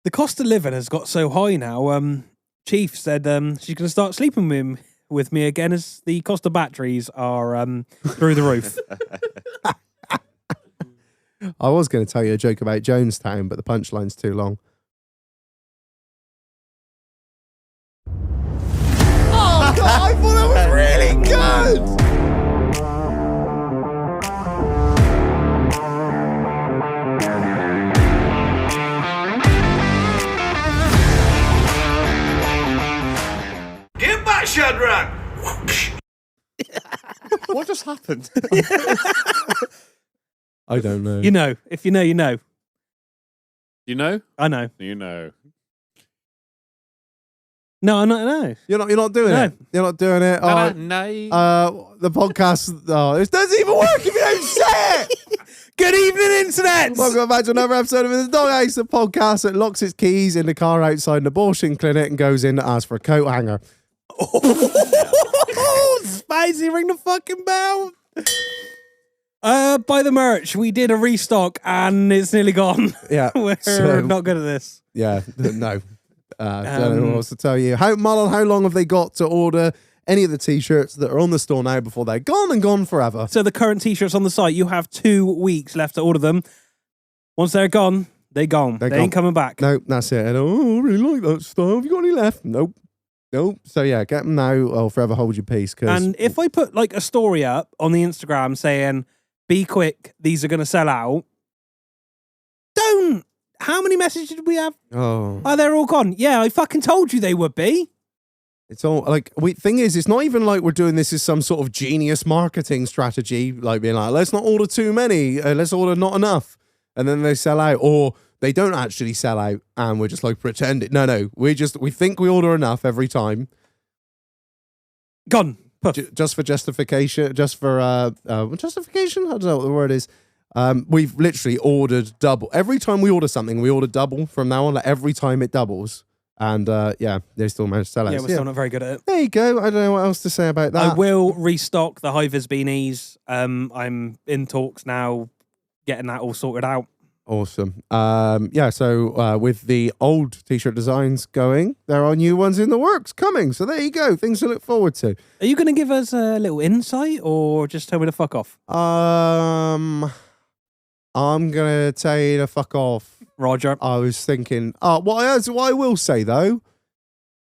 The cost of living has got so high now. Chief said she's going to start sleeping with me again as the cost of batteries are through the roof. I was going to tell you a joke about Jonestown, but the punchline's too long. Oh, God, I thought that was really good. Get back, Shadrach! What just happened? I don't know. You know, if you know, you know. You know? I know. You know. No, I'm not. No, You're not doing No. it. You're not doing it. No. The podcast. Oh, it doesn't even work if you don't say it. Good evening, internet. Welcome back to another episode of the Dog Ace, the podcast that locks its keys in the car outside an abortion clinic and goes in to ask for a coat hanger. Oh, spicy! Ring the fucking bell. Buy the merch. We did a restock and it's nearly gone. Yeah, We're not good at this. Yeah, no. Don't know what else to tell you. Marlon, how long have they got to order any of the t-shirts that are on the store now before they're gone and gone forever? So the current t-shirts on the site, you have 2 weeks left to order them. Once they're gone, they're gone. They ain't coming back. No, that's it. And, I really like that style. Have you got any left? Nope. So yeah, get them now or forever hold your peace. And if I put like a story up on the Instagram saying, be quick, these are going to sell out. Don't. How many messages did we have? Oh, They're all gone. Yeah, I fucking told you they would be. it's all like, thing is, it's not even like we're doing this as some sort of genius marketing strategy, like being like, let's not order too many, let's order not enough. And then they sell out, or they don't actually sell out and we're just like pretending. No, we think we order enough every time. Gone. Just for justification, justification? I don't know what the word is. We've literally ordered double. Every time we order something, we order double from now on. Like every time it doubles. And yeah, they still managed to sell out. Yeah, we're still not very good at it. There you go. I don't know what else to say about that. I will restock the high-vis beanies. I'm in talks now, getting that all sorted out. Awesome. Yeah, so with the old t-shirt designs going, there are new ones in the works coming. So there you go. Things to look forward to. Are you going to give us a little insight or just tell me to fuck off? I'm going to tell you to fuck off. Roger. I was thinking, what I will say though,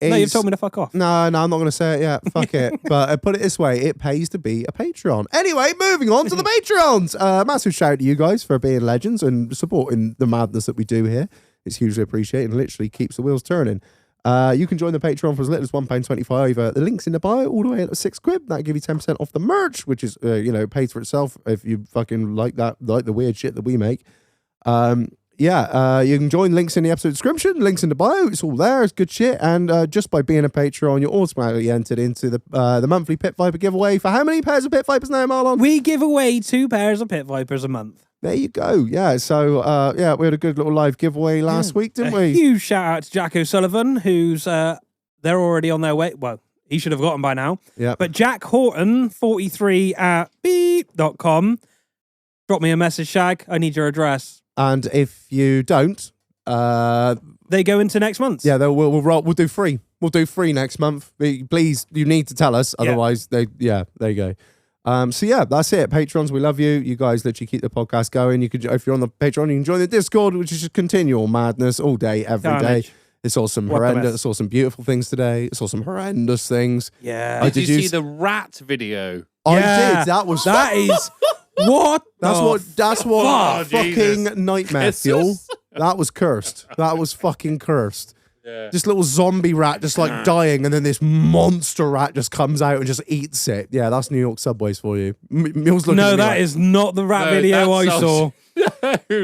is... No, you've told me to fuck off. No, I'm not going to say it yet. Fuck it. But put it this way, it pays to be a Patreon. Anyway, moving on to the Patreons. Massive shout out to you guys for being legends and supporting the madness that we do here. It's hugely appreciated and literally keeps the wheels turning. You can join the Patreon for as little as £1.25. The link's in the bio all the way up to £6. That'll give you 10% off the merch, which is, pays for itself if you fucking like the weird shit that we make. You can join, links in the episode description, links in the bio, it's all there, it's good shit, and just by being a Patreon, you're automatically entered into the monthly Pit Viper giveaway for how many pairs of Pit Vipers now, Marlon? We give away 2 pairs of Pit Vipers a month. There you go, yeah, so, we had a good little live giveaway last week, didn't we? A huge shout out to Jack O'Sullivan, who's, they're already on their way, well, he should have gotten by now, yeah. But Jack Horton, 43 at beep.com, drop me a message, Shag, I need your address. And if you don't, they go into next month. Yeah, we'll do free. We'll do free next month. Please, you need to tell us, otherwise, there you go. So yeah, that's it. Patrons, we love you. You guys literally keep the podcast going. You could, if you're on the Patreon, you can join the Discord, which is just continual madness all day, every day. It's saw some horrendous, saw some beautiful things today. Saw some horrendous things. Yeah. Did you see the rat video? I did. That is. What? That's what Oh, fucking Jesus. nightmare fuel. That was cursed. That was fucking cursed. Yeah. This little zombie rat just like dying, and then this monster rat just comes out and just eats it. Yeah, that's New York subways for you. Mule's looking No, at me that like, is not the rat video I saw. No,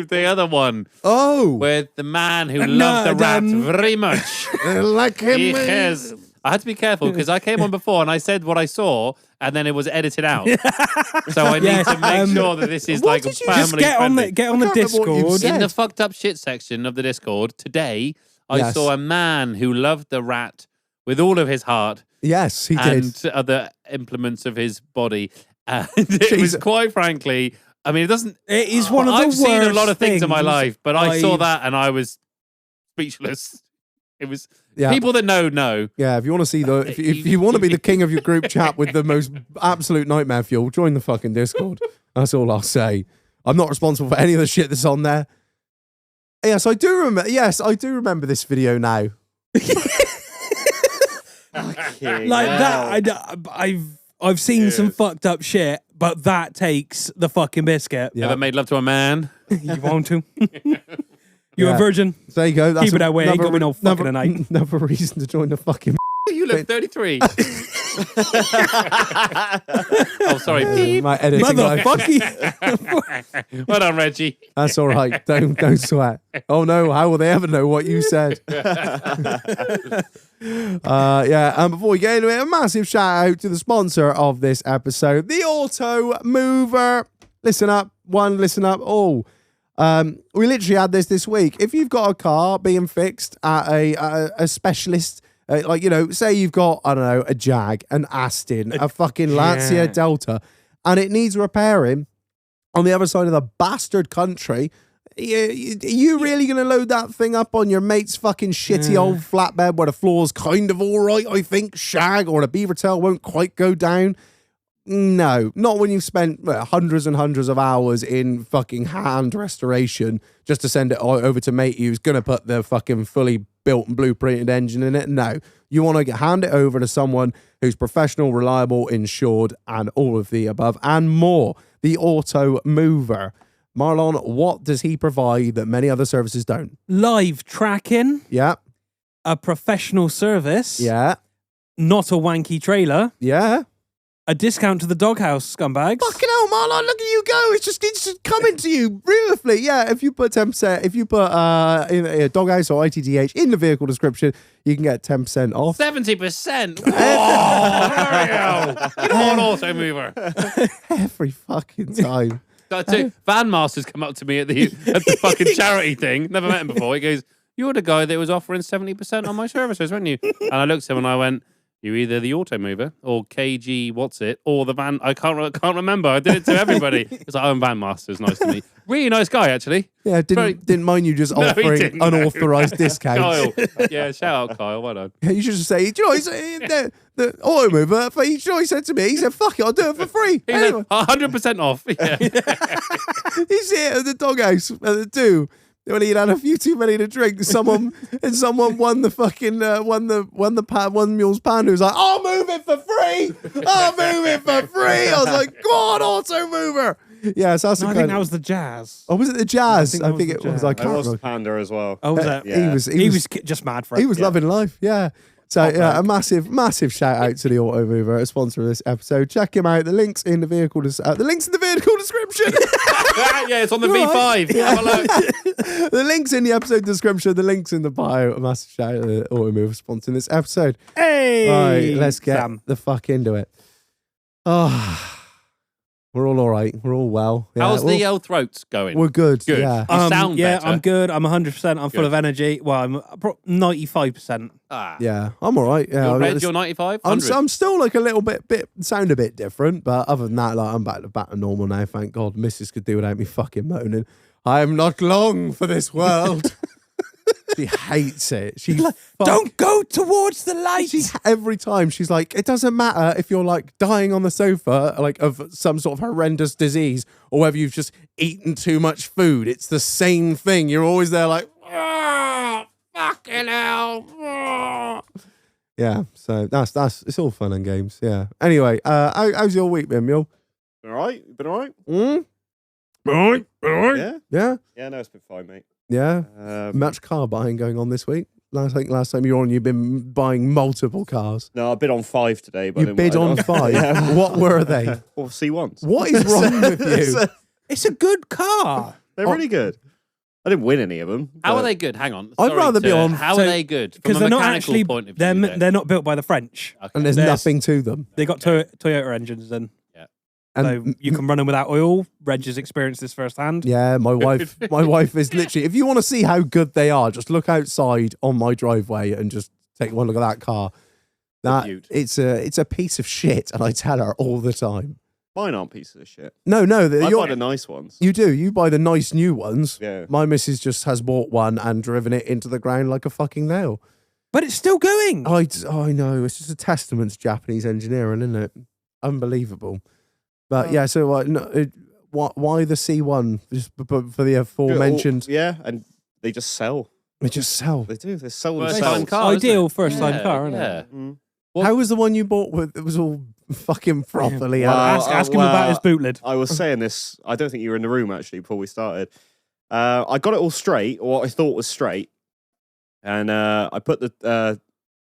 the other one. Oh, With the man who loved the rat very much. like him. Yes. I had to be careful because I came on before and I said what I saw and then it was edited out. So I need to make sure that this is like did you family Just get on friendly. the Discord. In the fucked up shit section of the Discord today, I saw a man who loved the rat with all of his heart. Yes, he and did. Other implements of his body. And it was quite frankly, I mean, it doesn't. It is one of the I've seen a lot of things in my things life, but I saw that and I was speechless. It was Yeah. people that know. Yeah, if you want to see if you want to be the king of your group chat with the most absolute nightmare fuel, join the fucking Discord. That's all I'll say. I'm not responsible for any of the shit that's on there. Yes, I do remember. Yes, I do remember this video now. I've seen some fucked up shit, but that takes the fucking biscuit. Yeah. Ever made love to a man? You want to? You're a virgin. There you go. That's Keep it that way. Ain't got me no fucking tonight. Another reason to join the fucking. You look 33. Oh, sorry. Beep. My editing guy. Motherfucker. Well done, Reggie. That's all right. Don't sweat. Oh no, how will they ever know what you said? And before we get into it, a massive shout out to the sponsor of this episode, the AUTOMOVER. Listen up, one, listen up, all. We literally had this week. If you've got a car being fixed at a specialist, like, you know, say you've got, I don't know, a Jag, an Aston, a fucking Lancia Delta, and it needs repairing on the other side of the bastard country, are you really going to load that thing up on your mate's fucking shitty old flatbed where the floor's kind of all right, I think, shag, or the beaver tail won't quite go down? No, not when you've spent hundreds and hundreds of hours in fucking hand restoration just to send it over to mate who's going to put the fucking fully built and blueprinted engine in it. No, you want to hand it over to someone who's professional, reliable, insured, and all of the above and more. The AUTOMOVER. Marlon, what does he provide that many other services don't? Live tracking. Yeah. A professional service. Yeah. Not a wanky trailer. Yeah. A discount to the doghouse, scumbags. Fucking hell, Marlon, look at you go. It's just coming to you beautifully. Yeah, if you put 10%, if you put in a doghouse or ITTH in the vehicle description, you can get 10% off. 70%. Oh, Mario. Get on, AUTOMOVER. Every fucking time. VanMasters come up to me at the fucking charity thing. Never met him before. He goes, "You're the guy that was offering 70% on my services, weren't you?" And I looked at him and I went, "You're either the AUTOMOVER or KG, what's it, or the van." I can't remember. I did it to everybody. It's like, "I'm VanMasters. Nice to meet." Really nice guy, actually. Yeah, didn't mind you just offering unauthorized discounts. Kyle. Yeah, shout out Kyle. Well done. Yeah, you should just say, do you know what the AUTOMOVER, you know what he said to me? He said, "Fuck it, I'll do it for free." He's anyway. 100% off. Yeah. He's here at the doghouse at the do. When he'd had a few too many to drink, someone won the fucking one mule's pound. Who was like, "I'll move it for free. I'll move it for free." I was like, "Go on, AUTOMOVER." Yeah, so that's I think that was the Jazz. Oh, was it the Jazz? I think it was. I I can't was remember. Panda as well. Oh, was that? Yeah. He was just mad for it. He was loving life, yeah. So yeah, a massive shout out to the AUTOMOVER, a sponsor of this episode. Check him out. The links in the vehicle description. Yeah, it's on the V5. Have a look. The links in the episode description. The links in the bio. A massive shout out to the AUTOMOVER sponsoring this episode. Hey, All right, let's get Sam. the fuck into it. Oh, we're all right. We're all well. Yeah, How's the throats going? We're good. Good. Yeah. You sound better. I'm good. I'm 100%. I'm full Good. of energy. Well, I'm 95%. Yeah, I'm all right. Yeah, You're red, you're 95? I'm still like a little bit sound a bit different, but other than that, like I'm back to normal now. Thank God, Mrs. could do without me fucking moaning. I'm not long for this world. She hates it. She Don't go towards the light. every time she's like, it doesn't matter if you're like dying on the sofa, like of some sort of horrendous disease, or whether you've just eaten too much food. It's the same thing. You're always there like, "Oh, fucking hell." Oh. Yeah, so that's it's all fun and games. Yeah. Anyway, how's your week been, Mule? All right? Been all right? All right. Yeah? Yeah. Yeah, no, it's been fine, mate. Yeah. Much car buying going on this week. Last time you were on, you've been buying multiple cars. No, I bid on 5 today. But You bid on 5. Yeah. What were they? Well, C1s. What is wrong with you? It's a good car. They're really good. I didn't win any of them. How but- are they good? Hang on. I'd Sorry rather be on- How so- are they good? From Because a they're not mechanical actually. point of view. They're not built by the French. Okay. And there's There's- nothing to them. They got Toyota engines in. And So you can run them without oil. Reg has experienced this firsthand. yeah, my wife is literally, if you want to see how good they are, just look outside on my driveway and just take one look at that car. That beaut. it's a piece of shit, and I tell her all the time. Mine aren't pieces of shit. No, I buy you're, the nice ones. you do. You buy the nice new ones. Yeah. My missus just has bought one and driven it into the ground like a fucking nail. But it's still going. I know. It's just a testament to Japanese engineering, isn't it? Unbelievable. But yeah, so why the C1? Just for the aforementioned. Yeah, and they just sell. They just sell. They do. They sell First themselves. time car, Ideal isn't it? first-time car, isn't Yeah. it? Mm. How was the one you bought with? It was all fucking properly. Wow. Ask him about his bootlet. I was saying this. I don't think you were in the room actually before we started. I got it all straight, or what I thought was straight, and I put the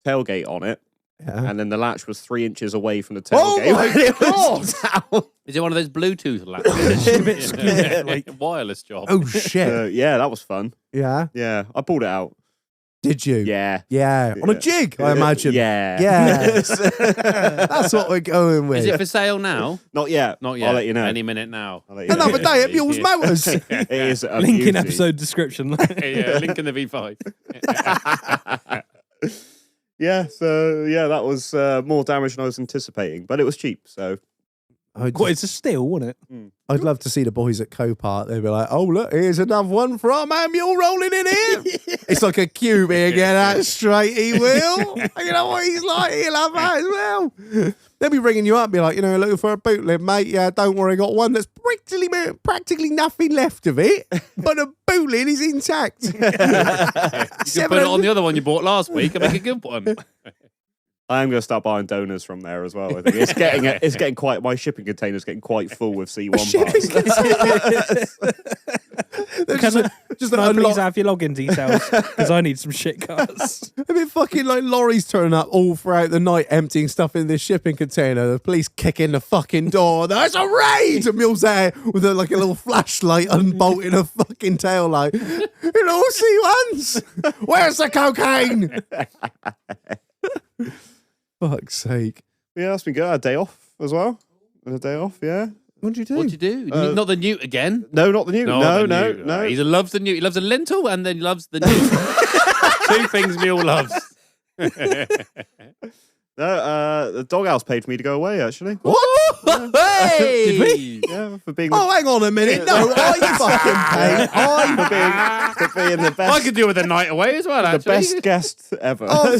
tailgate on it, Yeah. and then the latch was 3 inches away from the Oh tailgate. my when it was down. Is it one of those Bluetooth latches? A bit skewed, like- Wireless job. Oh shit. Yeah, that was fun. Yeah. Yeah, I pulled it out. Did you? Yeah. Yeah. On a Yeah. jig, I imagine. Yeah. Yeah. That's what we're going with. Is it for sale now? Not yet. Not yet. I'll let you know. Any minute now. I'll let you know. Another day at Mule's Motors. It is a Link in beauty. episode description. Yeah, link in the V5. Yeah, so yeah, that was more damage than I was anticipating, but it was cheap. So What, it's a steal, wasn't it? I'd love to see the boys at Copart. They'd be like, "Oh look, here's another one for our man Mule rolling in here." It's like a cube here, get that straight. He will. You know what he's like. He'll have that as well. They'll be ringing you up, be like, looking for a bootleg, mate. Yeah, don't worry, got one that's practically nothing left of it, but the bootleg is intact. You can put it on the other one you bought last week and make a good one. I am going to start buying donors from there as well. I think it's getting quite. My shipping container's getting quite full with C1 parts. Just Can I a please lot. have your login details? Because I need some shit cars. I mean, fucking like lorries turning up all throughout the night, emptying stuff in this shipping container. The police kick in the fucking door. There's a raid! And Mule's there with like a little flashlight unbolting a fucking tail light. C1s! Where's the cocaine? Fuck's sake. Yeah, that's been good. I had a day off as well. A day off, yeah. What'd you do? What'd you do? Not the newt again? No, not the new. No. He loves the newt. He loves a lentil and then he loves the newt. Two things Mule loves. No, the doghouse paid for me to go away, actually. What? Hey! Did we? Yeah, for being Oh, hang on a minute. No, I fucking paid. for being the I best, could do with a night away as well, the actually. best guest ever. Oh,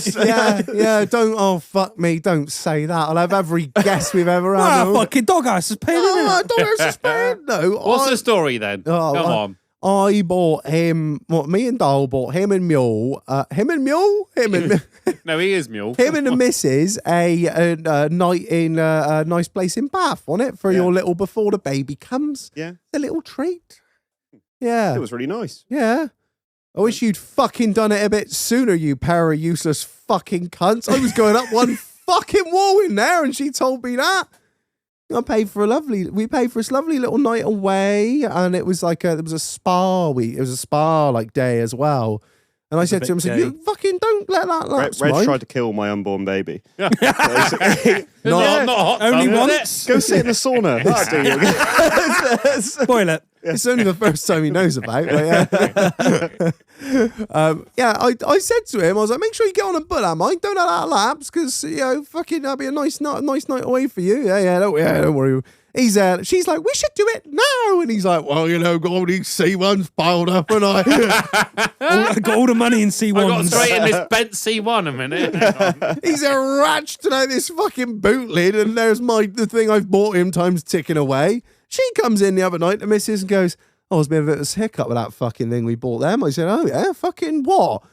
yeah. Don't fuck me. Don't say that. I'll have every guest we've ever had. Ah, fucking doghouse is paying, isn't Oh, it? don't suspend. No. What's the story then? Oh, Come on. I bought him. Me and Dale bought him and Mule. Him and No, he is Mule. him and the missus a night in a nice place in Bath, wasn't it? For Yeah. your little before the baby comes. Yeah, A little treat. Yeah. it was really nice. Yeah. I wish you'd fucking done it a bit sooner, you pair of useless fucking cunts. I was going up one fucking wall in there and she told me that. We paid for this lovely little night away, and it was like it was a spa like day as well. And I said to him, "You fucking don't let that lapse, Reg mate." tried to kill my unborn baby. Not hot. Only is it? once. Go sit in the sauna. That'll do you. Spoiler. It's only the first time he knows about. But yeah, I said to him, I was like, make sure you get on a butt, mate. Don't let that lapse, because fucking that'll be a nice night away for you. Don't worry. She's like, we should do it now, and he's like, well, got all these C1s piled up, and I Got all the money in C1s. I got straight in this bent C1 a minute. he's ratcheted out this fucking bootleg, and there's the thing I've bought him time's ticking away. She comes in the other night, the missus, and goes, "Oh, there's been a bit of a hiccup with that fucking thing we bought them." I said, "Oh yeah, fucking what?"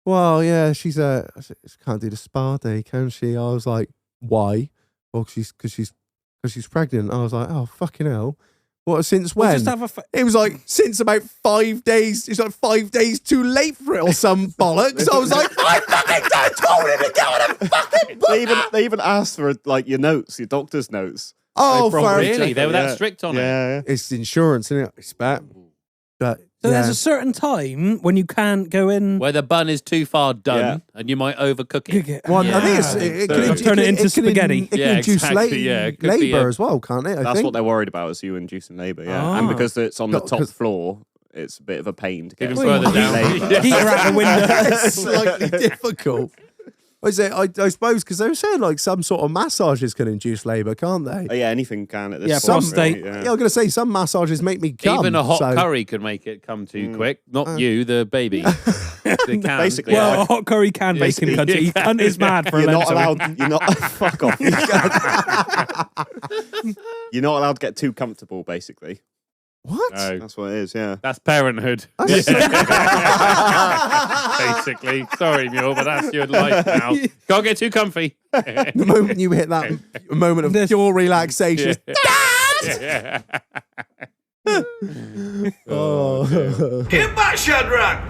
Well, yeah, she can't do the spa day, can she? I was like, "Why?" Well, because she's pregnant. I was like, "Oh fucking hell." What, since when? Just have It was like, since about 5 days. It's like 5 days too late for it or some bollocks. I was like, I fucking told him to get on a fucking book. They even asked for like your notes, your doctor's notes. Oh, probably fair. Really? They were that Yeah. strict on it? Yeah. It's insurance, isn't it? I expect. But So yeah. there's a certain time when you can't go in. Where the bun is too far done Yeah. and you might overcook it. Well, I think Yeah. it So- can Turn it into spaghetti. It can Yeah, induce exactly, yeah. It could be labour a- as well, can't it? I That's think. what they're worried about, is you inducing labour. Yeah, Ah. and because it's on the top 'Cause- floor, it's a bit of a pain to get Even some further down. labour. Heater out the window. It's slightly difficult. Is it? I suppose because they were saying like some sort of massages can induce labour, can't they? Oh, yeah, anything can at this Yeah, point. prostate. Really, Yeah, I'm going to say some massages make me come. Even a hot so- curry could make it come too quick. Not you, the baby. They can. Basically, Well, yeah. a hot curry can make him Basically, cunt. He cunt is mad for You're a not lento. allowed. You're not. Fuck off. You're not allowed to get too comfortable. Basically, What? No, that's what it is. Yeah. that's parenthood. That's- Basically. Sorry, Mule, but that's your life now. Can't get too comfy. The moment you hit that moment of pure relaxation. Yeah. Oh. Get back, Shadrach!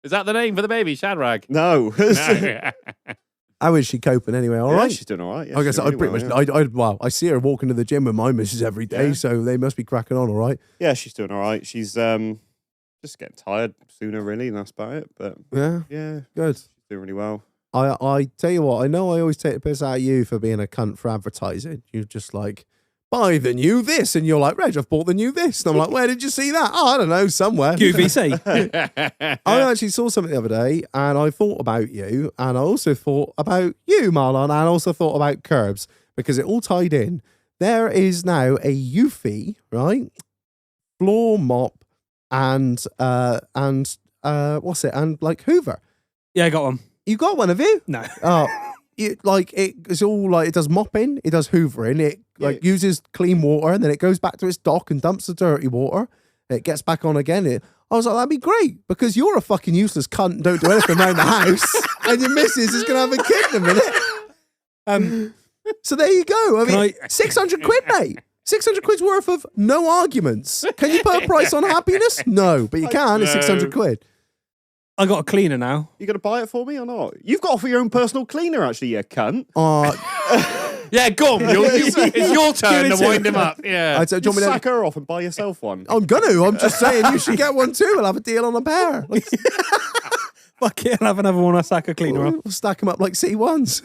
Is that the name for the baby, Shadrach? No. No. How is she coping anyway? All Yeah, right. she's doing all right. Yeah, I guess she's I doing pretty really much. well, I see her walking to the gym with my missus every day, Yeah. so they must be cracking on all right. yeah, she's doing all right. She's just getting tired sooner, really, and that's about it. But Yeah, yeah, good. she's doing really well. I tell you what, I know I always take the piss out of you for being a cunt for advertising. You're just like, buy the new this, and you're like, Reg, I've bought the new this, and I'm like, where did you see that? Oh, I don't know, somewhere. QVC. I actually saw something the other day, and I thought about you, and I also thought about you, Marlon, and I also thought about Curbs, because it all tied in. There is now a Eufy, right? Floor mop and what's it? And like Hoover. Yeah, I got one. You got one, have you? No. Oh, it's all like it does mopping, it does hoovering, it like uses clean water, and then it goes back to its dock and dumps the dirty water. It gets back on again. I was like, that'd be great because you're a fucking useless cunt and don't do anything around the house, and your missus is gonna have a kid in a minute. So there you go. I mean, 600 quid, mate. 600 quid's worth of no arguments. Can you put a price on happiness? No, but you can. It's 600 quid. I got a cleaner now. You gonna buy it for me or not? You've got for your own personal cleaner, actually, you cunt. Yeah, go on, Mule. It's your turn Give to it wind to him up. Yeah. Do you want me to- Sack her off and buy yourself one. I'm gonna. I'm just saying you should get one too. We'll have a deal on a pair. Fuck it, I'll have another one. I sack a cleaner off. We'll stack them up like C1s.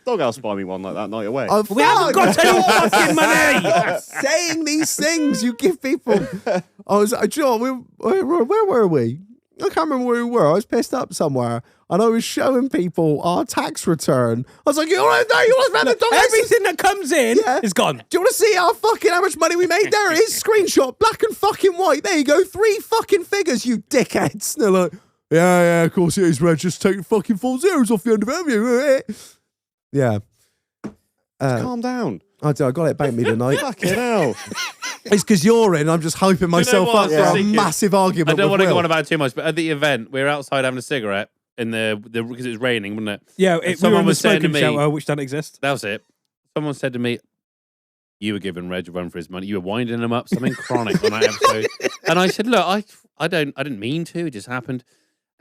Doghouse buy me one like that night away. Oh, We haven't got any fucking money. saying these things you give people. Where were we? I can't remember where we were. I was pissed up somewhere, and I was showing people our tax return. I was like, you want to spend the dog? Everything that comes in is gone. Do you want to see how much money we made? There it is, screenshot, black and fucking white. There you go, 3 fucking figures, you dickheads. And they're like, yeah, of course it is, Reg. Just take the fucking 4 zeros off the end of it, have you? Yeah. Calm down. I got it about me tonight. Fucking hell. It's because you're in. I'm just hyping myself what? up Yeah. for a massive argument. I don't with want to go Will. on about it too much, but at the event, we were outside having a cigarette in the because it was raining, wasn't it? Yeah, And we were someone in the was saying to smoking me- shelter, which don't exist. That was it. Someone said to me, "You were giving Reg a run for his money. You were winding him up, something chronic on that episode." And I said, "Look, I didn't mean to. It just happened."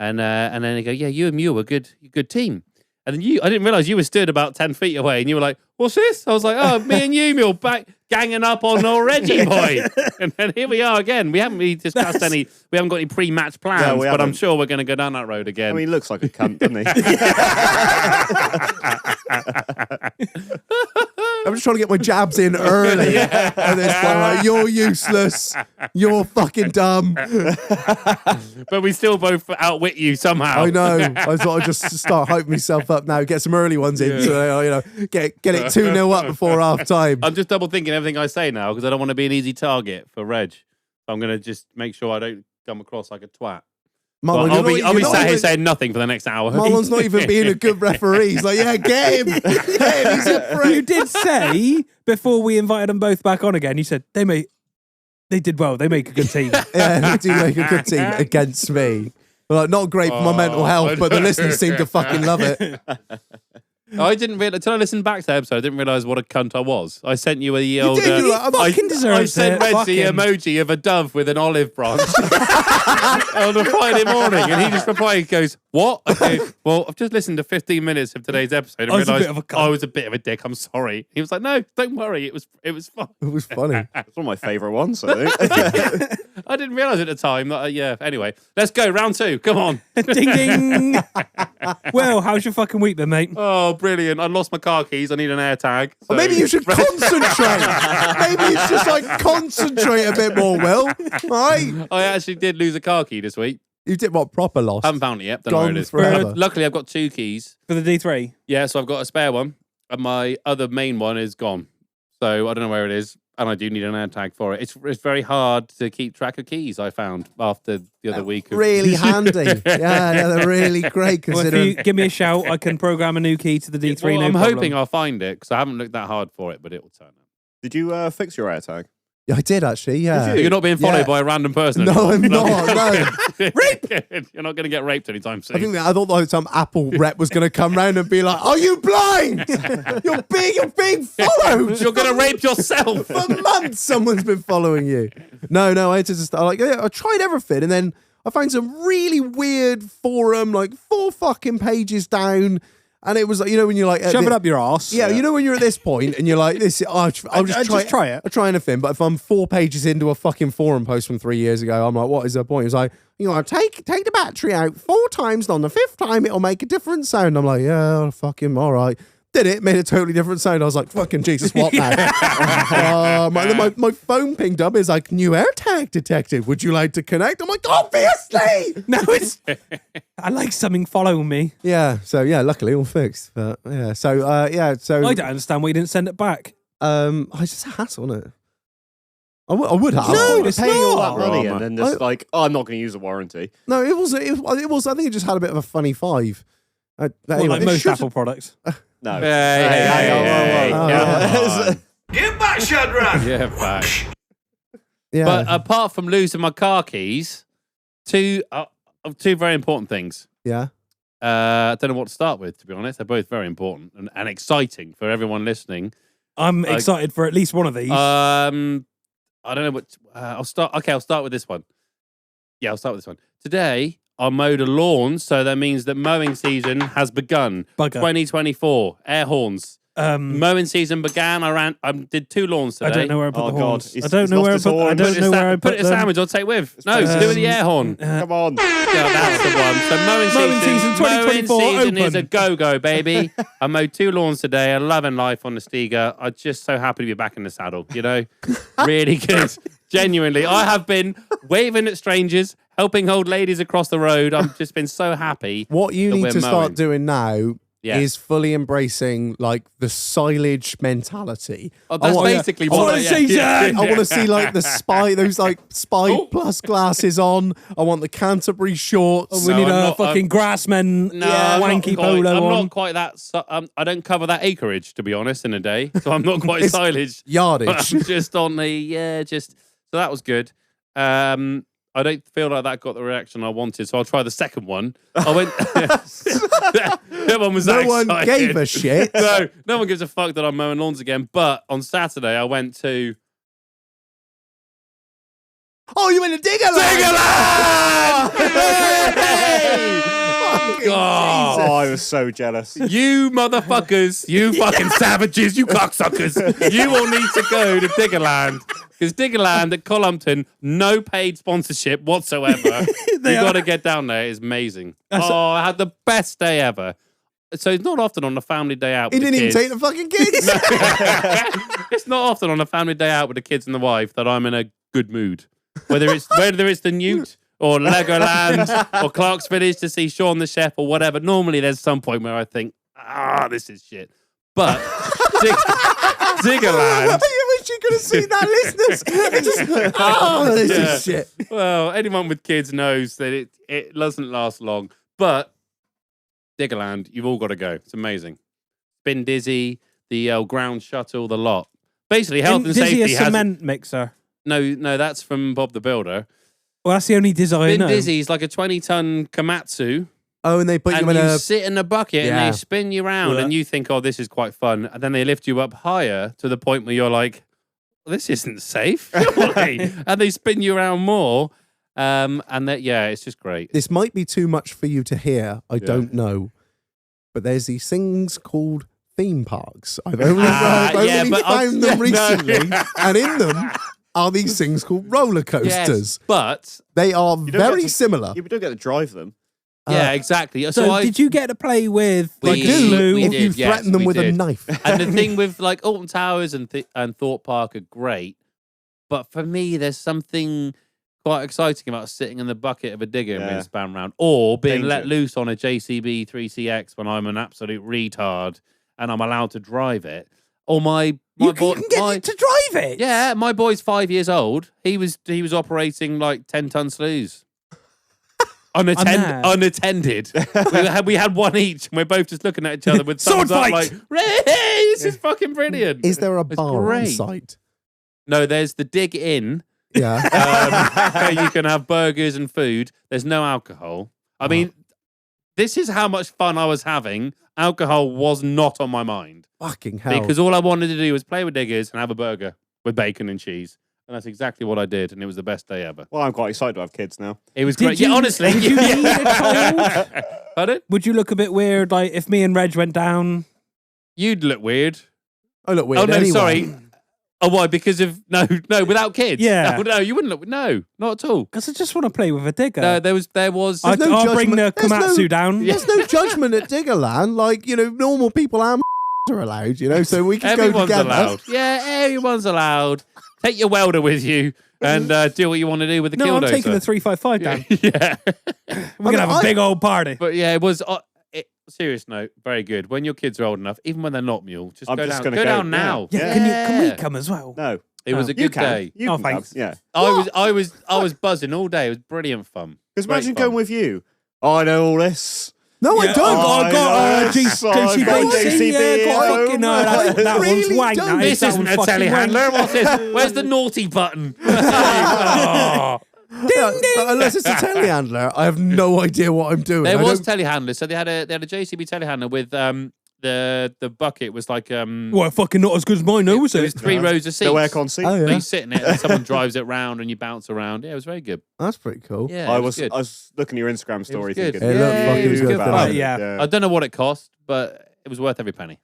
And then they go, "Yeah, you and Mule were good team." And then I didn't realize you were stood about 10 feet away, and you were like, "What's this?" I was like, "Oh, me and you, Mule, back ganging up on old Reggie boy." And then here we are again. We haven't really discussed we haven't got any pre-match plans, No, we but I'm haven't. sure we're going to go down that road again. I mean, he looks like a cunt, doesn't he? I'm just trying to get my jabs in early. And it's like, you're useless. You're fucking dumb. But we still both outwit you somehow. I know. I thought I'd just start hyping myself up now. Get some early ones in. So, get it 2-0 up before half time. I'm just double thinking everything I say now because I don't want to be an easy target for Reg. So I'm going to just make sure I don't come across like a twat. Marlon, Well, I'll be you're not sat here even- saying nothing for the next hour. Marlon's not even being a good referee. He's like, yeah, get him. Get him. He's a You prick. did say before we invited them both back on again, you said they did well. They make a good team. Yeah, they do make a good team against me. Like, not great for my mental health, but the listeners seem to fucking love it. I didn't realize until I listened back to the episode. I didn't realize what a cunt I was. I sent you the old. did, you like, fucking I deserves sent it. Reg the Fucking- emoji of a dove with an olive branch on a Friday morning, and he just replied, he goes, "What?" I go, "Well, I've just listened to 15 minutes of today's episode and I was a realised bit of a cunt." I was a bit of a dick. I'm sorry." He was like, "No, don't worry. It was fun." It was funny. It's one of my favourite ones, I think. I didn't realise at the time that. Yeah. Anyway, let's go round 2. Come on. Ding ding. Well, how's your fucking week then, mate? Oh, brilliant! I lost my car keys. I need an air tag. Or maybe you should concentrate. Maybe you should just like concentrate a bit more, Will. Right? I actually did lose a car key this week. You did what? Proper lost? I haven't found it yet. Don't know where Gone it is. forever. Luckily, I've got 2 keys. For the D3. Yeah, so I've got a spare one, and my other main one is gone. So I don't know where it is, and I do need an AirTag for it. It's very hard to keep track of keys, I found, after the other week. Really handy. Yeah, they're really great Well, if considering. you give me a shout, I can program a new key to the D3. Well, no I'm problem. hoping I'll find it, because I haven't looked that hard for it, but it will turn up. Did you fix your AirTag? Yeah, I did actually. Yeah. Did You're not being followed Yeah. by a random person. No, anymore. I'm not. No. You're not going to get raped anytime soon. I thought that some Apple rep was going to come round and be like, "Are you blind? You're being followed. You're going to rape yourself. For months. Someone's been following you." No, I had to just I tried everything, and then I found some really weird forum, like 4 fucking pages down, and it was like, when you're like Shove it up your arse. Yeah, when you're at this point and you're like, I'll just try it. I'll try anything. But if I'm 4 pages into a fucking forum post from 3 years ago, I'm like, what is the point? It's like, take the battery out 4 times, and on the 5th time it'll make a different sound. I'm like, yeah, fucking all right. Did it, made a totally different sound. I was like, fucking Jesus, what now? My phone pinged up. It's like, new AirTag detected. Would you like to connect? I'm like, obviously. No, it's. I like something following me. Yeah. So yeah, luckily all fixed. But yeah. So So I don't understand why you didn't send it back. I just a hassle, isn't it? I would have. No, It's it's paying all not. that money Drama. and then just I'm not going to use a warranty. No, it was. I think it just had a bit of a funny 5. Anyway, Like it most should- Apple products. No. Hey, whoa, whoa. yeah. Get back, Shadrach! Yeah, back. Yeah. But apart from losing my car keys, 2 very important things. yeah. I don't know what to start with, to be honest. They're both very important and exciting for everyone listening. I'm excited for at least one of these. I don't know what. I'll start. Okay, I'll start with this one. Yeah, I'll start with this one. Today, I mowed a lawn, so that means that mowing season has begun. Bugger. 2024, air horns. Mowing season began. I did 2 lawns today. I don't know where I put Oh, the God. horns. He's- I don't he's know where I lost put. his I horn. don't know where I Put put it a them. sandwich. I'll take with. No, do it with the air horn. Come on. Yeah, that's the one. So Mowing season 2024 mowing season is open. a go-go, baby. I mowed 2 lawns today. I'm loving life on the Stiga. I'm just so happy to be back in the saddle, Really good. Genuinely. I have been waving at strangers, helping old ladies across the road. I've just been so happy. What you that need we're to mowing. start doing now Yeah. is fully embracing like the silage mentality. Oh, that's want- basically I what want season! I want to see like the those like spy plus glasses on. I want the Canterbury shorts. We No, need I'm a not- fucking grassman No, I'm not wanky quite- polo I'm on. not quite that. I don't cover that acreage, to be honest, in a day. So I'm not quite It's silage. Yardage. I'm just on the so that was good. I don't feel like that got the reaction I wanted, so I'll try the second one. I went. That one was No that one excited. gave a shit. No one gives a fuck that I'm mowing lawns again. But on Saturday, I went to Oh, you went to Diggerland! God. Oh, I was so jealous. You motherfuckers, you fucking savages, you cocksuckers, you all need to go to Diggerland. Because Diggerland at Columpton, no paid sponsorship whatsoever. You got to get down there. It's amazing. I had the best day ever. So it's not often on a family day out He with didn't the even kids. take the fucking kids. It's not often on a family day out with the kids and the wife that I'm in a good mood. Whether it's the Newt or Legoland or Clark's Village to see Shaun the Chef or whatever. Normally there's some point where I think, this is shit. But Diggerland. I wish you could have seen that, listeners. This is shit. Well, anyone with kids knows that it doesn't last long. But Diggerland, you've all got to go. It's amazing. Spin Dizzy, the ground shuttle, the lot. Basically, health and Dizzy safety a has... cement mixer. No, that's from Bob the Builder. Well, that's the only design. Spin Dizzy is like a 20-ton Komatsu. Oh, and they put And you in you a... sit in a bucket and Yeah. they spin you around Yeah. and you think, oh, this is quite fun. And then they lift you up higher to the point where you're like, this isn't safe. surely." And they spin you around more. And that, it's just great. This might be too much for you to hear. I don't know. But there's these things called theme parks. I've only but found them no. recently. And in them are these things called roller coasters. Yes, but They are You don't very get to- similar. You don't get to drive them. yeah, exactly. So, did you get to play with We like did. glue? We if did, you yes, threaten them we with a did. knife. And the thing with like Alton Towers and Thorpe Park are great, but for me, there's something quite exciting about sitting in the bucket of a digger and being spun around, or being let loose on a JCB 3CX when I'm an absolute retard and I'm allowed to drive it. Or my You boy, can get to drive it. yeah, my boy's 5 years old. He was operating like 10-ton sloughs. Unattended. we had one each, and we're both just looking at each other with thumbs up, like, "Hey, this is fucking brilliant." Is there a It's bar on great. site? No, there's the dig in. Yeah. Where you can have burgers and food. There's no alcohol. I mean, this is how much fun I was having. Alcohol was not on my mind. Fucking hell. Because all I wanted to do was play with diggers and have a burger with bacon and cheese. And that's exactly what I did, and it was the best day ever. Well, I'm quite excited to have kids now. It was Did great. you- Yeah, honestly. did you need a child? Pardon? Would you look a bit weird, like if me and Reg went down? You'd look weird. I look weird Oh, no, anyway. sorry. Oh, why? Because of... No, without kids. Yeah. No, you wouldn't look... No, not at all. Because I just want to play with a digger. No, there was... I'll no bring the judgment. There's Komatsu no- down. There's no judgment at Diggerland. Like, normal people and are allowed, so we can go Everyone's together. allowed. Yeah, everyone's allowed. Take your welder with you and do what you want to do with the No, I'm killdozer. taking the 355 down. Yeah. We're gonna have a big old party. But yeah, it was... serious note, very good. When your kids are old enough, even when they're not mule, just I'm go just down. gonna Go go- down now. Yeah, can we come as well? No. It was a You good can. day. You Oh, can thanks. come, yeah. I was buzzing all day. It was brilliant fun. Because Great imagine fun. going with you. I know all this. No, I Yeah, don't. I got JCB. JCB. Yeah, got fucking that really one's wank. don't. That This is, that isn't one's a fucking wank. telehandler. What's this? Where's the naughty button? Oh. Unless it's a telehandler, I have no idea what I'm doing. There I was don't- telehandlers. So they had a JCB telehandler with the bucket was like Well, fucking not as good as mine, though, was it was it? 3 rows of seats. No aircon seat. Oh, So yeah. you sit in it and someone drives it round and you bounce around. Yeah, it was very good. That's pretty cool. Yeah, I it was was good. I was looking at your Instagram story good. thinking. It looked Yeah, fucking it was good. good didn't fun. it? Yeah. I don't know what it cost, but it was worth every penny.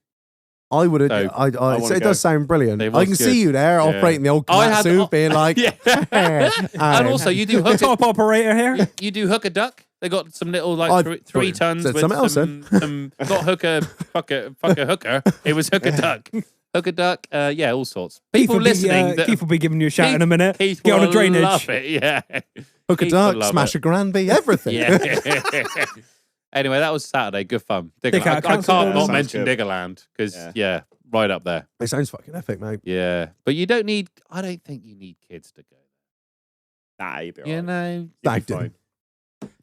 I would have. So, It does sound brilliant. It I was can good. see you there Yeah. operating the old I had- Komatsu, being like, Yeah. And also, you do The hook top operator here. you do hook a duck. They got some little like I three thought you tons said with something else some not hooker fuck a hooker. It was hook a duck. Hook a duck. Yeah, all sorts. People listening. Keith will be giving you a shout in a minute. Keith Get on will a drainage. Love it. Yeah. hook a Keith duck, will love smash it. a Granby, everything. Yeah. Anyway, that was Saturday. Good fun. Dick I out, can't cancel not Sounds mention good. Diggerland because right up there. It sounds fucking epic, mate. Yeah, but you don't need. I don't think you need kids to go. Nah, you'll be You alright. know. You'll I be do. fine.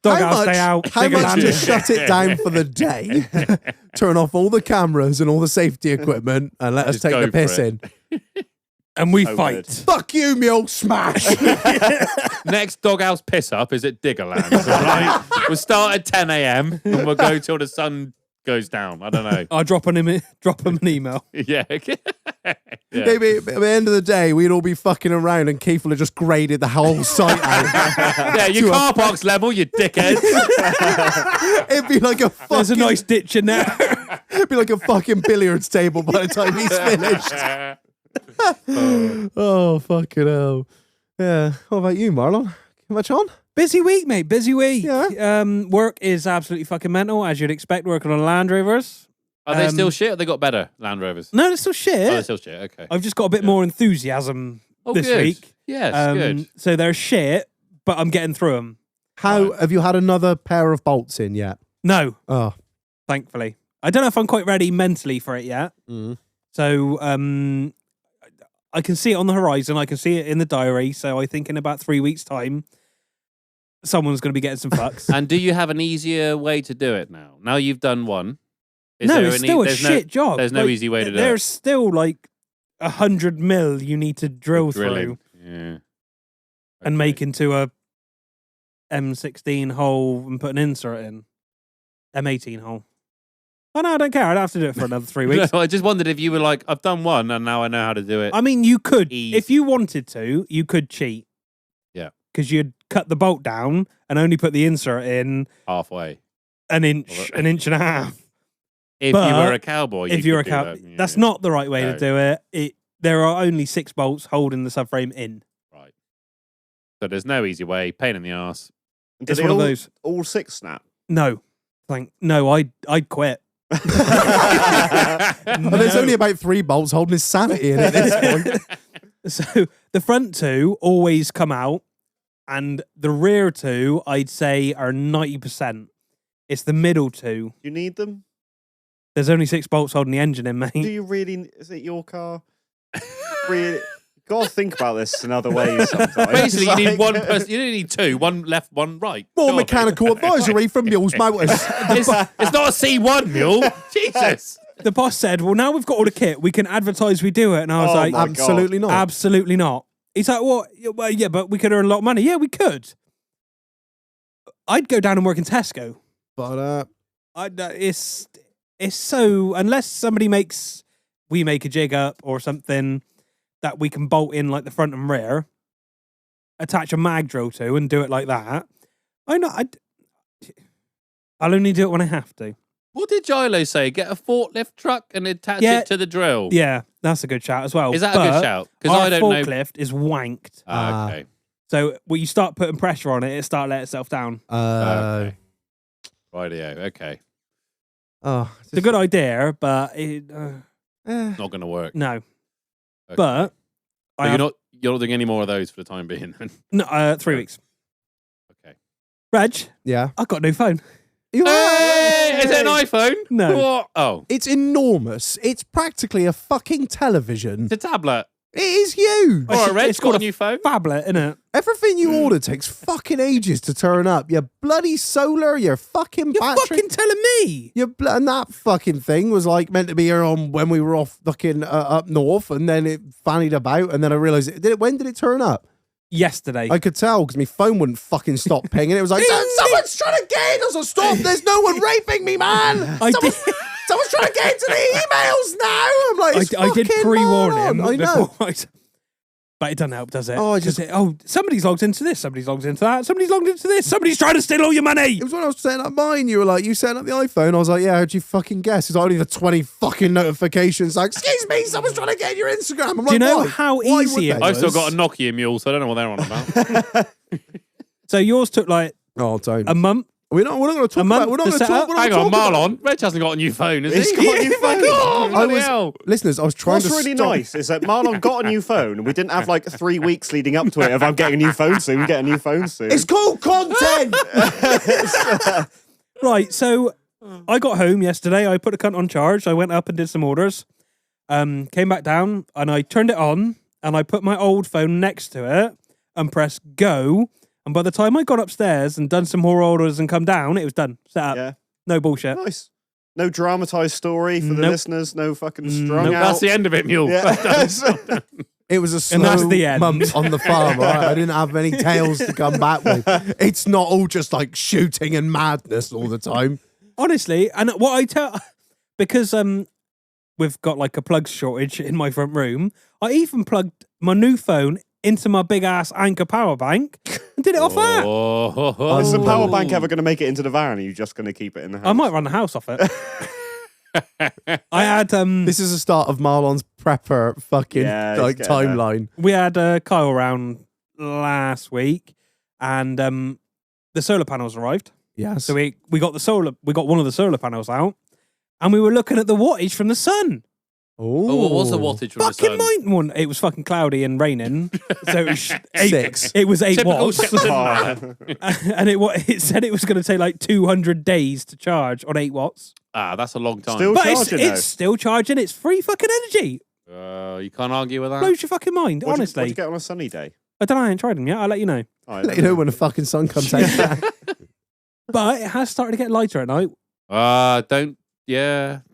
Doghouse day out. How much Diggerland. to shut it down for the day, turn off all the cameras and all the safety equipment, and let us Just take go the for piss it. in? And we So fight. good. Fuck you, mule smash. Next doghouse piss up is at Diggerland. All right, we'll start at 10 a.m. and we'll go till the sun goes down. I don't know. I'll drop him an email. Yeah. Yeah. Maybe at the end of the day, we'd all be fucking around, and Keith will have just graded the whole site out. Yeah, your car park's level, you dickheads. It'd be like a fucking, There's a nice ditch in there. it'd be like a fucking billiards table by the time he's finished. Oh, fucking hell. Yeah. What about you, Marlon? Much on? Busy week, mate. Busy week. Yeah. Work is absolutely fucking mental, as you'd expect, working on Land Rovers. Are they still shit or they got better, Land Rovers? No, it's still shit. Oh, they're still shit. Okay. I've just got a bit more enthusiasm Oh, this good. week. Yes, good. So they're shit, but I'm getting through them. How have you had another pair of bolts in yet? No, Oh. thankfully. I don't know if I'm quite ready mentally for it yet. Mm. So I can see it on the horizon. I can see it in the diary. So I think in about 3 weeks' time, someone's going to be getting some fucks. And do you have an easier way to do it now? Now you've done one. Is No, there it's any- still a there's shit job. There's no Like, easy way to do There's it. still like 100 mil you need to drill Drilling. through Yeah. and Okay. make into a M16 hole and put an insert in. M18 hole. Oh no, I don't care. I don't have to do it for another 3 weeks. No, I just wondered if you were like, I've done one and now I know how to do it. I mean, you could, Easy. if you wanted to, you could cheat. Yeah. Because you'd cut the bolt down and only put the insert in Halfway. an inch and a half. If But you were a cowboy, If you're a cow, that. Yeah. that's not the right way No. to do it. There are only 6 bolts holding the subframe in. Right. So there's no easy way. Pain in the ass. And did It's they one of all- those. All 6 snap. No, I'd quit. And there's only about 3 bolts holding his sanity in at this point. So the front 2 always come out And the rear two, I'd say, are 90%. It's the middle two. You need them? There's only 6 bolts holding the engine in, mate. Do you really? Is it your car? Really? Gotta think about this in other ways sometimes. Basically, you need Like- one person. You don't need two. One left, one right. More Surely. mechanical advisory from Mules Motors. It's not a C1 mule. Jesus. The boss said, well, now we've got all the kit. We can advertise we do it. And I was Oh like, my God. Absolutely not. absolutely not. He's like, what? Well, yeah, but we could earn a lot of money. Yeah, we could. I'd go down and work in Tesco. But It's so, unless we make a jig up or something that we can bolt in like the front and rear, attach a mag drill to and do it like that. I'll only do it when I have to. What did Gilo say? Get a forklift truck and attach Yeah. it to the drill. Yeah, that's a good shout as well. Is that a good shout? Because Our I don't know. forklift is wanked. Okay. So when you start putting pressure on it, it start letting itself down. Okay. Rightio. Okay. It's a good idea, but Not going to work. no. Okay. But So you're not doing any more of those for the time being. Then. no, 3 weeks. Okay. Reg, yeah. I got a new phone. Hey, is it an iPhone? No. What? Oh, It's enormous. It's practically a fucking television. it's a tablet. It is huge. All right, Reg, It's got got a a new phone. Phablet, innit? Everything you order takes fucking ages to turn up. Your bloody solar, your fucking You're battery. fucking telling me. And that fucking thing was like meant to be here on when we were off fucking up north, and then it fannied about, and then I realised when did it turn up? Yesterday. I could tell because my phone wouldn't fucking stop pinging. It was like, someone's trying to get in. I was like, stop, there's no one raping me, man. I did. Someone's trying to get into the emails now. I'm like, it's I did fucking pre-warn moron. him. I know. before but it doesn't help, does it? Oh, I 'Cause just- somebody's logged into this. Somebody's logged into that. Somebody's logged into this. Somebody's trying to steal all your money. It was when I was setting up mine. You were like, you setting up the iPhone. I was like, yeah, how'd you fucking guess? It's only the 20 fucking notifications. Like, excuse me, someone's trying to get in your Instagram. I'm like, Do you know why? how Why easy would it they? I've still was? got a Nokia mule, so I don't know what they're on about. So yours took like Oh, don't. a month. We're not going to talk month about. We're not to going to set talk. up? We're not Hang gonna on, talk about- Marlon. Reg hasn't got a new phone, has He's he? got a new phone. I Bloody was, hell. listeners, I was trying What's to really stop. nice is that Marlon got a new phone, and we didn't have like 3 weeks leading up to it. If I'm getting a new phone soon, get a new phone soon. It's called content. Right. So I got home yesterday. I put the cunt on charge. I went up and did some orders. Came back down and I turned it on and I put my old phone next to it and pressed go. And by the time I got upstairs and done some more orders and come down, it was done. Set up. Yeah. No bullshit. Nice. No dramatized story for the Nope. listeners. No fucking strung Nope. out. That's the end of it, mule. Yeah. It was a slow And that's the end. month on the farm. All right? I didn't have any tales to come back with. It's not all just like shooting and madness all the time. Honestly, and what I tell, because we've got like a plug shortage in my front room, I even plugged my new phone into my big ass Anchor power bank and did it off that. Oh, Is the power bank ever going to make it into the van? Or are you just going to keep it in the house? I might run the house off it. I had This is the start of Marlon's prepper fucking Yeah, he's like getting there. timeline. we had Kyle around last week, and the solar panels arrived. Yes. So we got one of the solar panels out, and we were looking at the wattage from the sun. Oh, what was the wattage from the Fucking sun? mind one. It was fucking cloudy and raining, so it was 6. It was 8 Typical watts, Chippenham. and it said it was going to take like 200 days to charge on 8 watts. Ah, that's a long time. Still But charging though. it's still charging. It's free fucking energy. You can't argue with that. Blows your fucking mind. What'd Honestly, you get on a sunny day? I don't know. I ain't tried them yet. I'll let you know. Oh, Let you know when the fucking sun comes out. But it has started to get lighter at night. Don't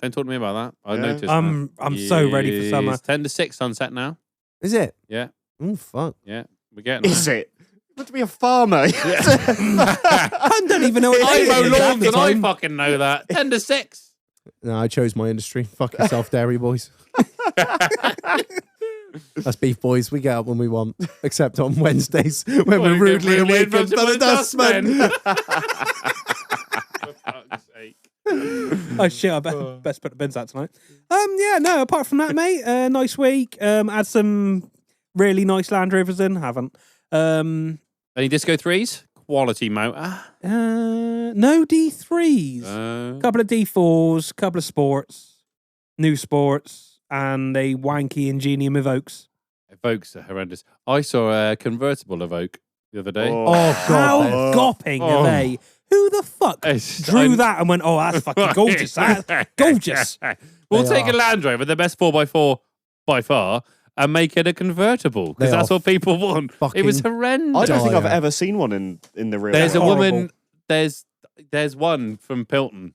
talk to me about that. I Yeah. noticed I'm so ready for summer. It's 10 to 6 sunset now. Is it? Yeah. Oh, fuck. Yeah, we're getting Is it? You want to be a farmer? I don't even know what I it mow is lawns half the and I time. fucking know that. 10 to 6. No, I chose my industry. Fuck yourself, dairy boys. That's beef boys. We get up when we want, except on Wednesdays when we're rudely awakened by the dustman. For fuck's sake. Oh shit! I best put the bins out tonight. Yeah, no. Apart from that, mate, nice week. Had some really nice Land Rovers in. Haven't. Any Disco 3s? Quality motor. No D3s. Couple of D4s. Couple of sports. New sports. And a wanky Ingenium Evokes. Evokes are horrendous. I saw a convertible Evoke the other day. Oh, How God. gopping are they? Who the fuck drew that and went, oh, that's fucking gorgeous. That's gorgeous. We'll They take are. a Land Rover, the best 4x4 by far, and make it a convertible because They that's are what people want. It was fucking horrendous. I don't think I've Dire. ever seen one in the real There's a world. woman. There's one from Pilton.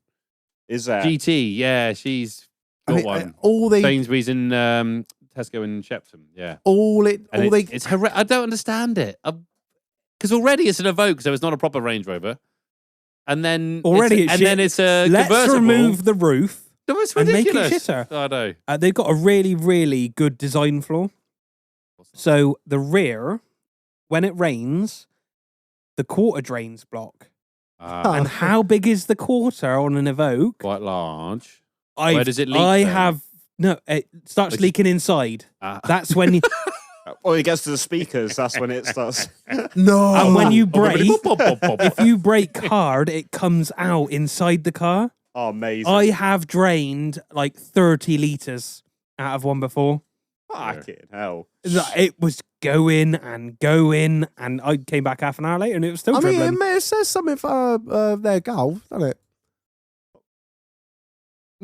Is that? GT. Yeah, she's I got mean, one. all they, Sainsbury's in Tesco in Chippenham. Yeah. all they, It's I don't understand it. Because already it's an Evoque, so it's not a proper Range Rover. And then Already it's, it's and then it's a Let's convertible. remove the roof. No, it's and make it ridiculous. shitter. I know. They've got a really, really good design flaw. So the rear, when it rains, the quarter drains block. And how big is the quarter on an Evoque? Quite large. Where Where does it leak? I then? have no. It starts Which- leaking inside. Ah. That's when you. Or it gets to the speakers. That's when it starts. no. And when you Oh, brake, really? if you brake hard, it comes out inside the car. Oh, amazing. I have drained like 30 litres out of one before. Fucking hell. It was going, and I came back half an hour later and it was still I mean, dribbling. it says something for their golf, doesn't it?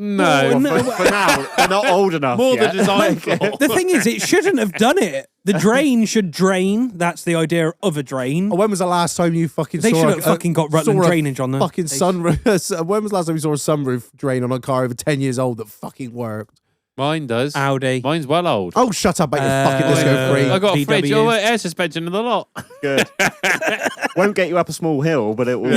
No. no. For now, they're not old enough. More yet. the design flaw. The thing is, it shouldn't have done it. The drain should drain. That's the idea of a drain. Oh, when was the last time you fucking They saw should a- have fucking got Rutland saw a drainage on them. fucking They- sunroof? When was the last time you saw a sunroof drain on a car over 10 years old that fucking worked? Mine does. Audi. Mine's well old. Oh, shut up about your fucking disco free. I got a fridge. VW. Oh, air suspension in the lot. Good. Won't get you up a small hill, but it will.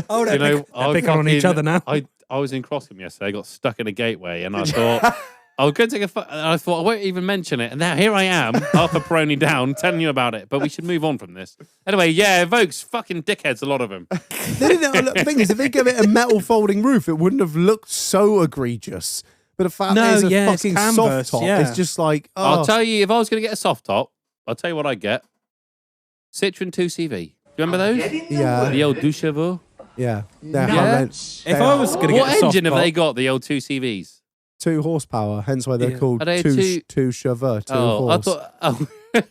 Oh, they're You know, they're picking on each other now. I was in Crossham yesterday. I got stuck in a gateway, and I thought I was going to take and I thought I won't even mention it. And now here I am, half a pepperoni down, telling you about it. But we should move on from this. Anyway, yeah, Evoques, fucking dickheads, a lot of them. The thing is, if they give it a metal folding roof, it wouldn't have looked so egregious. But the fact No, that it's a yeah, it's fucking canvas, soft top, yeah. it's just like, I'll oh, tell you, if I was going to get a soft top, I'll tell you what I'd get. Citroen 2CV. Do you remember those? yeah, The old Deux Chevaux. yeah. They're Yeah. horrendous. If They I are was going to What get a soft engine have top, they got, the old 2CVs? 2 horsepower, hence why they're Yeah. called Are they two chauffeur, 2 horse. I thought. Oh,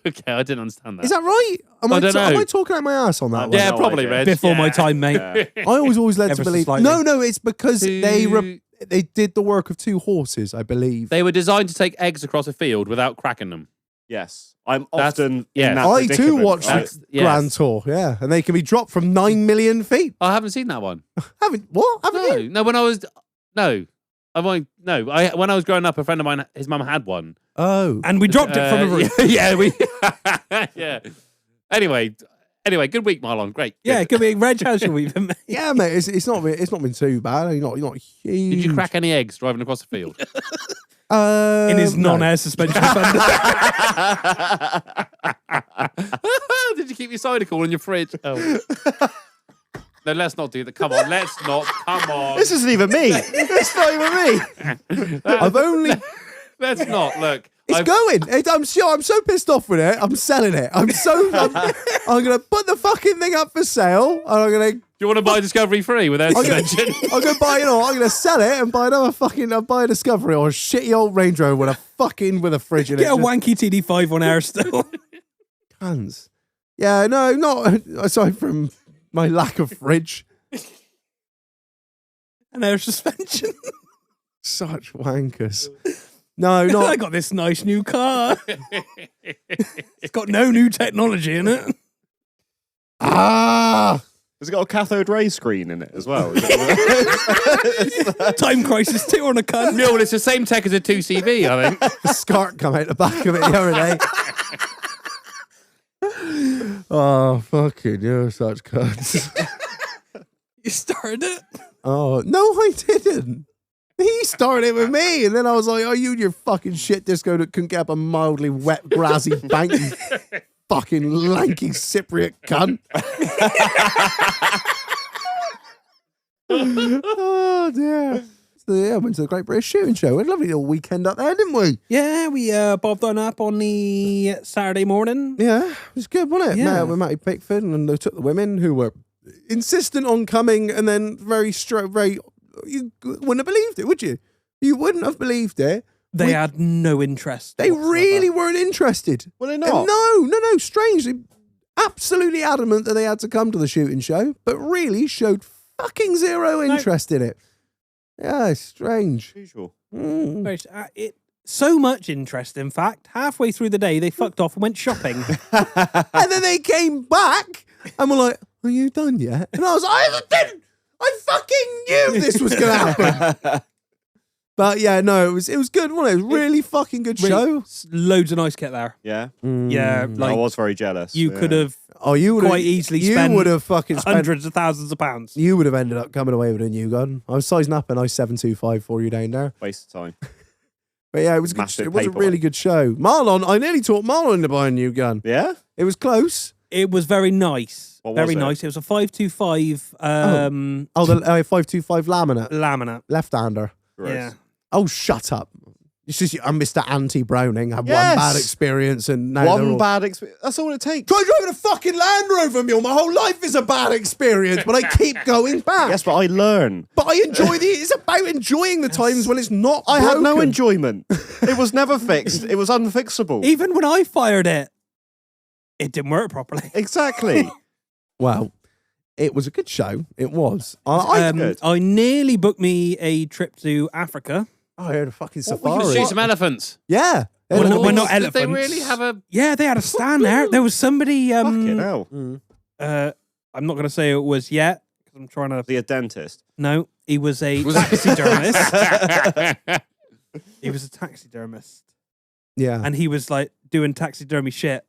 okay, I didn't understand that. Is that right? Am I I, don't am know. I talking out my ass on that one? yeah, no probably, idea. Reg. before yeah. my time, mate. Yeah. I always led Ever to so believe. slightly. No, it's because they Two- they did the work of 2 horses, I believe. They were designed to take eggs across a field without cracking them. Yes. I'm That's- often. yeah. In that I too predicament. watched That's- the yes. Grand Tour, yeah, and they can be dropped from 9 million feet. I haven't seen that one. Haven't you? No, when I was when I was growing up, a friend of mine, his mum had one. Oh, And we dropped it from a roof. Yeah, we. Yeah. Anyway, good week, Marlon. Great. Yeah, Good. it could be Reg. How's your week been, mate? yeah, mate. It's not been too bad. You're not huge. Did you crack any eggs driving across the field? In his No. non-air suspension fender. Did you keep your soda cool in your fridge? Oh. No, let's not do that. Come on, let's not. Come on. This isn't even me. It's not even me. I've only. Let's not. Look. It's going. I'm so pissed off with it. I'm selling it. I'm gonna put the fucking thing up for sale, and I'm gonna. Do you want to buy Discovery free with air suspension? I'm gonna buy. I'm gonna sell it and buy another fucking. I'll buy a Discovery or a shitty old Range Rover with a fridge in Get it. a wanky TD5 on air still. Cans. Yeah, no, not aside from my lack of fridge. An air suspension. Such wankers. No, I not. got this nice new car. It's got no new technology in it. Ah. Has it got a cathode ray screen in it as well? Time Crisis 2 on a cunt. Mule, it's the same tech as a 2CV, I think. The SCART come out the back of it the other day. Oh, fucking, you're such cunts. You started it. Oh, no, I didn't. He started it with me, and then I was like, oh, you and your fucking shit disco that couldn't get up a mildly wet, grassy bank, you fucking lanky Cypriot cunt. Oh, dear. So, yeah, I went to the Great British Shooting Show. We had a lovely little weekend up there, didn't we? Yeah, we bobbed on up on the Saturday morning. Yeah, it was good, wasn't it? Yeah. Met up with Matty Pickford, and they took the women who were insistent on coming, and then very. You wouldn't have believed it, would you? You wouldn't have believed it. They had no interest. They whatsoever. really weren't interested. Well, they're And not. no, strange. absolutely adamant that they had to come to the shooting show, but really showed fucking zero interest in it. Yeah, it's strange. Usual. So much interest, in fact. Halfway through the day, they fucked off and went shopping. And then they came back and were like, "Are you done yet?" And I was like, "I didn't. I fucking knew this was going to happen." But yeah, no, it was good, wasn't it? It was really fucking good show. Loads of nice kit there. Yeah. Yeah, I was very jealous. you could have You would quite easily spent You would have fucking spent hundreds of thousands of pounds. You would have ended up coming away with a new gun. I was sizing up a nice 725 for you down there. Waste of time. But yeah, it was a good. Massive It was a paper really weight. good show. Marlon, I nearly taught Marlon to buy a new gun. Yeah? It was close. It was very nice. What was Very it? nice. It was a 525 Oh, the 525 laminate, laminate. left-hander. Gross. Yeah. Oh, shut up. It's just I'm Mr. Anti-Browning. Had Yes. one bad experience and now they're One all... bad experience. That's all it takes. Try driving a fucking Land Rover, Mule. My whole life is a bad experience, but I keep going back. Yes, but I learn. But I enjoy it's about enjoying the times when it's not I had no broken. enjoyment. It was never fixed. It was unfixable. Even when I fired it, it didn't work properly. Exactly. Well, it was a good show. It was. I good. I nearly booked me a trip to Africa. I heard a fucking We can safari. shoot some elephants. Yeah. Well, It no, was- we're not Did they elephants. really have a... Yeah, they had a stand there. There was somebody. Fucking hell. I'm not going to say who it was yet because I'm trying to. Be a dentist. No, he was a Was it- taxidermist. He was a taxidermist, Yeah. and he was like doing taxidermy shit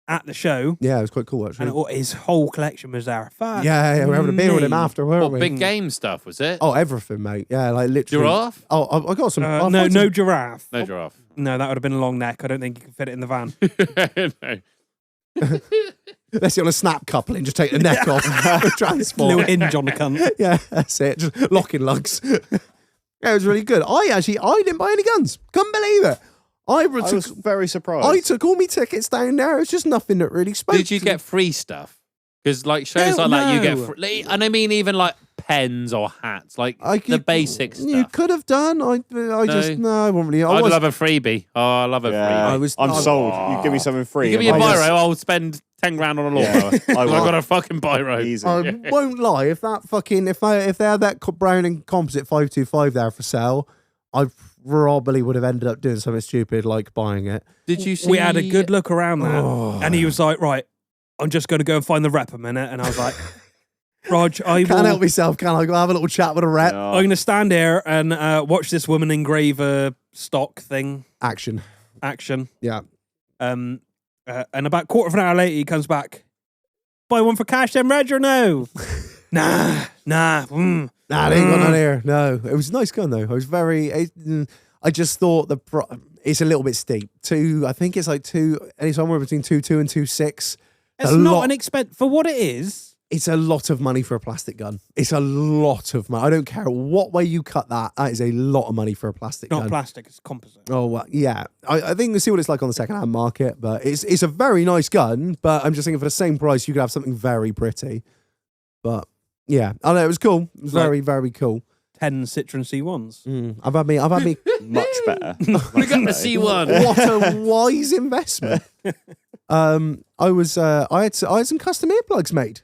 at the show, Yeah, it was quite cool and actually. his whole collection was there. Fuck Yeah, we were having a beer with him me. after, weren't What, we? big game stuff, was it? Oh, everything, mate. Yeah, like literally. Giraffe? Oh, I got some. I No, found no some- giraffe. No giraffe. No, that would have been a long neck. I don't think you can fit it in the van. No. Let's get on a snap coupling, just take the neck off. Transport. Little hinge on the cunt. Yeah, that's it. Just locking lugs. Yeah, it was really good. I didn't buy any guns. Couldn't believe it. I was very surprised. I took all my tickets down there. It's just nothing that really spoke. Did you to get me. free stuff? Because like shows Hell like that, you get no. free, and I mean even like pens or hats, like the basic stuff. You could have done. I just no, I won't really. I'd love a freebie. Oh, I love a Yeah, freebie. I'm sold. You give me something free. You give me a and biro, I'll I'll spend 10 grand on a Yeah, lawnmower. I I will. got a fucking biro. Easy. I won't lie. If that fucking if they had that Browning composite 525 there for sale, I probably would have ended up doing something stupid like buying it. Did you see? We had a good look around that, Oh. and he was like, "Right, I'm just going to go and find the rep a minute." And I was like, "Rog, I Can't will. help myself, can I? Go have a little chat with a rep. No. I'm going to stand here and watch this woman engrave a stock thing Action. action." Yeah. And about quarter of an hour later, he comes back. Buy one for cash, then, Reg, or no? nah. Nah, they ain't got none here. No, it was a nice gun though. I was very. I just thought it's a little bit steep. I think it's like any somewhere between 2.2 and 2.6. It's not an expense for what it is. It's a lot of money for a plastic gun. It's a lot of money. I don't care what way you cut that. That is a lot of money for a plastic Not gun. plastic, it's composite. Oh well, yeah. I think we'll see what it's like on the second-hand market, but it's a very nice gun. But I'm just thinking for the same price, you could have something very pretty. But yeah, I know it was cool. It was very, very cool. 10 Citroen C1s. I've had me. Much better. We got the C1. What a wise investment. I had some custom earplugs made.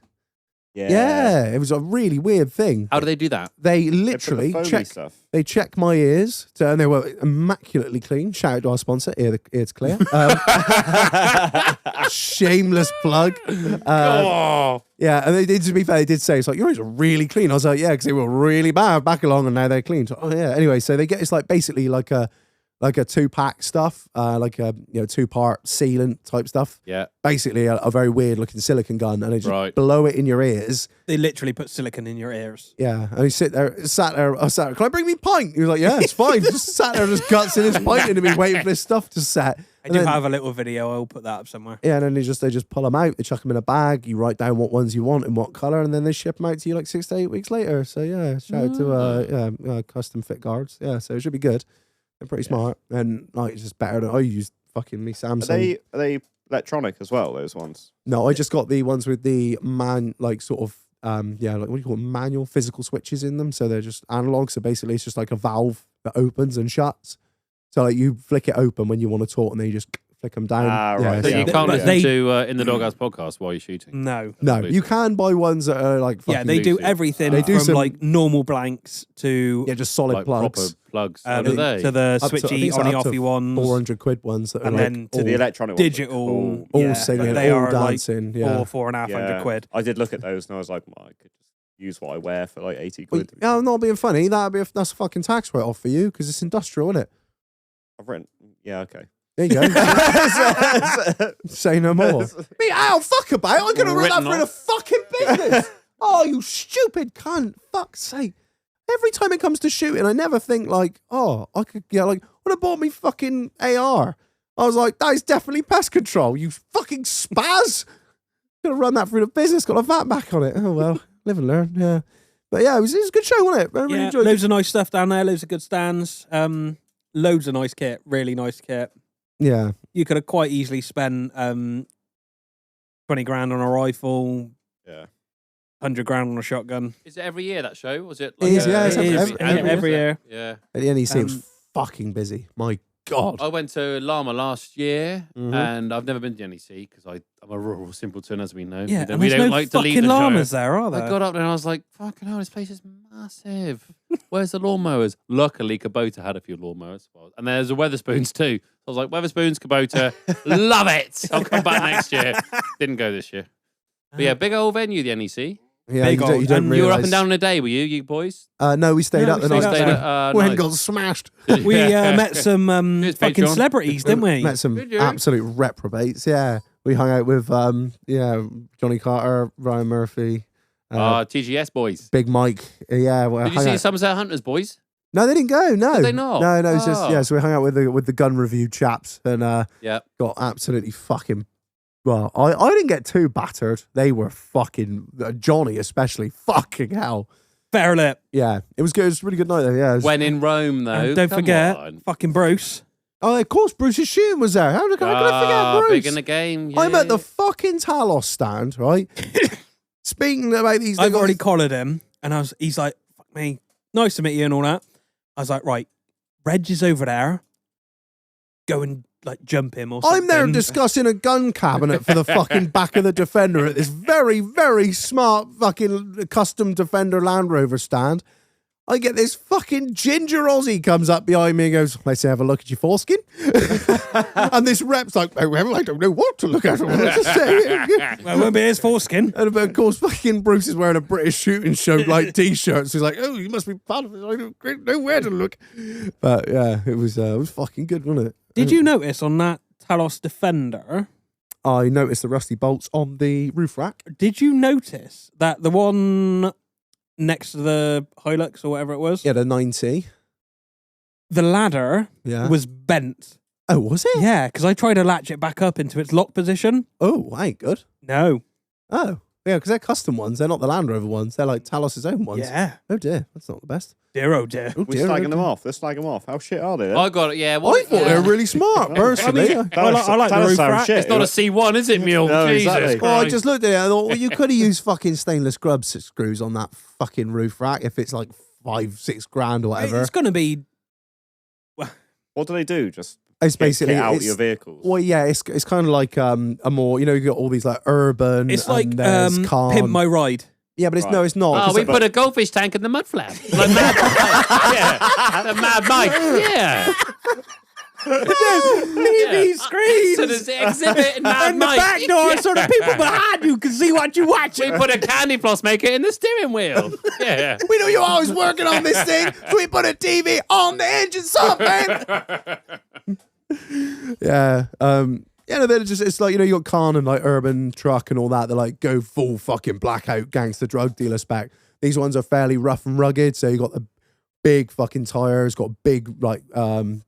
Yeah, it was a really weird thing. How do they do that? They They put the literally foamy check. stuff. They check my ears, and they were immaculately clean. Shout out to our sponsor, Ears Clear. Shameless plug. Oh, Yeah, and they did. To be fair, they did say it's like your ears are really clean. I was like, yeah, because they were really bad back along, and now they're clean. So, oh yeah. Anyway, so they get it's like basically like a 2-pack stuff, like a 2-part sealant type stuff. yeah. Basically, a very weird looking silicon gun, and they just Right. blow it in your ears. They literally put silicon in your ears. Yeah, and he sat there. I sat there. Can I bring me a pint? He was like, yeah, it's fine. Just sat there, just guts in his pint into me, waiting for this stuff to set. I And do then- have a little video. I'll put that up somewhere. Yeah, and then they just pull them out. They chuck them in a bag. You write down what ones you want and what color, and then they ship them out to you like 6 to 8 weeks later. So yeah, shout out to custom fit guards. Yeah, so it should be good. They're pretty smart, and like it's just better than I used fucking me Samsung. Are they electronic as well? Those ones. No, I just got the ones with the like sort of like what do you call them? Manual physical switches in them. So they're just analog. So basically, it's just like a valve that opens and shuts. So like you flick it open when you want to talk, and then you just flick them down. Right. So Yeah. you can't But listen they- to In the Doghouse podcast while you're shooting. No. No, you can buy ones that are like Yeah, fucking they do loose. everything They do from some- like normal blanks to yeah, just solid Like plugs. proper plugs. um, What are they? to the Up to- I think switchy it's on the up to offy ones, 400 quid ones that are and like then to The all, electronic ones are digital, cool. all yeah, singing, but they all are dancing. like 4,500 quid. I did look at those and I was like, well, I could just use what I wear for like 80 Well, quid. yeah, I'm not being funny. That's a fucking tax write off for you because it's industrial, isn't it? I've written, yeah, okay. There you go. Say no more. Me, I'll fuck about. I'm gonna run that Written for the off. fucking business. Oh, you stupid cunt! Fuck's sake! Every time it comes to shooting, I never think like, oh, I could, like when I bought me fucking AR, I was like, that is definitely pest control. You fucking spaz. Gonna run that through the business. Got a VAT back on it. Oh well, live and learn. Yeah, but yeah, it was a good show, wasn't it? I really Yeah, enjoyed it. loads of nice stuff down there. Loads of good stands. Loads of nice kit. Really nice kit. Yeah, You could have quite easily spent 20 grand on a rifle. Yeah. 100 grand on a shotgun. Is it every year that show? Was it? It is, yeah, it's It is, every- every year. Yeah. at the NEC, it was Um, fucking busy. My God. I went to Llama last year, Mhm. and I've never been to NEC because I'm a rural simpleton, as we know. Yeah, we and we there's don't no like to leave fucking the show. llamas there, are there? I got up there and I was like, fucking hell, this place is massive. Where's the lawnmowers? Luckily, Kubota had a few lawnmowers. And there's a Weatherspoons too. So I was like, Weatherspoons, Kubota, love it. I'll come back next year. Didn't go this year. But yeah, big old venue, the NEC. Yeah, Big you old- don't, you don't and You were up realise. and down in a day, were you boys? No, we stayed No, up we the night stayed Stayed before. at, When nice. got smashed. We met some Here's fucking Patreon. celebrities, didn't we? Met some Did you? absolute reprobates. Yeah, we hung out with Johnny Carter, Ryan Murphy, TGS boys. Big Mike. Yeah, we Did you hung see out- Somerset Hunters boys? No, they didn't go. No, Did they not? No, it's just Oh. yeah. So we hung out with the gun review chaps and Yeah. got absolutely fucking. Well, I didn't get too battered. They were fucking Johnny, especially. Fucking hell. Fair lip. Yeah, it was good. It was a really good night though. Yeah. It was- When in Rome, though. And don't come forget, on. fucking Bruce. oh, of course, Bruce's shooting was there. How could I forget Bruce? Big in the game. I'm yeah. at the fucking Talos stand, right? Speaking about these, I've already collared him, and he's like, fuck me, nice to meet you and all that. I was like, right, Reg is over there. Go and like jump him or something. I'm there discussing a gun cabinet for the fucking back of the Defender at this very, very smart fucking custom Defender Land Rover stand. I get this fucking ginger Aussie comes up behind me and goes, let's have a look at your foreskin. And this rep's like, oh, well, I don't know what to look at. Well, it won't be his foreskin. And of course, fucking Bruce is wearing a British shooting show like t-shirt. So he's like, oh, you must be part of it. I don't know where to look. But yeah, it was fucking good, wasn't it? Did you notice on that Talos Defender, I noticed the rusty bolts on the roof rack. did you notice that the one next to the Hilux or whatever it was, Yeah, the 90. the ladder Yeah. was bent? Oh, was it? Yeah, because I tried to latch it back up into its lock position. Oh, ain't good. No. Oh, yeah, because they're custom ones. They're not the Land Rover ones. They're like Talos' own ones. Yeah. Oh dear, that's not the best. Dear, oh dear. Oh We're dear, slagging oh them dear. off. Let's slag them off. How shit are they? I got it, yeah. I What, thought they were really smart, personally. I like the roof rack. Shit. It's not a C1, is it, Mule? No, Jesus exactly. Well, I Christ. just looked at it. I thought, well, you could have used fucking stainless grub screws on that fucking roof rack if it's like 5-6 grand or whatever. It's going to be. What do they do? Just It's kit basically out it's, your vehicles. well, yeah, it's kind of like a more, you know, you got all these like urban. It's like and there's calm. Pimp My Ride. Yeah, but it's Right. no, it's not. Oh, 'cause we it- put a goldfish tank in the mud flap. Like Mad Mike. Yeah. The Mad Mike. Yeah. TV screens. So there's the exhibit in Mad and the Mike. back door so the people behind you can see what you watch. We put a candy floss maker in the steering wheel. Yeah. we know you're always working on this thing, so we put a TV on the engine sub, man. Yeah. Yeah, no, they're just, it's like, you know, you got Khan and like urban truck and all that. They're like, go full fucking blackout gangster drug dealer spec. These ones are fairly rough and rugged. So you got the big fucking tires, got big, like,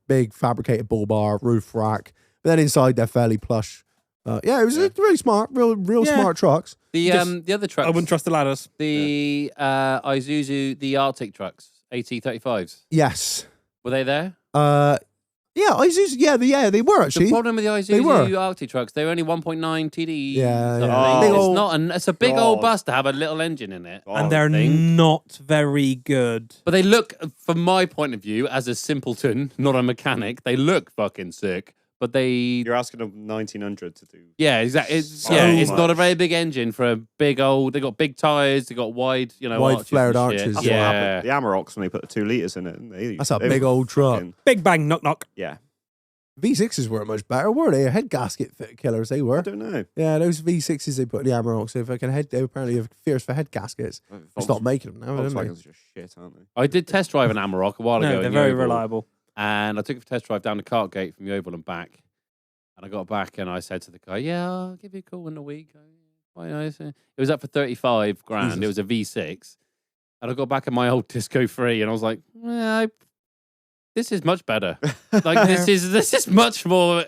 big fabricated bull bar, roof rack. But then inside they're fairly plush. Yeah, it was really smart, real Yeah. smart trucks. The other trucks. I wouldn't trust the ladders. The Isuzu, the Arctic trucks, AT35s. Yes. Were they there? Yeah, Isuzu, they were The actually. problem with the They were. Isuzu Arctic trucks, they're only 1.9 TD. Yeah, something. yeah. Big It's old- not. It's a big old God. bus to have a little engine in it. And they're think. not very good. But they look, from my point of view, as a simpleton, not a mechanic, they look fucking sick. but they You're asking a 1900 to do. yeah, exactly. It's So it's not a much. very big engine for a big old. They got big tires. They got wide, Wide arches flared and shit. arches. That's what Yeah, happened. The Amaroks, when they put the 2 litres in it, That's a they big were old truck. fucking- Big bang, knock knock. Yeah. V6s weren't much better, were they? Head gasket fit killers, they I were. don't know. Yeah, those V6s they put in the Amaroks, if I can head, they were apparently fierce for head gaskets. They stopped making them now, didn't they? Volkswagens are just shit, aren't they? I did test drive an Amarok a while ago. No, they're in very Yeovil, reliable. And I took it for test drive down to Cartgate from Yeovil and back. And I got back and I said to the guy, "Yeah, I'll give you a call in a week." Quite nice. It was up for 35 grand. Jesus. It was a V6. And I got back in my old Disco 3 and I was like, this is much better. Like this is much more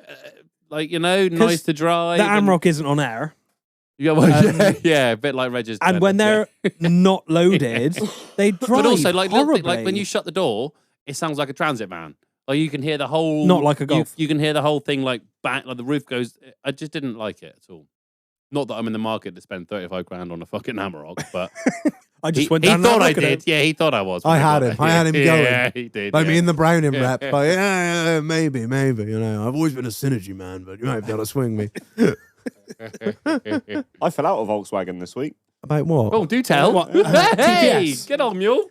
nice to drive. The and- Amrock isn't on air. Yeah, well, yeah, a bit like Reg's. And when they're not loaded, they drive but also like little horribly. thing, like when you shut the door, it sounds like a transit van. Like you can hear the whole Not like a Golf. You can hear the whole thing like back, like the roof goes. I just didn't like it at all. Not that I'm in the market to spend 35 grand on a fucking Amarok, but I just he, went he down. thought I look at did. it. Yeah, he thought I was. I had him. I had him going. Yeah, he did. Like yeah. me in the Browning Yeah. rep. Like, yeah, maybe. I've always been a synergy man, but you might be able to swing me. I fell out of Volkswagen this week. About what? Oh, do tell. What? Hey, TPS. get on, mule.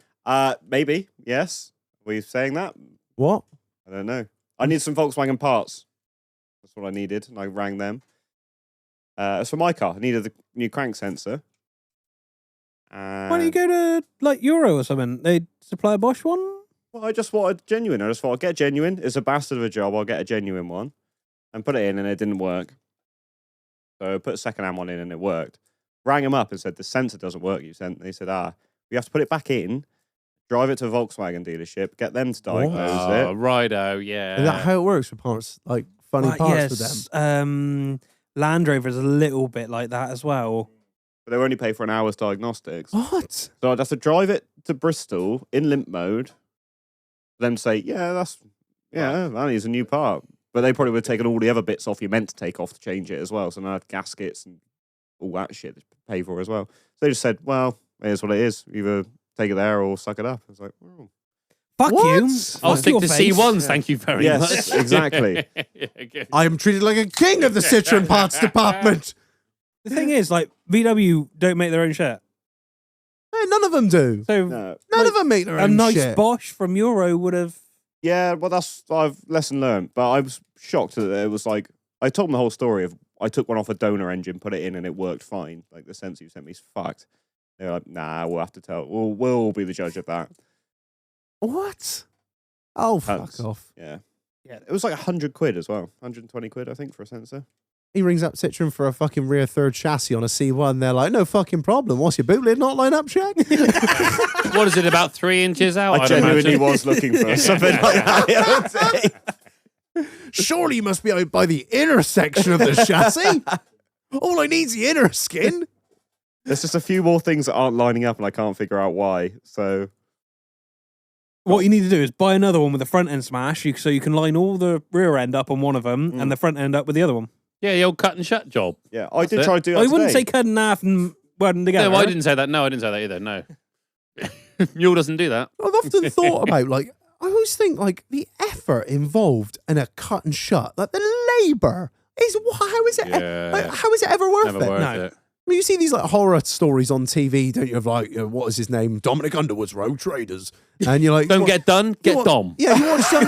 Maybe, yes. Are we saying that? What? I don't know. I need some Volkswagen parts. That's what I needed, and I rang them. It's for my car. I needed the new crank sensor. Why don't you go to like Euro or something? They supply a Bosch one. Well, I just wanted genuine. I just thought I'd get genuine. It's a bastard of a job. I'll get a genuine one. And put it in, and it didn't work. So I put a second-hand one in, and it worked. Rang them up and said, the sensor doesn't work. They said, we have to put it back in, drive it to a Volkswagen dealership, get them to diagnose Oh, it. righto, yeah. Is that how it works with parts? Like funny Like, parts yes, for them? Land Rover's a little bit like that as well. But they only pay for an hour's diagnostics. What? So I'd have to drive it to Bristol in limp mode, then say, that needs a new part. But they probably would have taken all the other bits off you meant to take off to change it as well. So now I had gaskets and all that shit to pay for as well. So they just said, well, here's what it is. Either take it there or suck it up. I was like, oh. Fuck What? you. I'll Fuck stick your to face. C1s, thank you very Yes, much. exactly. Yeah, good. I am treated like a king of the Citroen parts department. The thing is, like VW don't make their own shit, Hey, none of them do. so No. None of them make their a own nice shit. Bosch from Euro would have. Yeah, well, I've lesson learned. But I was shocked that it was like, I told them the whole story of, I took one off a donor engine, put it in, and it worked fine. Like, the sensor you sent me is fucked. They were like, nah, we'll have to tell. We'll be the judge of that. What? Oh, Tons. fuck off. Yeah. It was like 100 quid as well. 120 quid, I think, for a sensor. He rings up Citroen for a fucking rear third chassis on a C1. They're like, no fucking problem. What's your boot lid not line up check? What is it, about 3 inches out? I I'd genuinely imagine? was looking for something like that the other day. Surely you must be out by the inner section of the chassis. All I need's the inner skin. There's just a few more things that aren't lining up, and I can't figure out why. So What you need to do is buy another one with a front end smash, so you can line all the rear end up on one of them and the front end up with the other one. Yeah, the old cut and shut job. yeah, I did it. try to do that. I wouldn't today. say cut in half and welding together. No, I didn't say that. No, I didn't say that either. No. Mule doesn't do that. I've often thought about, like, I always think, like, the effort involved in a cut and shut, like, the labour is, how is it, Yeah. like, how is it ever worth Never it? worth No. it. I mean, you see these like horror stories on TV, don't you? Of like, what is his name? Dominic Underwood's Road Traders, and you're like, Don't what- get done, get what- Dom. Yeah, you watch some.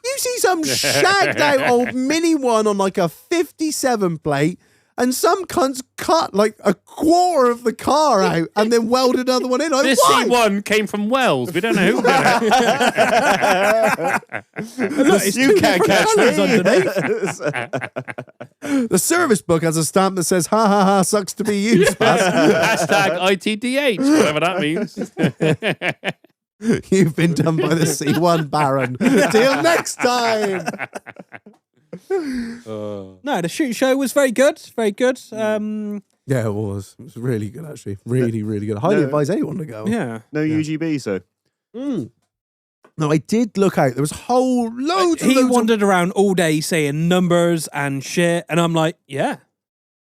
You see some shagged out old Mini One on like a 57 plate, and some cunts cut like a quarter of the car out and then welded another one in. Like, This why? C1 came from Wells. We don't know who did it. You can't catch colours me. The service book has a stamp that says "Ha ha ha, sucks to be you." Spaz." Hashtag ITDH, whatever that means. You've been done by the C1 Baron. Till next time. No, the shoot show was very good. Very good. Yeah, it was. It was really good, actually. Really, really good. I highly No. advise anyone to go. Yeah. No UGB, so No, I did look out. There was whole loads He and loads wandered around all day saying numbers and shit, and I'm like, yeah,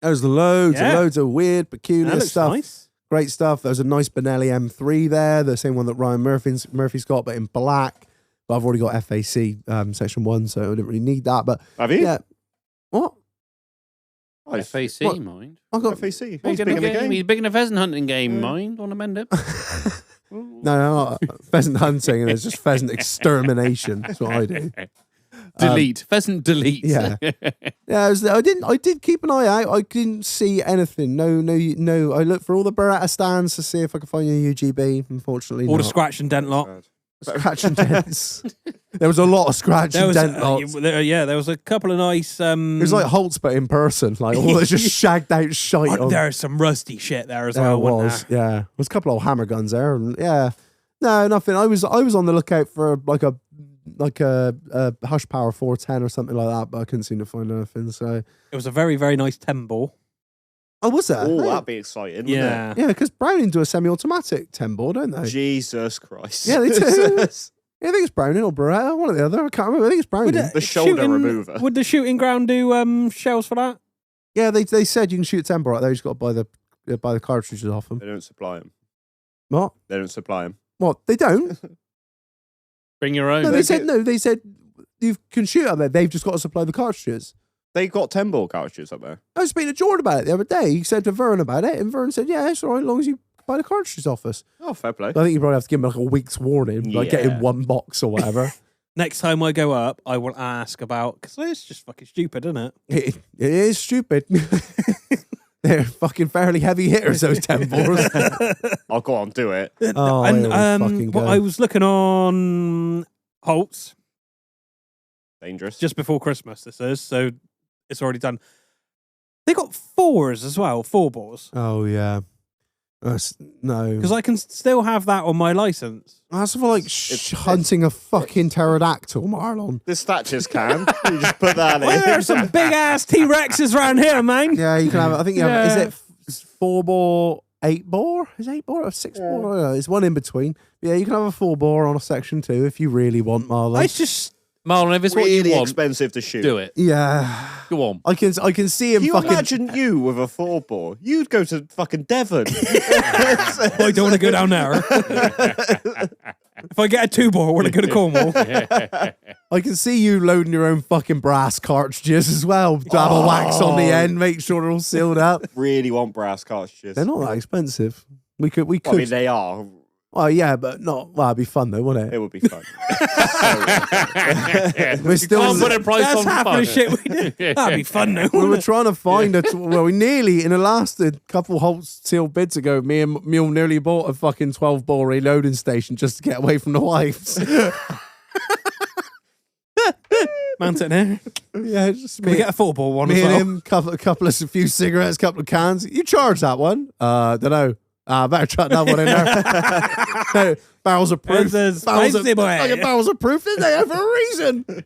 There's loads and Yeah. loads of weird, peculiar that looks stuff. nice. Great stuff. There's a nice Benelli M3 there, the same one that Ryan Murphy's got, but in black. But I've already got FAC section 1, so I didn't really need that. But Have you? yeah, what? Nice. FAC, What? mind. I got FAC. He's He's big in the game. He's big in the pheasant hunting game, mind. Want to mend it? no, pheasant hunting, and it's just pheasant extermination. That's what I do. Delete. Pheasant delete. Yeah. Yeah, I did keep an eye out. I didn't see anything. No. I looked for all the Beretta stands to see if I could find a UGB. Unfortunately, All the not. scratch and dent lot. Scratch and dents. There was a lot of scratch There and was, dent lots. there was a couple of nice. It was like Holtz, but in person. Like all the just shagged out shite. on. There's some rusty shit there as There well. wasn't was, there? yeah. There was a couple of hammer guns there. And yeah. No, nothing. I was on the lookout for like a Hush Power 410 or something like that, but I couldn't seem to find anything. So It was a very, very nice 10 ball. oh, was there? Oh, Hey. that'd be exciting. Wouldn't Yeah. Yeah, because Browning do a semi-automatic 10 ball, don't they? it? Jesus Christ. Yeah, they do. Yeah, I think it's Browning or Beretta, one or the other. I can't remember. I think it's Browning. The shoulder remover. Would the shooting ground do shells for that? Yeah, they said you can shoot 10 ball right there. You just got to buy the cartridges off them. They don't supply them. What? They don't supply them. What? They don't? Bring your own. No, They they said do. no. They said you can shoot up there. They've just got to supply the cartridges. They got 10 ball cartridges up there. I was speaking to Jordan about it the other day. He said to Vern about it, and Vern said, "Yeah, it's all right, as long as you buy the cartridges off us." Oh, fair play. I think you probably have to give him like a week's warning, like get in Yeah. one box or whatever. Next time I go up, I will ask about because it's just fucking stupid, isn't it? It is stupid. They're fucking fairly heavy hitters, those 10 balls. I'll go on, do it. Oh, and they all fucking go. I was looking on Holtz Dangerous. just before Christmas. This is so it's already done. They got 4s as well, 4 balls. Oh yeah. No, Because I can still have that on my license. that's for like hunting a fucking pterodactyl, Marlon. This Thatcher's can. You just put that Well, in. there's some big ass T-Rexes around here, man. Yeah, you can have. I think you have. Is Yeah. it 4 bore, 8 bore? Is it 8 bore or 6 bore? I don't know. It's one in between. Yeah, you can have a 4 bore on a section 2 if you really want, Marlon. It's just Marlon, if it's what you Really want, expensive to shoot. do it. Yeah, Go on. I can see him Can you fucking. imagine you with a 4 bore? You'd go to fucking Devon. I don't want to go down there. If I get a 2 ball, I want to go to Cornwall. I can see you loading your own fucking brass cartridges as well. Dab a wax on the end, make sure they're all sealed up. Really want brass cartridges. They're not that expensive. We could. Well, I mean, they are. Oh yeah, but not. Well, it'd be fun though, wouldn't It it? would be fun. We're still. Can't put a price That's on half fun. of the shit we do. That'd be fun, though. We were wouldn't it? trying to find well, we nearly, in the last couple Holtz sealed bids ago, me and Mule nearly bought a fucking 12 ball reloading station just to get away from the wives. Mount it here. Yeah, just Can we get a 4 ball one me as and well? him, a few cigarettes, couple of cans. You charge that one? Don't know. Better chuck that one in there. No, barrels of proof. It's a Barrels of, spicy boy. fucking barrels of proof, didn't they? For a reason.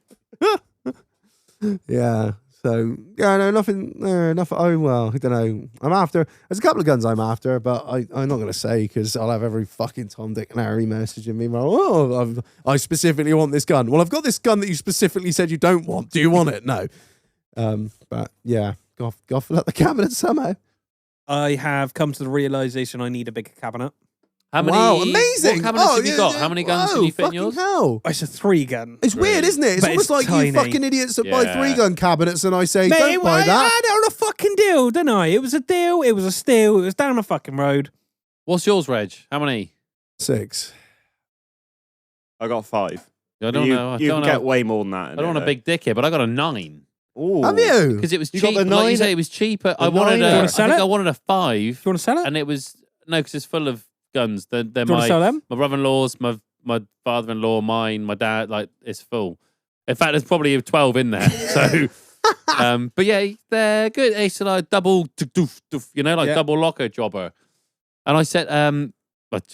Yeah. So yeah, no, nothing. Nothing. Oh well, I don't know. I'm after. There's a couple of guns I'm after, but I'm not going to say because I'll have every fucking Tom, Dick, and Harry messaging me. I specifically want this gun. Well, I've got this gun that you specifically said you don't want. Do you want it? No. But yeah, got to fill up the cabinet somehow. I have come to the realization I need a bigger cabinet. How many? Wow, amazing! What cabinets have you got? How many guns can you fit in fucking yours? hell. It's a 3 gun. It's weird, isn't it? It's But almost it's like tiny. you fucking idiots that buy Yeah. 3-gun cabinets, and I say, Mate, don't buy I that. had it on a fucking deal, didn't I? It was a deal. It was a steal. It was down the fucking road. What's yours, Reg? How many? 6. I got 5. I don't you, know. I You don't can know. get way more than that. I don't want a big dick here, but I got a 9 Ooh. Have you? because it was You cheap. got the Like you 9? say, it was cheaper. I The wanted 9? a. You I wanna sell think it? I wanted a 5, Do you want to sell it? and it was no, because it's full of guns. They're Do you want to my sell them? brother-in-law's, my father-in-law, mine, my dad. Like it's full. In fact, there's probably 12 in there. So, but yeah, they're good. It's like double, like Yeah. double locker jobber. And I said, I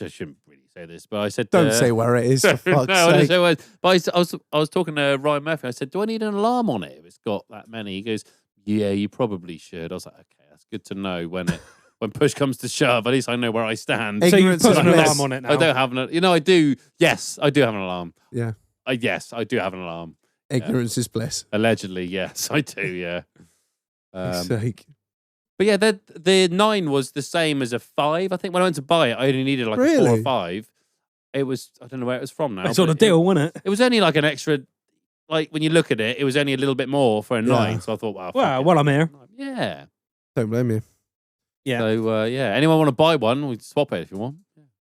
shouldn't really say this, but I said, Don't say where it is, for fuck's no, I didn't sake. say words. But I was talking to Ryan Murphy. I said, "Do I need an alarm on it if it's got that many?" He goes, "Yeah, you probably should." I was like, "Okay, that's good to know when push comes to shove. At least I know where I stand." So you Ignorance put is an bliss. alarm on it now. I don't have an. I do. Yes, I do have an alarm. Yeah. Yes, I do have an alarm. Ignorance is bliss. Allegedly, yes, I do. Yeah. Fuck's sake. But yeah, the 9 was the same as a 5. I think when I went to buy it, I only needed like a 4 or Really? 5. It was, I don't know where it was from now. It's on a but deal, wasn't it? It was only like an extra, like when you look at it, it was only a little bit more for a Yeah. night. So I thought, well, Well, while I'm here. yeah. Don't blame you. Yeah. So, yeah, anyone want to buy one, we swap it if you want.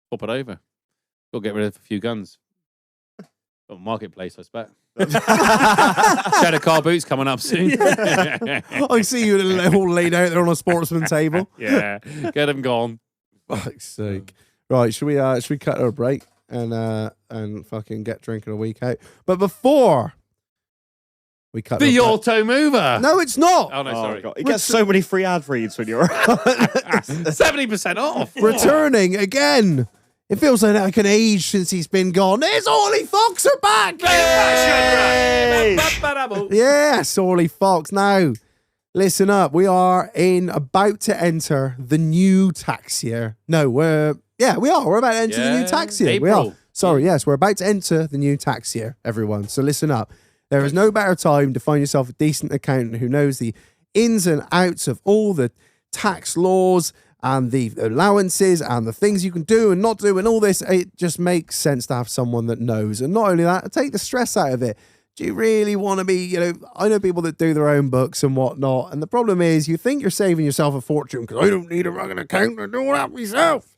Swap it over. Got to get rid of a few guns. Got a marketplace, I expect. Shadow car boots coming up soon. I see you all laid out there on a sportsman table. Yeah, get them gone. Fuck's sake. Right, should we cut our break and fucking get drinking a week out? But before we cut The our auto mover. No, it's not. Oh no, sorry. God. You get so many free ad reads when you're 70% off. Returning again. It feels like an age since he's been gone. There's Orley Fox are back. Yes, Orley Fox. Now, listen up. We are about to enter the new tax year. No, we are. We're about to enter the new tax year. We April. are. Sorry, yes, we're about to enter the new tax year, everyone. So listen up. There is no better time to find yourself a decent accountant who knows the ins and outs of all the tax laws and the allowances and the things you can do and not do and all this. It just makes sense to have someone that knows. And not only that, take the stress out of it. Do you really want to be, I know people that do their own books and whatnot. And the problem is you think you're saving yourself a fortune because I don't need a fucking accountant to do all that myself.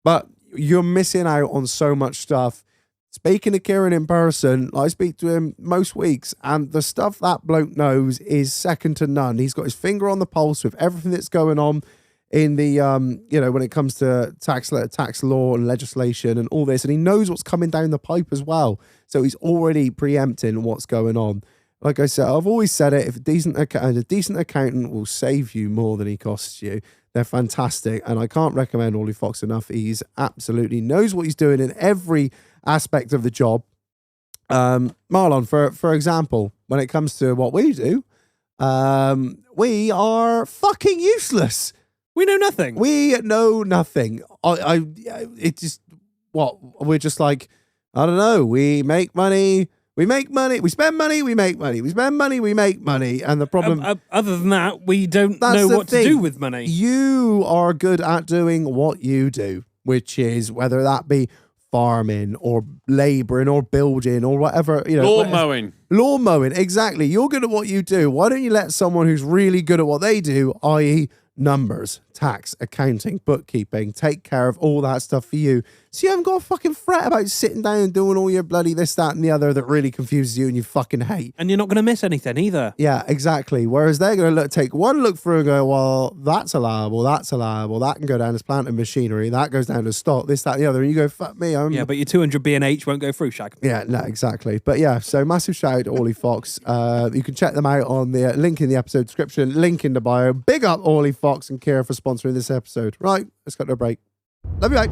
But you're missing out on so much stuff. Speaking to Kieran in person, I speak to him most weeks, and the stuff that bloke knows is second to none. He's got his finger on the pulse with everything that's going on in the, when it comes to tax law and legislation and all this, and he knows what's coming down the pipe as well. So he's already preempting what's going on. Like I said, I've always said it, if a decent accountant will save you more than he costs you, they're fantastic. And I can't recommend Orley Fox enough. He's absolutely knows what he's doing in every aspect of the job. Marlon, for example, when it comes to what we do, we are fucking useless. We know nothing. We know nothing. We're just like, I don't know. We make money. We make money. We spend money. We make money. We spend money. We make money. And the problem, other than that, we don't That's know the what thing. to do with money. you are good at doing what you do, which is whether that be farming or labouring or building or whatever, Lawn mowing. Lawn mowing, exactly. You're good at what you do. Why don't you let someone who's really good at what they do, i.e. numbers, tax, accounting, bookkeeping, take care of all that stuff for you. So you haven't got to fucking fret about sitting down and doing all your bloody this, that, and the other that really confuses you and you fucking hate. And you're not going to miss anything either. Yeah, exactly. Whereas they're going to take one look through and go, well, that's allowable, that can go down as plant and machinery, that goes down as stock, this, that, and the other. And you go, fuck me. Yeah, but your 200 B&H won't go through, Shag. Yeah, no, exactly. But yeah, so massive shout out to Orley Fox. You can check them out on the link in the episode description, link in the bio. Big up Orley Fox and Kira for sponsoring this episode. Right, let's go to a break. Love you, mate.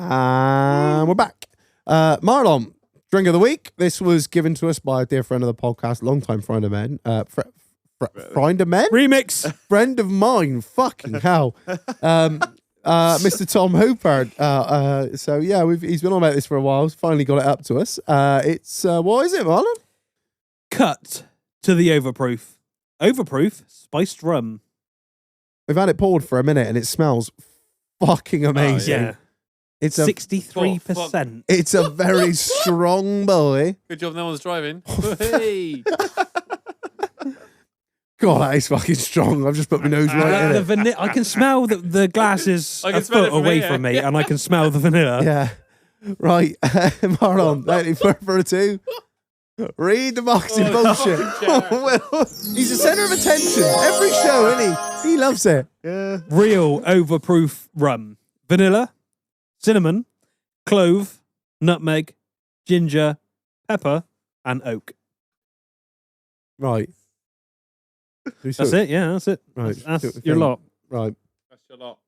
And we're back. Marlon, drink of the week. This was given to us by a dear friend of the podcast, longtime friend of men. Friend of men? Remix. Friend of mine. Fucking hell. Mr. Tom Hooper. So yeah, he's been on about this for a while. He's finally got it up to us. It's what is it, Marlon? Cut to the overproof. Overproof spiced rum. We've had it poured for a minute and it smells fucking amazing. Yeah. It's a 63%. It's a very strong boy. Good job no one's driving. Hey. God, that is fucking strong. I've just put my nose right in it. I can smell the glass is I a can smell foot it from away here. from me, and I can smell the vanilla. Yeah. Right. Marlon, without any further ado, read the boxing bullshit. Well, he's the centre of attention. Every show, isn't he? He loves it. Yeah. Real overproof rum. Vanilla, cinnamon, clove, nutmeg, ginger, pepper, and oak. Right. That's it, yeah, that's it. Right. That's your lot. Right. That's your lot.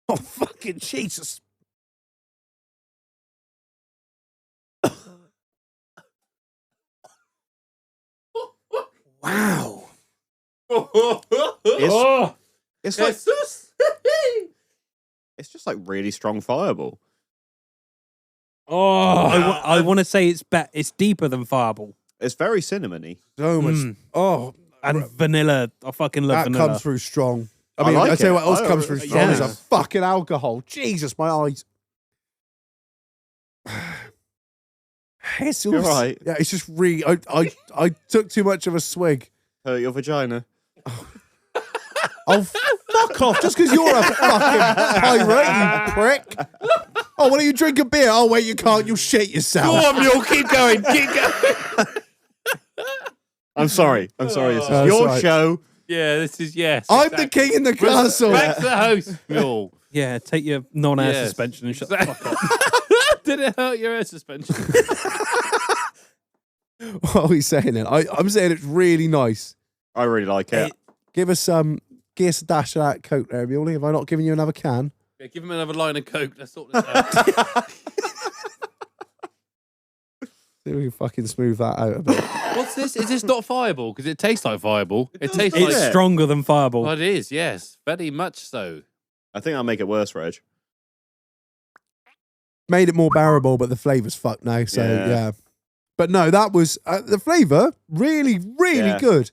Oh, fucking Jesus. Wow. It's it's just like really strong Fireball. Oh, I want to say it's deeper than Fireball. It's very cinnamony. So much. Mm. Oh, And vanilla. I fucking love that vanilla. comes through strong. I I mean, like I tell you it. what else I- comes through strong is a yeah. fucking alcohol. Jesus, my eyes. It's You're also- right. Yeah, it's just really. I took too much of a swig. Hurt your vagina. Oh, fuck off! Just because you're a fucking pirate, you prick. Oh, why don't you drink a beer? Oh, wait, you can't. You'll shit Go yourself. on, Mule. Keep going. Keep going. I'm sorry. This is That's your right. show. Yeah, this is yes. I'm exactly. the king in the castle. Back to the host, Mule. Yeah, take your non-air Yes. suspension and shut the fuck up. Did it hurt your air suspension? What are we saying then? I'm saying it's really nice. I really like it. Give us a dash of that Coke there, Muley. Have I not given you another can? Yeah, give him another line of coke. Let's sort this out. See if we can fucking smooth that out a bit. What's this? Is this not Fireball? Because it tastes like Fireball. It tastes It's like. stronger than Fireball. Oh, it is. Yes, very much so. I think I'll make it worse, Reg. Made it more bearable, but the flavour's fucked now. So Yeah. yeah. But no, that was the flavour really, really Yeah. good.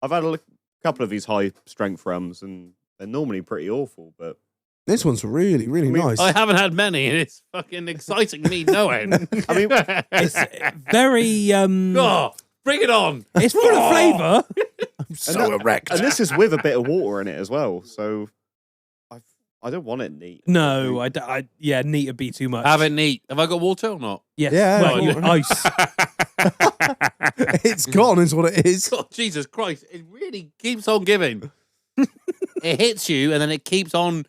I've had a couple of these high strength rums, and they're normally pretty awful. But This one's really, really nice. I haven't had many, and it's fucking exciting me knowing. I mean, It's very oh, bring it on. it's full of flavour. I'm so erect. and this is with a bit of water in it as well. So I don't want it neat. No, yeah, neat would be too much. Have it neat. Have I got water or not? Yes. Yeah, Well, water. ice. It's gone, is what it is. God, Jesus Christ. It really keeps on giving. It hits you and then it keeps on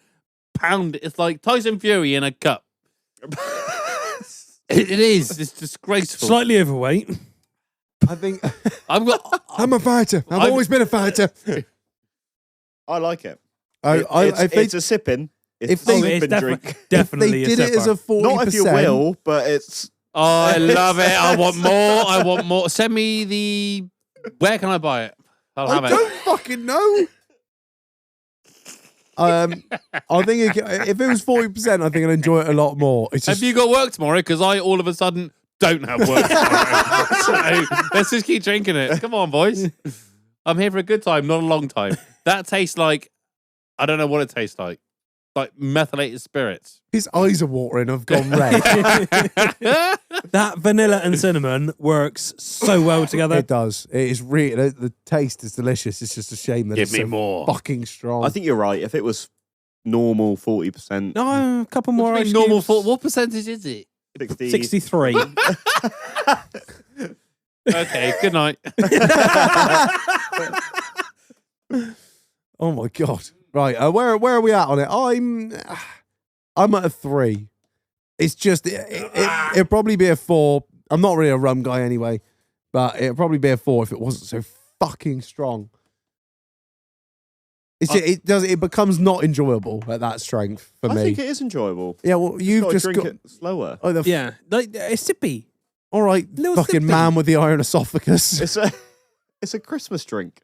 pounding. It's like Tyson Fury in a cup. It is. It's disgraceful. Slightly overweight. I think I'm a fighter. I've always been a fighter. I like it. If It's a sipping. It's if a they- Oh, it's sipping drink. definitely they did it as a 40%. Not if you will, but it's. Oh, I love it. I want more. I want more. Send me the. Where can I buy it? I'll have I it. don't fucking know. I think if it was 40%, I think I'd enjoy it a lot more. It's Have just you got work tomorrow? Because I all of a sudden don't have work tomorrow. So let's just keep drinking it. Come on, boys. I'm here for a good time, not a long time. That tastes like, I don't know what it tastes like. Like methylated spirits. his eyes are watering. I've gone red. That vanilla and cinnamon works so well together. It does. It is really the taste is delicious. It's just a shame that Give it's me so more. fucking strong. I think you're right. If it was normal 40%, No, a couple more ice Normal cubes. for what percentage is it? 60. 63. Okay, good night. Oh my god! Right, where are we at on it? I'm at a 3. It's just it'll probably be a 4. I'm not really a rum guy anyway, but it'll probably be a 4 if it wasn't so fucking strong. It becomes not enjoyable at that strength for I me. think it is enjoyable. Yeah, well, you've Gotta just drink got. it slower. Oh, Yeah, like it's sippy. all right, Little fucking sippy. man with the iron esophagus. It's a Christmas drink.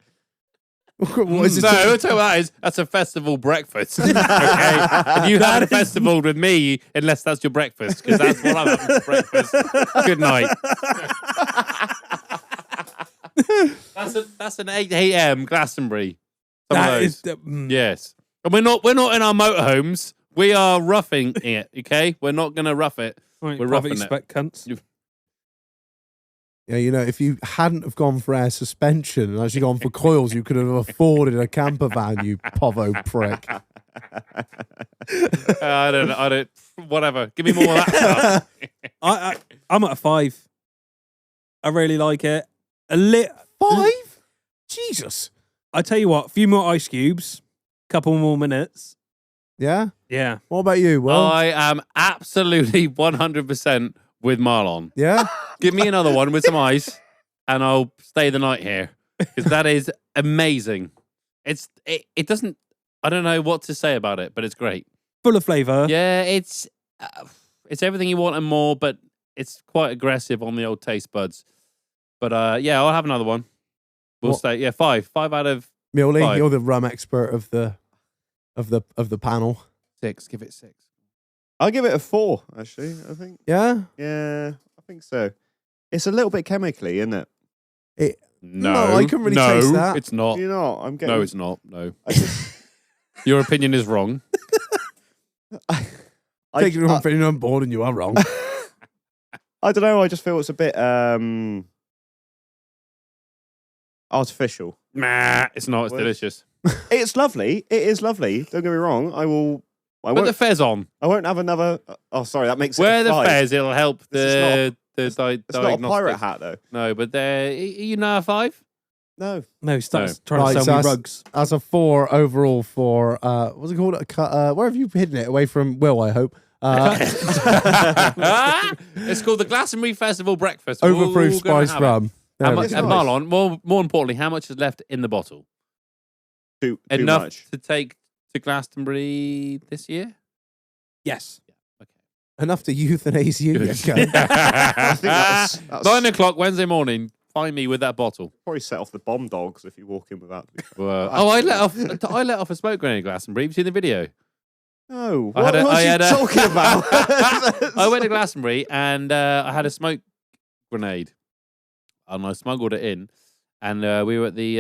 What is it? No, I'll tell you what that is. That's a festival breakfast. Okay? And you have a festival with me unless that's your breakfast, because that's what I'm having for breakfast. Good night. That's an 8 a.m. Glastonbury. Some of That those. is Yes. And we're not in our motorhomes. We are roughing it, okay? We're not gonna rough it. Right, We're private roughing it. spec cunts. Yeah, you know, if you hadn't have gone for air suspension and actually gone for coils, you could have afforded a camper van, you povo prick. I don't. Whatever. Give me more of that stuff. I'm at a 5. I really like it. A lit. 5? Jesus. I tell you what, a few more ice cubes, couple more minutes. Yeah? Yeah. What about you, Will? I am absolutely 100% with Marlon. Yeah? Give me another one with some ice, and I'll stay the night here because that is amazing. It doesn't. I don't know what to say about it, but it's great. Full of flavour. Yeah, it's everything you want and more, but it's quite aggressive on the old taste buds. But yeah, I'll have another one. We'll What? stay. Yeah, 5 out of Muley, 5. you're the rum expert of the panel. 6. Give it 6. I'll give it a 4, actually, I think. Yeah? Yeah, I think so. It's a little bit chemically, isn't it? No, I couldn't really taste that. It's not. You know, I'm getting... No, it's not. No. I just... Your opinion is wrong. Taking your opinion on board and you are wrong. I don't know, I just feel it's a bit artificial. Nah, it's not. It's delicious. It's lovely. It is lovely. Don't get me wrong. Put the fez on. I won't have another... Oh, sorry, that makes it Wear a the 5. fez. It'll help the It's not a pirate hat, though. No, but you know a 5? No. No, he starts Right, trying to so sell me rugs. As a 4 overall for, what's it called? Where have you hidden it? Away from Will, I hope. It's called the Glastonbury Festival Breakfast. Overproof spice rum. How There much, we It's go. nice. Marlon, more importantly, how much is left in the bottle? Too Enough much. to take to Glastonbury this year? Yes. Enough to euthanize you, you cunt. I think that's 9 o'clock Wednesday morning. Find me with that bottle. probably set off the bomb dogs if you walk in without... I let off a smoke grenade at Glastonbury. Have you seen the video? No. I had a- What I are you had a- talking about? I went to Glastonbury and I had a smoke grenade, and I smuggled it in, and we were at the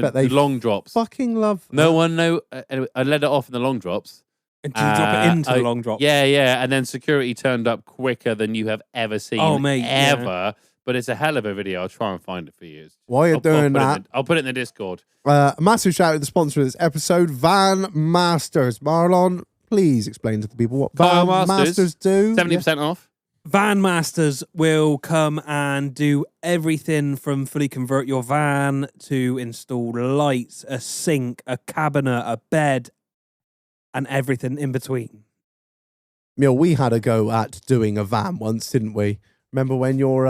bet they the long drops. Fucking love. No one know. Anyway, I let it off in the long drops. And did you drop it into the long drop? Yeah, and then security turned up quicker than you have ever seen. Oh, mate, yeah. ever. But it's a hell of a video. I'll try and find it for you. While you're doing that, I'll put it in the Discord. a massive shout out to the sponsor of this episode, VanMasters. Marlon, please explain to the people what Car VanMasters Masters, do. 70% off. VanMasters will come and do everything from fully convert your van to install lights, a sink, a cabinet, a bed, and everything in between. Neil, we had a go at doing a van once, didn't we? Remember when you're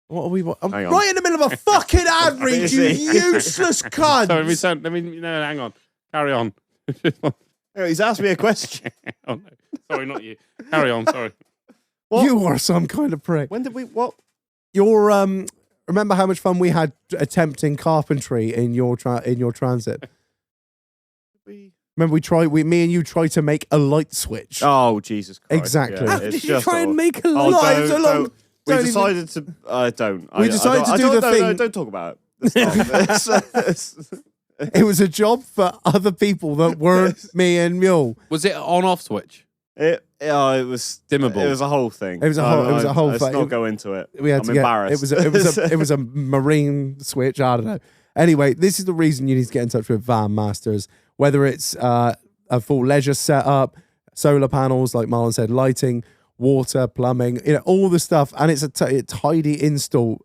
what are we? I'm Hang on. right in the middle of a fucking ad read, you useless cunt. Sorry, no, hang on. Carry on. Oh, he's asked me a question. Oh, no. Sorry, not you. Carry on, sorry. What? You are some kind of prick. When did we... What? Your remember how much fun we had attempting carpentry in your transit? Remember me and you tried to make a light switch. Oh, Jesus Christ. Exactly. Yeah, How it's Did you just try and all- make a Oh, light? don't- so long. don't- We Don't even- decided to... don't. We decided to do the No, thing- don't talk about it. Let's not. It was a job for other people that weren't me and Mule. Was it on-off switch? It was Dimmable. It was a whole thing. It was a whole Let's thing. not go into it. We had I'm to get embarrassed. it was a marine switch. I don't know. Anyway, this is the reason you need to get in touch with VanMasters. Whether it's a full leisure setup, solar panels, like Marlon said, lighting, water, plumbing, all the stuff, and it's a tidy install.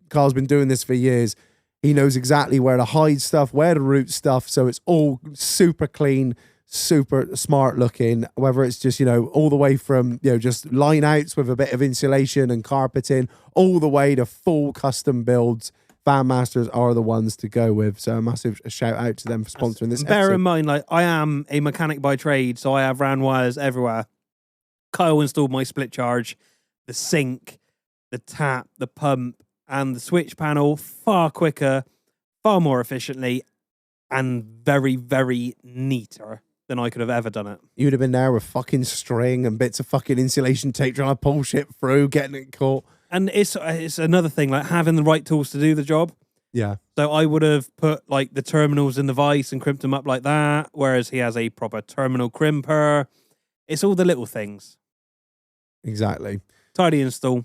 Carl's been doing this for years. He knows exactly where to hide stuff, where to route stuff, so it's all super clean, super smart looking. Whether it's just all the way from just line outs with a bit of insulation and carpeting, all the way to full custom builds. VanMasters are the ones to go with. So a massive shout out to them for sponsoring this. Bear episode. in mind, I am a mechanic by trade, so I have ran wires everywhere. Kyle installed my split charge, the sink, the tap, the pump, and the switch panel far quicker, far more efficiently, and very, very neater than I could have ever done it. You'd have been there with fucking string and bits of fucking insulation tape trying to pull shit through, getting it caught. And it's another thing, like having the right tools to do the job. Yeah. So I would have put like the terminals in the vise and crimped them up like that, whereas he has a proper terminal crimper. It's all the little things. Exactly. Tidy install.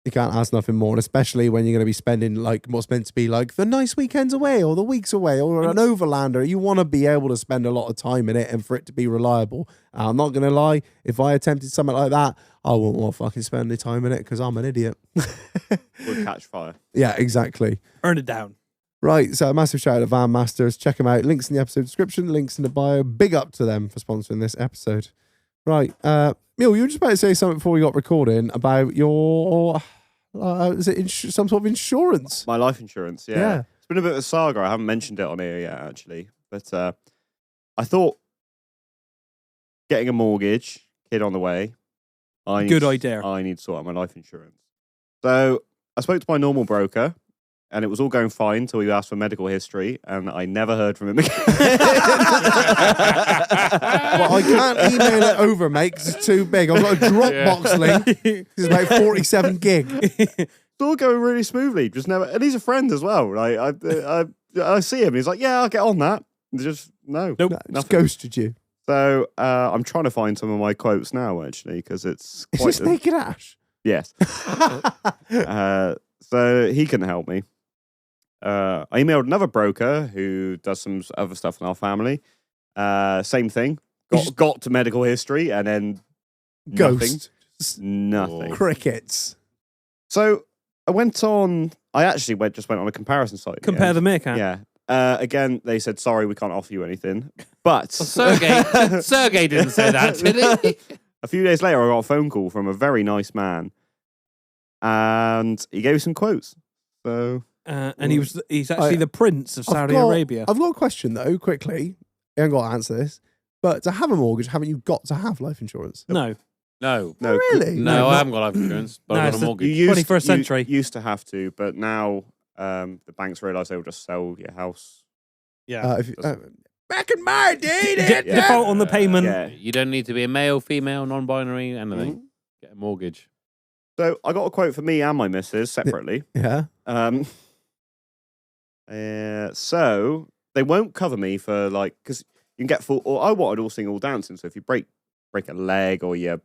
You can't ask nothing more, and especially when you're going to be spending like what's meant to be like the nice weekends away or the weeks away or an overlander. You want to be able to spend a lot of time in it and for it to be reliable. I'm not going to lie, if I attempted something like that, I wouldn't want to fucking spend any time in it because I'm an idiot. Would catch fire. Yeah, exactly. Burn it down. Right, so a massive shout out to VanMasters. Check them out. Links in the episode description, links in the bio. Big up to them for sponsoring this episode. Right, Mule, you were just about to say something before we got recording about your, is it some sort of insurance? My life insurance, yeah. Yeah. It's been a bit of a saga. I haven't mentioned it on here yet, actually. But I thought getting a mortgage, kid on the way. Good idea. I need to sort out my life insurance. So I spoke to my normal broker, and it was all going fine until he asked for medical history, and I never heard from him again. Well, I can't email it over, mate, because it's too big. I've got a Dropbox link. It's about 47 gig. It's all going really smoothly. Just never, and he's a friend as well. Right? I see him. He's like, yeah, I'll get on that. Just no, Nope. No, just nothing. ghosted you. So I'm trying to find some of my quotes now, actually, because it's Is quite. this Naked Ash? Yes. So he couldn't help me. I emailed another broker who does some other stuff in our family. Same thing. Got to medical history and then Ghost. nothing. Crickets. So I went on. I actually just went on a comparison site. in the Compare end. the meerkat. Yeah. Again, they said sorry, we can't offer you anything. But Sergey didn't say that, did he? a few days later, I got a phone call from a very nice man, and he gave some quotes. So And he's actually the prince of Saudi Arabia. I've got a question, though, quickly. You haven't got to answer this. But to have a mortgage, haven't you got to have life insurance? No. No. no, Really? No, I haven't got life insurance, but No, I've it's got a the- mortgage. You 21st century. You used to have to, but now the banks realise they will just sell your house. Yeah. Back in my day, Default on the payment. Yeah. You don't need to be a male, female, non-binary, anything. Mhm. Get a mortgage. So I got a quote for me and my missus separately. Yeah. So they won't cover me for because you can get full. Or I wanted all sing all dancing. So if you break a leg or you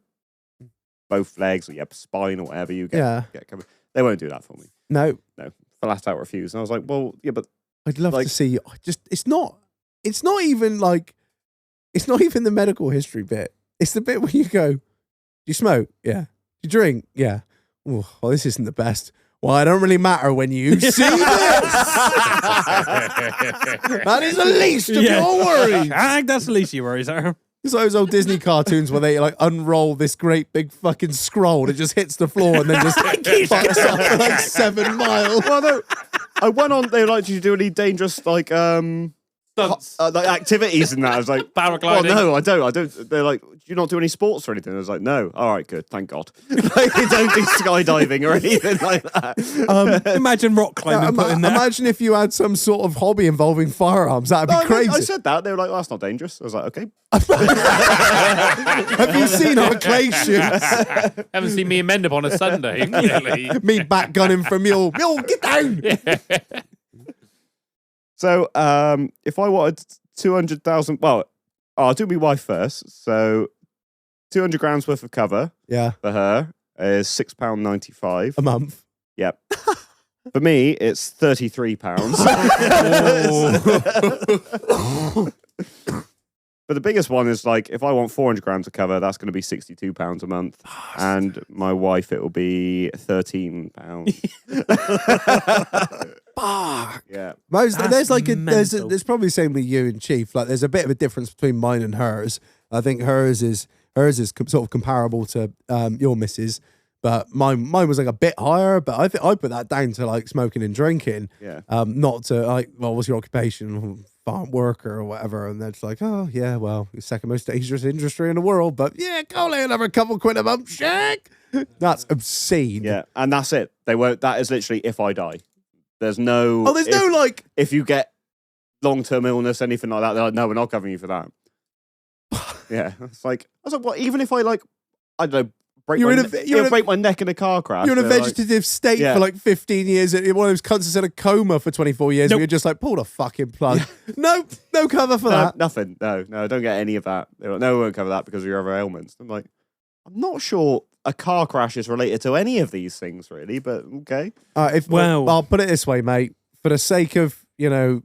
both legs or your spine or whatever, you get covered. They won't do that for me. No. Flat out refuse. And I was like, well, yeah, but I'd love to see. It's not even the medical history bit. It's the bit where you go, do you smoke? Yeah. Do you drink? Yeah. Oh, well, this isn't the best. Well, it don't really matter when you see this. That is the least of your worries. That's the least of your worries, are. It's those old Disney cartoons where they unroll this great big fucking scroll and it just hits the floor and then just fucks up for 7 miles. well, no. I went on. They were like, "Did you do any dangerous Stunts. activities and that?" I was like, Paragliding. "Oh no, I don't." They're like, "Do you not do any sports or anything?" I was like, "No." All right, good, thank God. Like, you don't do skydiving or anything like that. Imagine rock climbing put in there. Imagine if you had some sort of hobby involving firearms. That'd be No, crazy. I said that. They were like, "Well, that's not dangerous." I was like, "Okay." Have you seen our clay shoots? Haven't seen me and Mendip on a Sunday, clearly. Me back gunning for Mule. Mule, get down. So, if I wanted 200,000, well, I'll do my wife first. So, 200 grams worth of cover Yeah, for her is £6.95. a month. Yep. For me, it's £33. But the biggest one is if I want 400 grams of cover, that's going to be £62 a month. And my wife, it will be £13. Fuck. Yeah. That's mental. There's probably the same with you and Chief. There's a bit of a difference between mine and hers. I think hers is sort of comparable to your missus, but mine was a bit higher. But I think I put that down to smoking and drinking. Yeah. Not to well, what's your occupation? Farm worker or whatever. And they're just oh yeah, well, the second most dangerous industry in the world. But yeah, go lay another couple quid a month, Shaq. That's obscene. Yeah. And that's it. They won't. That is literally if I die. There's no. Oh, there's no If you get long-term illness, anything like that, they're like, no, we're not covering you for that. Yeah, it's I was like, what? Even if I don't know, break my neck in a car crash. You're in a they're vegetative state Yeah. for 15 years. And one of those cunts that's in a coma for 24 years. Nope. Where you're just pull the fucking plug. Nope, no cover for that. nothing. No, don't get any of that. They're like, no, we won't cover that because of your other ailments. I'm like, I'm not sure a car crash is related to any of these things, really, but okay. I'll put it this way, mate. For the sake of, your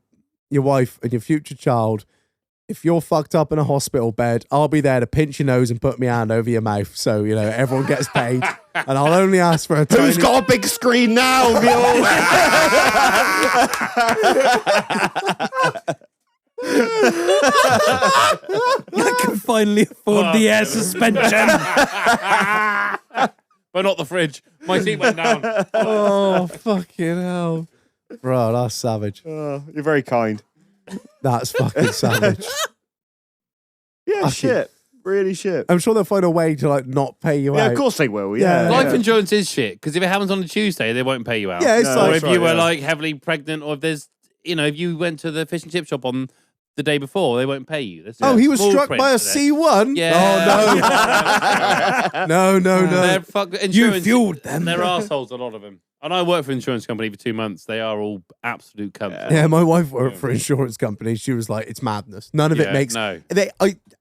wife and your future child, if you're fucked up in a hospital bed, I'll be there to pinch your nose and put my hand over your mouth. So, everyone gets paid. And I'll only ask for a tiny... Who's got a big screen now, Mule? I can finally afford the air suspension. But not the fridge. My seat went down. Oh, fucking hell. Bro, that's savage. You're very kind. That's fucking savage. Yeah, shit. really shit. I'm sure they'll find a way to like not pay you Yeah, out. of course they will. Yeah. Yeah. Life insurance is shit because if it happens on a Tuesday, they won't pay you out. Yeah, it's No, like Or that's if you right, were yeah. like heavily pregnant, or if there's, if you went to the fish and chip shop on the day before, they won't pay you. That's he was small struck print by a today. C1. Yeah. Oh no, no. They're insurance. You fueled them. They're assholes, a lot of them. And I work for an insurance company for 2 months. They are all absolute cunts. Yeah, my wife worked for an insurance company. She was like, "It's madness. None of it Yeah, makes." no.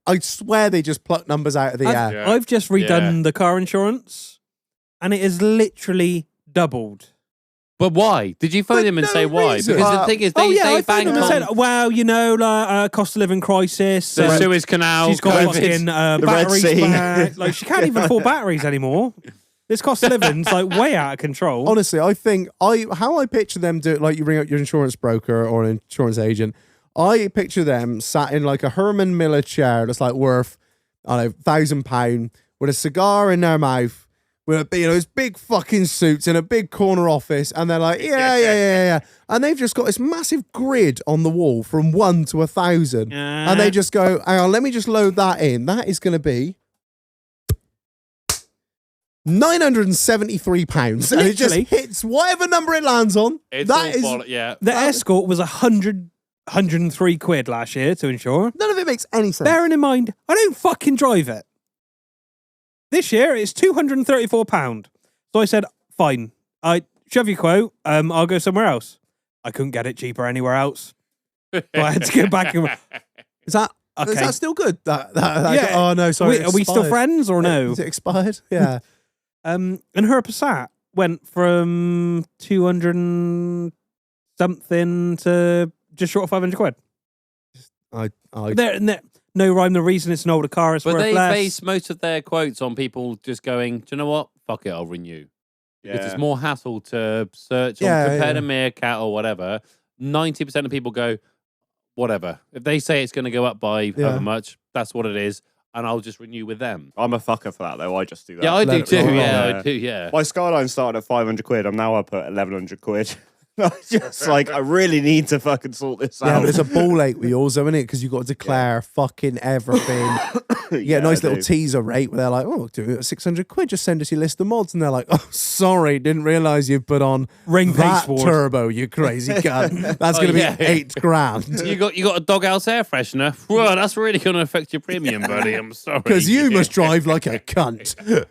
I swear they just pluck numbers out of the air. Yeah. I've just redone the car insurance, and it is literally doubled. But why? Did you phone But them and no say why? reason. Because the thing is, they, I they phoned bang them and on said, well, like cost of living crisis. the Suez Canal. She's got COVID. fucking Red batteries Sea. back. Like she can't even afford batteries anymore. This cost of living's like way out of control. Honestly, I think how I picture them do it, like you ring up your insurance broker or an insurance agent. I picture them sat in like a Herman Miller chair that's like worth, I don't know, £1,000 with a cigar in their mouth. With this big fucking suits in a big corner office, and they're like, yeah. And they've just got this massive grid on the wall from 1 to 1,000. And they just go, hang on, let me just load that in. That is going to be £973. And it just Literally. hits whatever number it lands on. It's That all is, bollock, yeah. The Escort was 103 quid last year to insure. none of it makes any sense. Bearing in mind, I don't fucking drive it. This year it's £234. So I said, fine. I shove your quote. I'll go somewhere else. I couldn't get it cheaper anywhere else. So I had to go back and Is that okay. still good? That Yeah. Oh no, sorry. Are we still expired. friends or no? Is it expired? Yeah. And her Passat went from 200 and something to just short of 500 quid. I No rhyme, no reason. It's an older car. It's But worth they less. base most of their quotes on people just going, do you know what? Fuck it, I'll renew. Because it's more hassle to search Yeah, on Compare yeah. to Meerkat or whatever. 90% of people go, whatever. If they say it's going to go up by however much, that's what it is. And I'll just renew with them. I'm a fucker for that though. I just do that. Yeah, I Let do it too. roll. Yeah, I do, yeah. My Skyline started at 500 quid. I'm now up at 1,100 quid. I was just like, I really need to fucking sort this Yeah, out. but it's a ball ache with yours, though, isn't it? Because you've got to declare fucking everything. You get a nice I little do. teaser rate where they're like, oh, do it at 600 quid, just send us your list of mods. And they're like, oh, sorry, didn't realise you've put on Ring that pace turbo, you crazy cunt. That's going to be yeah. 8 grand. You got a doghouse air freshener. Well, that's really going to affect your premium, buddy. I'm sorry. Because you must drive like a cunt.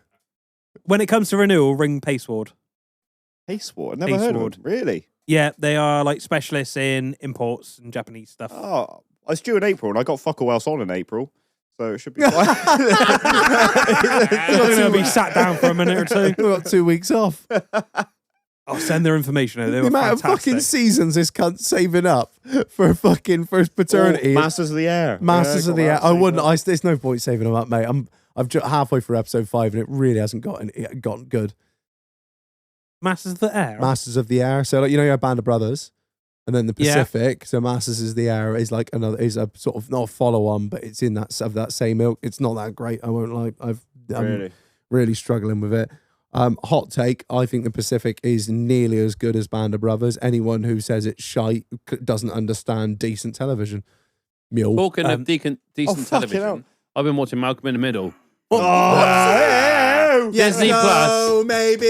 When it comes to renewal, ring Pace Ward. Pace Ward. Never heard of Ward. them. Really? Yeah, they are like specialists in imports and Japanese stuff. Oh, I was due in April and I got fuck all else on in April. So it should be fine. You're going to be sat down for a minute or two. We've got 2 weeks off. I'll send their information over. They The were amount of fantastic. fucking seasons this cunt's saving up for fucking first paternity. Masters of the Air. Masters Yeah, of the got Air. that I saved wouldn't. up. There's no point saving them up, mate. I'm just halfway through episode 5 and it really hasn't gotten good. Masters of the Air. Masters of the Air. So like you have Band of Brothers, and then the Yeah. Pacific. So Masters of the Air is like is a sort of not a follow on, but it's in that same ilk. It's not that great. I won't lie. I'm really struggling with it. Hot take. I think the Pacific is nearly as good as Band of Brothers. Anyone who says it's shite doesn't understand decent television. Mule. Talking of decent fucking television, hell. I've been watching Malcolm in the Middle. Yes, Disney no, Plus. maybe.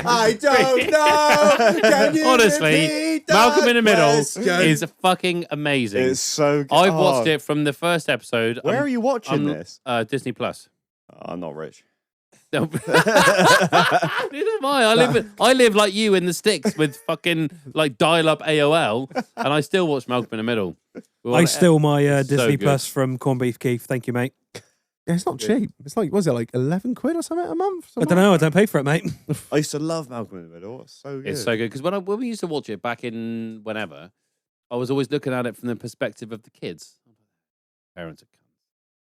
I don't know. Can you Honestly, repeat that Malcolm in the Middle question? is fucking amazing. It's so good. I've watched it from the first episode. Where are you watching this? Disney Plus. I'm not rich. No. Neither am I. I live like you in the sticks with fucking like dial-up AOL, and I still watch Malcolm in the Middle. I steal my so Disney good. Plus from Corned Beef Keith. Thank you, mate. Yeah, it's not cheap. It's like, was it like 11 quid or something a month? I don't know. I don't pay for it, mate. I used to love Malcolm in the Middle. It's so good. It's so good because when we used to watch it back in whenever, I was always looking at it from the perspective of the kids. Parents are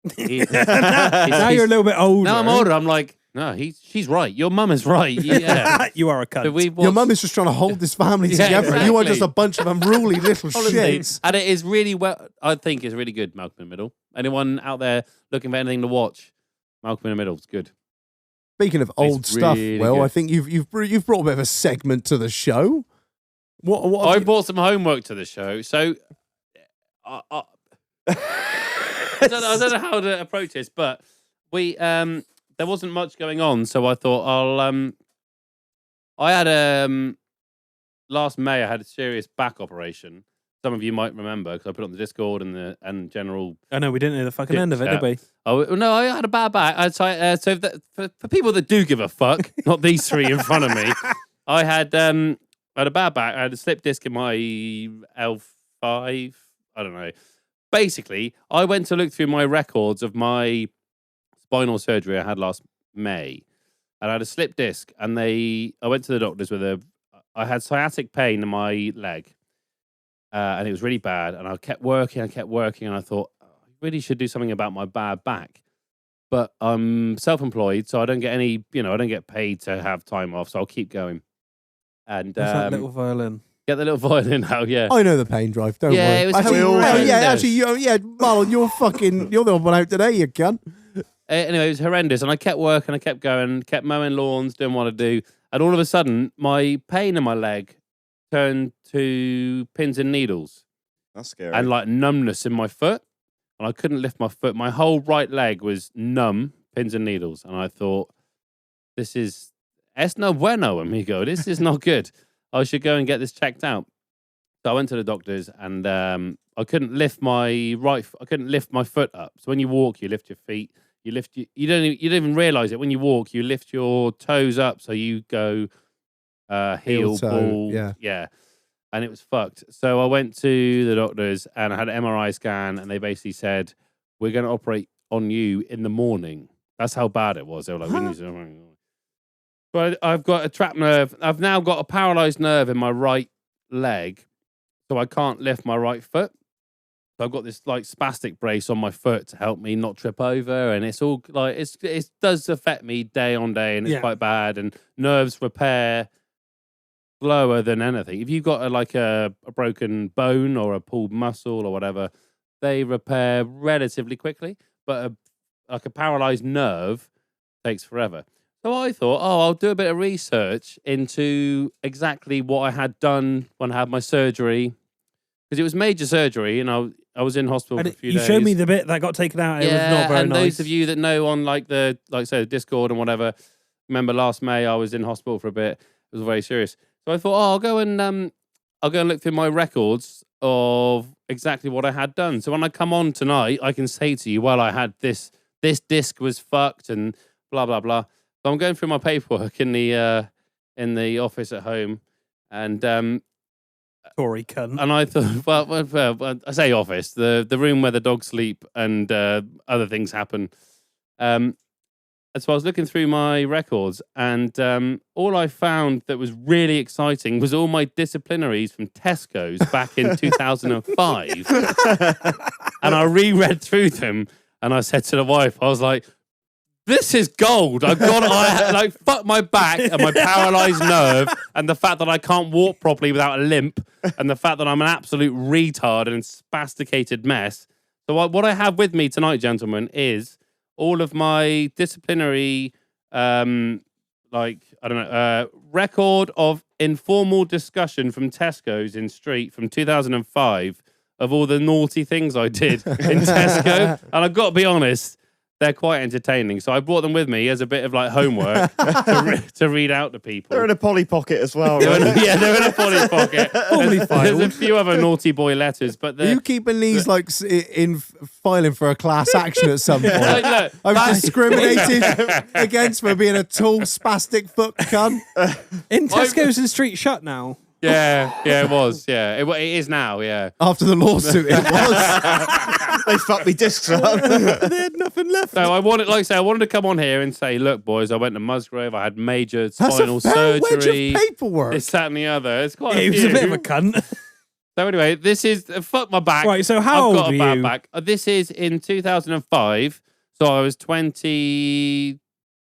cunts. Now you're a little bit older. Now I'm older. I'm like, no, she's right. Your mum is right. Yeah. You are a cunt. So we Your watched- mum is just trying to hold this family Yeah, together. You are exactly. just a bunch of unruly little Honestly, shits. and it is really well. I think it's really good. Malcolm in the Middle. Anyone out there looking for anything to watch? Malcolm in the Middle is good. Speaking of old stuff, really Will, good. I think you've brought a bit of a segment to the show. What I have you- brought some homework to the show, so I don't know how to approach this, but we there wasn't much going on, so I thought I had last May I had a serious back operation. Some of you might remember because I put it on the Discord and general. I know we didn't know the fucking end of it, did we? Oh no, I had a bad back. For people that do give a fuck, not these three in front of me, I had a bad back. I had a slip disc in my L5. I don't know. Basically, I went to look through my records of my spinal surgery I had last May, and I had a slip disc. And I went to the doctors I had sciatic pain in my leg. And it was really bad. And I kept working, and I thought, I really should do something about my bad back. But I'm self-employed, so I don't get I don't get paid to have time off, so I'll keep going. And that little violin. Get the little violin out, yeah. I know the pain drive. Don't worry. It was actually, horrendous. Marlon, you're the one out today, you cunt. Anyway, it was horrendous, and I kept working, I kept going, kept mowing lawns, doing what I do, and all of a sudden, my pain in my leg turned to pins and needles. That's scary. And like numbness in my foot, and I couldn't lift my foot. My whole right leg was numb, pins and needles, and I thought, es no bueno, amigo. This is not good. I should go and get this checked out. So I went to the doctors, and I couldn't lift my foot up. So when you walk, you lift your feet. You don't even realize it. When you walk, you lift your toes up, so you go heel, ball, yeah. And it was fucked. So I went to the doctors, and I had an MRI scan, and they basically said, "We're going to operate on you in the morning." That's how bad it was. They were like, "We need to." But I've got a trapped nerve. I've now got a paralyzed nerve in my right leg, so I can't lift my right foot. So I've got this like spastic brace on my foot to help me not trip over, and it's all like it does affect me day on day, and it's quite bad. And nerves repair slower than anything. If you've got a broken bone or a pulled muscle or whatever, they repair relatively quickly. But a paralyzed nerve takes forever. So I thought, I'll do a bit of research into exactly what I had done when I had my surgery, because it was major surgery, and I was in hospital for a few days. You showed me the bit that got taken out. It was not very nice. Those of you that know on the Discord and whatever, remember last May I was in hospital for a bit. It was very serious. So I thought, I'll go and look through my records of exactly what I had done. So when I come on tonight, I can say to you, well, I had this disc was fucked and blah blah blah. So I'm going through my paperwork in the office at home, and Tory cunt. And I thought, well, I say office, the room where the dogs sleep and other things happen. And so I was looking through my records, and all I found that was really exciting was all my disciplinaries from TESCOS back in 2005. And I reread through them, and I said to the wife, I was like, this is gold. Fuck my back and my paralyzed nerve, and the fact that I can't walk properly without a limp, and the fact that I'm an absolute retard and spasticated mess. So what I have with me tonight, gentlemen, is all of my disciplinary, record of informal discussion from Tesco's in Street from 2005 of all the naughty things I did in Tesco. And I've got to be honest, they're quite entertaining. So I brought them with me as a bit of homework to read out to people. They're in a Polly Pocket as well. They're Right? in a Polly Pocket. There's a few other naughty boy letters, but are you keeping these in filing for a class action at some point? Look, I'm discriminated against for being a tall spastic foot cunt. In Tesco's and Street shut now. Yeah, it was. Yeah, it is now. Yeah, after the lawsuit, it was. They fucked me discs up. They had nothing left. So I wanted to come on here and say, look, boys, I went to Musgrave. I had major spinal surgery. Wedge of paperwork. This, that, and the other. It's quite. He was a bit of a cunt. So anyway, this is fuck my back. Right. So how old I've got are a bad you? back. This is in 2005. So I was 20.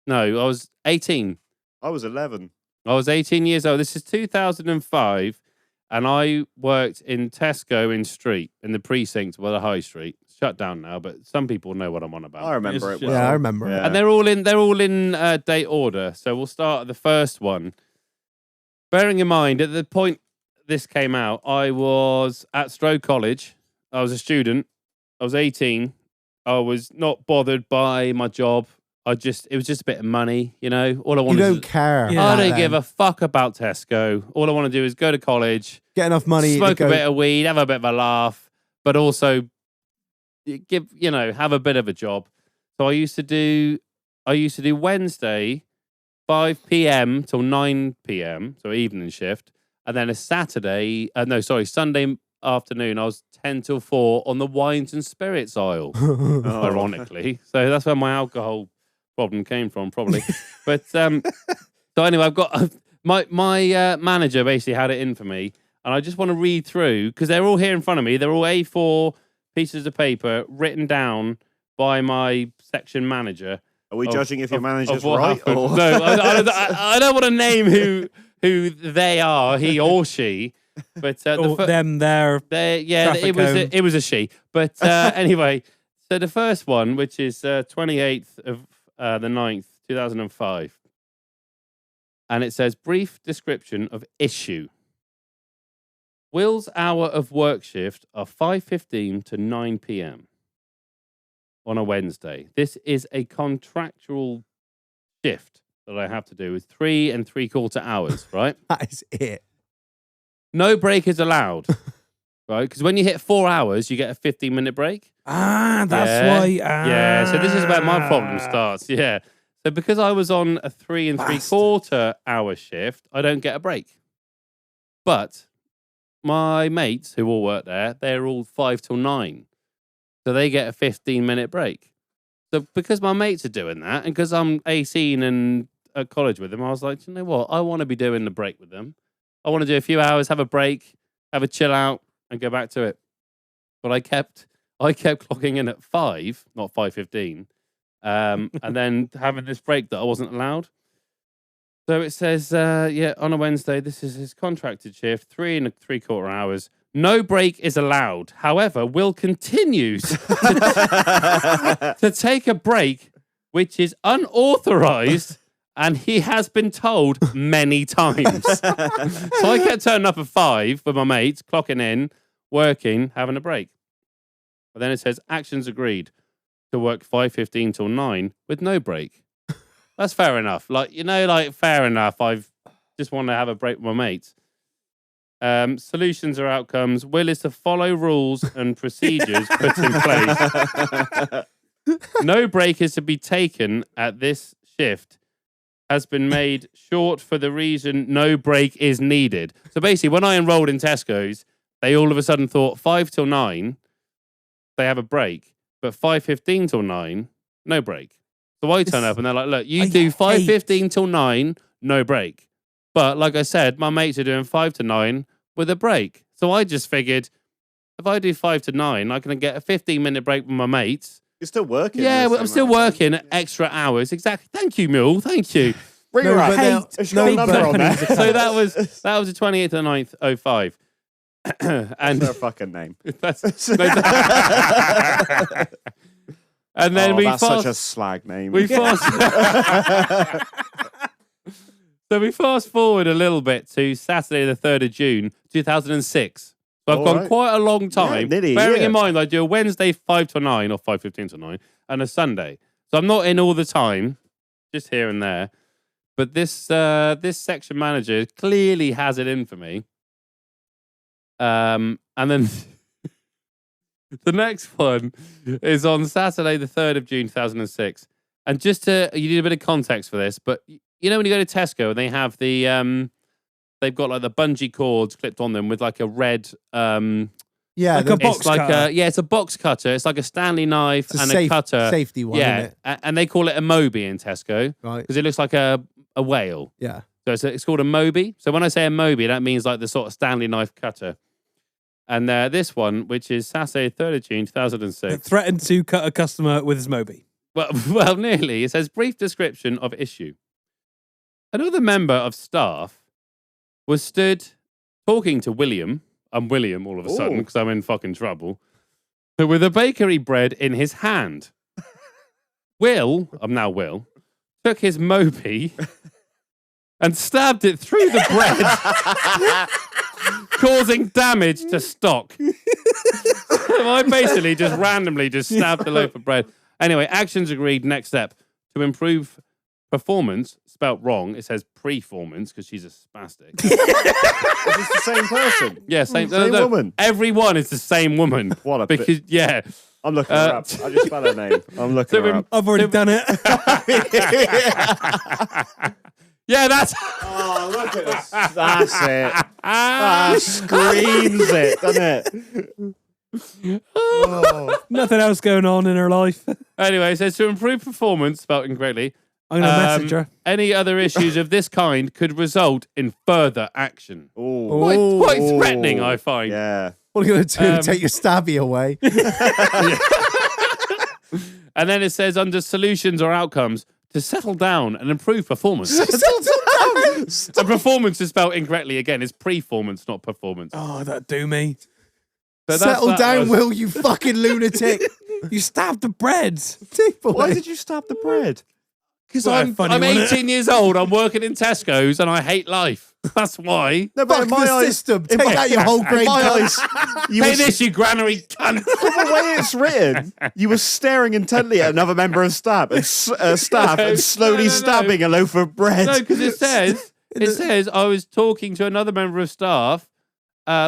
No, I was 18. I was 11. I was 18 years old. This is 2005, and I worked in Tesco in Street, in the precinct where the High Street. Shut down now, but some people know what I'm on about. I remember it well. Yeah, I remember it. And they're all in date order. So we'll start at the first one. Bearing in mind, at the point this came out, I was at Stowe College. I was a student. I was 18. I was not bothered by my job. It was just a bit of money, you know. All I You wanted don't care. Yeah. I don't give a fuck about Tesco. All I want to do is go to college, Get enough money smoke to a go. bit of weed, have a bit of a laugh, but also have a bit of a job. So I used to do Wednesday 5 p.m. till 9 p.m. so evening shift, and then a Sunday afternoon I was 10 till 4 on the wines and spirits aisle. Oh. Ironically, so that's where my alcohol problem came from, probably. But so anyway, I've got my manager basically had it in for me, and I just want to read through because they're all here in front of me. They're all A4 pieces of paper written down by my section manager. Are we judging if your manager's what right? happened. Or... No, I don't want to name who they are, he or she. But it was a she. But anyway, so the first one, which is 28th of the 9th, 2005, and it says brief description of issue. Will's hour of work shift are 5:15 to 9 p.m. on a Wednesday. This is a contractual shift that I have to do with 3 3/4 hours, right? That is it. No break is allowed, right? Because when you hit 4 hours, you get a 15-minute break. That's Yeah. why. Yeah, so this is where my problem starts. Yeah. So because I was on a 3 3/4 hour shift, I don't get a break. But my mates who all work there, they're all 5 till 9. So they get a 15-minute break. So because my mates are doing that, and because I'm 18 and at college with them, I was like, you know what? I want to be doing the break with them. I want to do a few hours, have a break, have a chill out, and go back to it. But I kept clocking in at 5, not 5:15, and then having this break that I wasn't allowed. So it says, on a Wednesday, this is his contracted shift, 3 3/4 hours. No break is allowed. However, Will continues to take a break, which is unauthorized, and he has been told many times. So I kept turning up at 5 with my mates, clocking in, working, having a break. But then it says, actions agreed to work 5:15 till 9 with no break. That's fair enough. Fair enough. I've just want to have a break with my mates. Solutions or outcomes. Will is to follow rules and procedures put in place. No break is to be taken at this shift. Has been made short for the reason no break is needed. So basically, when I enrolled in Tesco's, they all of a sudden thought 5 till 9, they have a break, but 5:15 till 9, no break. So I turn up and they're like, look, you do 5:15 till 9, no break. But like I said, my mates are doing 5 to 9 with a break. So I just figured, if I do 5 to 9, I can get a 15-minute break with my mates. You're still working. Yeah, I'm still working extra hours. Exactly. Thank you, Mule. Thank you. Bring her up. It's got a number on there. So that was the 28th of the 9th, 05. And That's a fucking name. And then that's such a slag name. We fast forward a little bit to Saturday the 3rd of June, 2006. So I've gone quite a long time. Bearing in mind I do a Wednesday 5 to 9 or 5:15 to 9 and a Sunday. So I'm not in all the time, just here and there. But this section manager clearly has it in for me. And then the next one is on Saturday the 3rd of June 2006. And you need a bit of context for this, but you know when you go to Tesco and they have the they've got like the bungee cords clipped on them with like a red like a box cutter. It's a box cutter. It's like a Stanley knife and a cutter. Safety one, yeah, isn't it? And they call it a Moby in Tesco, Right. Because it looks like a whale. Yeah. So it's called a Moby. So when I say a Moby, that means like the sort of Stanley knife cutter. And this one, which is Saturday, 3rd of June, 2006. Threatened to cut a customer with his Moby. Well, nearly. It says, brief description of issue. Another member of staff was stood talking to William. I'm William all of a sudden because I'm in fucking trouble. But with a bakery bread in his hand. I'm now Will, took his Moby and stabbed it through the bread, causing damage to stock. So I basically just randomly just stabbed a loaf of bread. Anyway, actions agreed. Next step. To improve performance, spelt wrong. It says performance because she's a spastic. Is this the same person? Yeah, same woman. Everyone is the same woman. What a because yeah. I'm looking her up. I just spelled her name. I'm looking her up. I've already done it. Yeah, that's. Oh, look at this. That's it. Screams it, doesn't it? Oh. Nothing else going on in her life. Anyway, it says to improve performance, spelled incorrectly. I'm going to message her. Any other issues of this kind could result in further action. Ooh. Quite threatening, I find. Yeah. What are you going to do? Take your stabby away? And then it says under solutions or outcomes to settle down and improve performance. And performance is spelled incorrectly again. It's performance, not performance. Oh, that do me. So Settle down, Will, you fucking lunatic. You stabbed the bread. Why did you stab the bread? Because Well, I'm funny, wasn't it? 18 years old. I'm working in Tesco's and I hate life. That's why. No, Fuck the system. Take out your whole grade. my cunt. eyes, you Hey, were, this, you granary cunt. the way it's written, you were staring intently at another member of staff and slowly No. stabbing a loaf of bread. No, because it says I was talking to another member of staff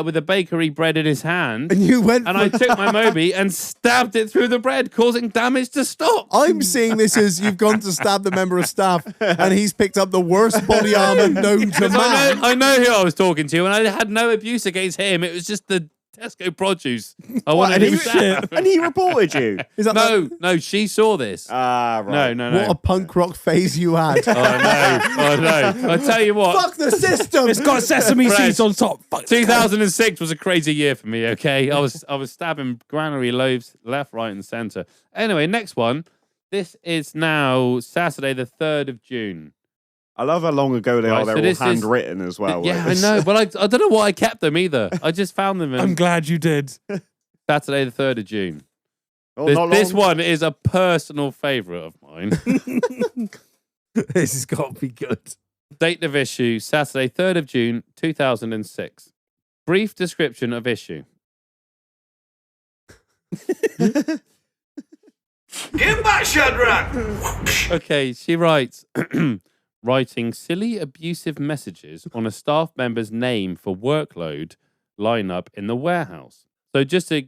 with a bakery bread in his hand. And you went. And I took my Moby and stabbed it through the bread, causing damage to stock. I'm seeing this as you've gone to stab the member of staff, and he's picked up the worst body armor known to man. I know who I was talking to, and I had no abuse against him. It was just the Tesco produce. I wanted him stabbed. And he reported you. Is that No, she saw this. Ah, right. No. what a punk rock phase you had? I know. I tell you what. Fuck the system. It's got sesame Bread. seeds on top. Fuck. 2006 was a crazy year for me, okay? I was stabbing granary loaves left, right, and centre. Anyway, next one. This is now Saturday, the 3rd of June. I love how long ago they are. Right, so They're this all is- handwritten as well. Yeah, I like know, but I don't know why I kept them either. I just found them I'm in glad you did. Saturday, the 3rd of June. Oh, This, not this long. one is a personal favourite of mine. This has got to be good. Date of issue, Saturday, 3rd of June, 2006. Brief description of issue. Get back, Shadrach! Okay, she writes, writing silly, abusive messages on a staff member's name for workload lineup in the warehouse. So just to,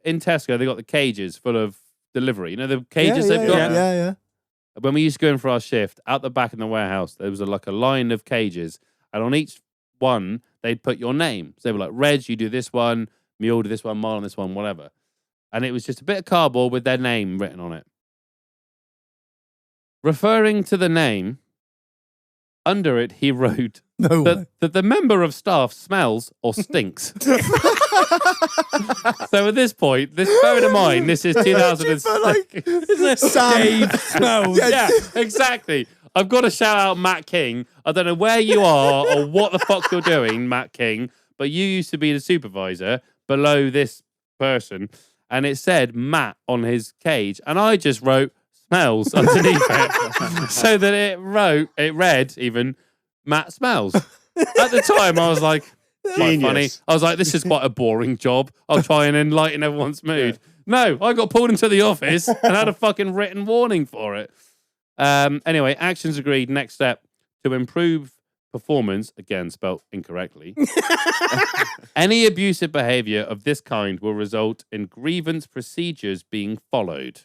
in Tesco, they got the cages full of delivery. You know the cages they've got? Yeah. When we used to go in for our shift, out the back in the warehouse, there was like a line of cages. And on each one, they'd put your name. So they were like, Reg, you do this one, Mule do this one, Marlon this one, whatever. And it was just a bit of cardboard with their name written on it. Referring to the name, under it, he wrote No way. that the member of staff smells or stinks. So at this point, bearing in mind, this is 2006. Sam. Smells. Yeah, exactly. I've got to shout out Matt King. I don't know where you are or what the fuck you're doing, Matt King, but you used to be the supervisor below this person, and it said Matt on his cage, and I just wrote smells underneath it, so that it read even Matt smells. At the time, I was like, quite funny. I was like, this is quite a boring job. I'll try and enlighten everyone's mood. No, I got pulled into the office and had a fucking written warning for it. Anyway, actions agreed. Next step, to improve performance, again spelled incorrectly. Any abusive behavior of this kind will result in grievance procedures being followed.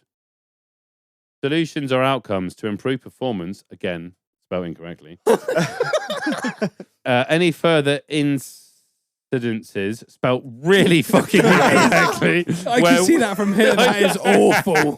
Solutions or outcomes to improve performance, again spelled incorrectly. Any further incidences, spelled really fucking incorrectly. I can see that from here. That is awful.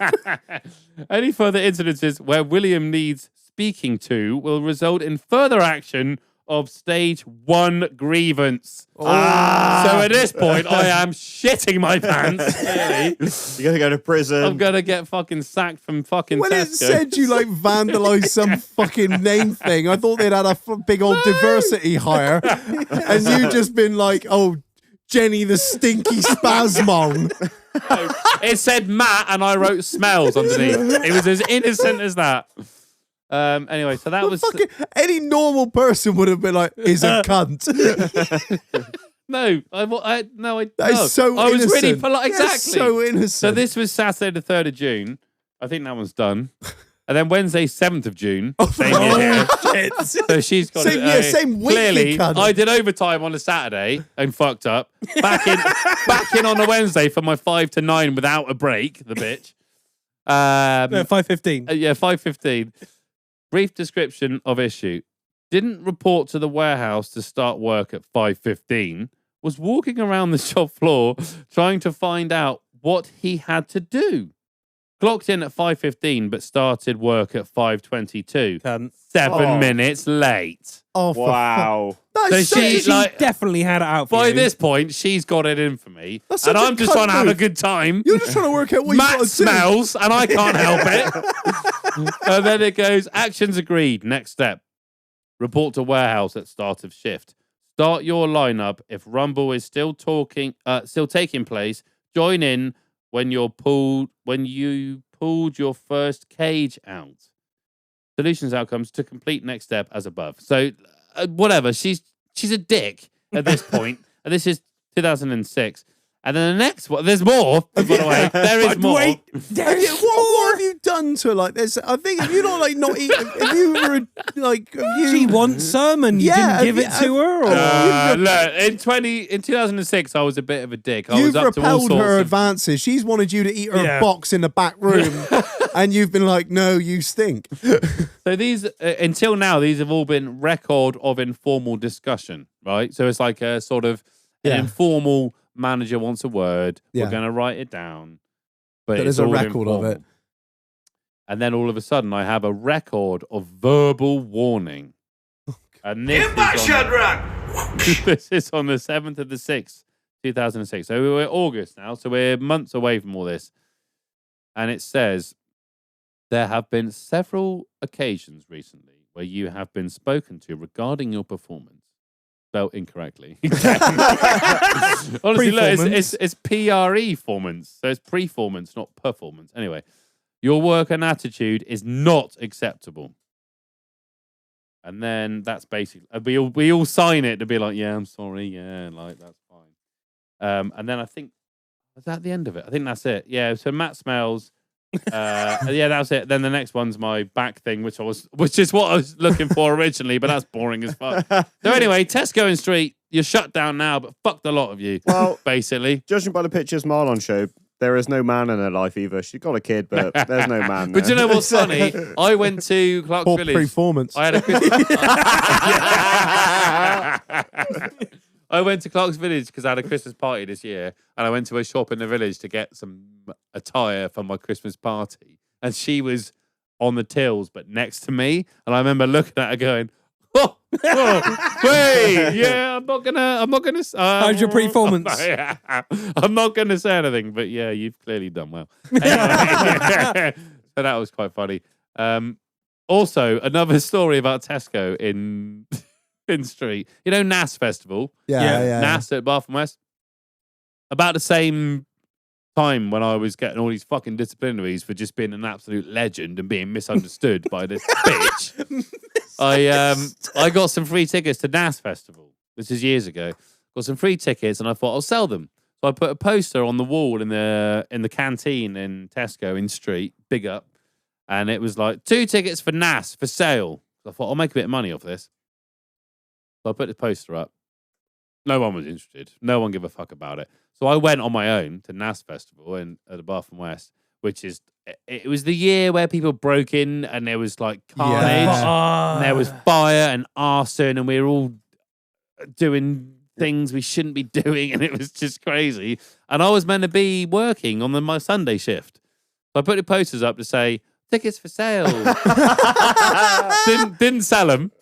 Any further incidences where William needs speaking to will result in further action of stage 1 grievance. So at this point, I am shitting my pants. Clearly. You're gonna go to prison. I'm gonna get fucking sacked from fucking When it Tesco. said you like vandalized some fucking name thing, I thought they'd had a big old diversity hire, and you just been like, "Oh, Jenny the stinky spasmon." It said Matt, and I wrote smells underneath. It was as innocent as that. Anyway, so that was Fucking any normal person would have been like, "Is a cunt." No, That is so I was innocent. really polite. That's Exactly. so innocent. So this was Saturday the 3rd of June. I think that one's done. And then Wednesday, 7th of June. Same year. So she's got Same year, same week, Clearly, you cunt. I did overtime on a Saturday and fucked up. Back in on a Wednesday for my 5 to 9 without a break, the bitch. 5:15. Yeah, 5:15. Brief description of issue. Didn't report to the warehouse to start work at 5:15. Was walking around the shop floor trying to find out what he had to do. Clocked in at 5:15, but started work at 5:22. Cunt. 7 minutes late. Oh, for Wow. That So is such she- a- She like- definitely had it out for By you. this point, she's got it in for me. That's And such a I'm just cunt trying to have a move. good time. You're just trying to work out what you've got Matt to do. smells, and I can't help it. And then it goes, actions agreed. Next step. Report to warehouse at start of shift. Start your lineup. If rumble is still taking place, join in when you pulled your first cage out. Solutions outcomes to complete next step as above. So whatever. She's a dick at this point. And this is 2006. And then the next one, there's more. By the way, there is more. Wait, What have you done to her like this? I think if you don't like not eat, if you were like, if you, she wants some and you Yeah, didn't give it to her? Or? Look, in 2006, I was a bit of a dick. I was you've up to all repelled sorts her of advances. She's wanted you to eat her Yeah. box in the back room, and you've been like, "No, you stink." So these, until now, these have all been record of informal discussion, right? So it's like a sort of an Yeah. informal manager wants a word. Yeah. We're going to write it down. But There's it's a all record of informal. it. And then all of a sudden, I have a record of verbal warning. And this Get back, is on- Shadrach! this is on the 7th of the 6th, 2006. So we're August now, so we're months away from all this. And it says, there have been several occasions recently where you have been spoken to regarding your performance. Spelled incorrectly. Honestly, look, it's PRE-formance. So it's performance, not performance. Anyway, your work and attitude is not acceptable. And then that's basically we all sign it to be like, yeah, I'm sorry, yeah, like that's fine. And then I think was that the end of it? I think that's it. Yeah. So Matt smells. Yeah, that's it. Then the next one's my back thing, which is what I was looking for originally, but that's boring as fuck. So anyway, Tesco and Street, you're shut down now, but fucked a lot of you. Well, basically. judging by the pictures Marlon showed, there is no man in her life either. She's got a kid, but there's no man there. But you know what's funny? I went to Clark's Poor Village. performance. I had a I went to Clark's Village because I had a Christmas party this year, and I went to a shop in the village to get some attire for my Christmas party. And she was on the tills, but next to me, and I remember looking at her going, "Oh, wait, yeah, I'm not gonna." How's your performance? I'm not gonna say anything, but yeah, you've clearly done well. Anyway, so that was quite funny. Also, another story about Tesco in Street. You know, NAS Festival. Yeah. NAS at Bath and West. About the same time when I was getting all these fucking disciplinaries for just being an absolute legend and being misunderstood by this bitch. I got some free tickets to NAS Festival. This is years ago. Got some free tickets and I thought I'll sell them. So I put a poster on the wall in the canteen in Tesco in Street, big up, and it was like 2 tickets for NAS for sale. So I thought I'll make a bit of money off this. So I put the poster up. No one was interested. No one gave a fuck about it. So I went on my own to NAS Festival at the Bath and West, which is, it was the year where people broke in and there was like carnage, and there was fire and arson, and we were all doing things we shouldn't be doing, and it was just crazy. And I was meant to be working on my Sunday shift. So I put the posters up to say, tickets for sale. didn't sell them.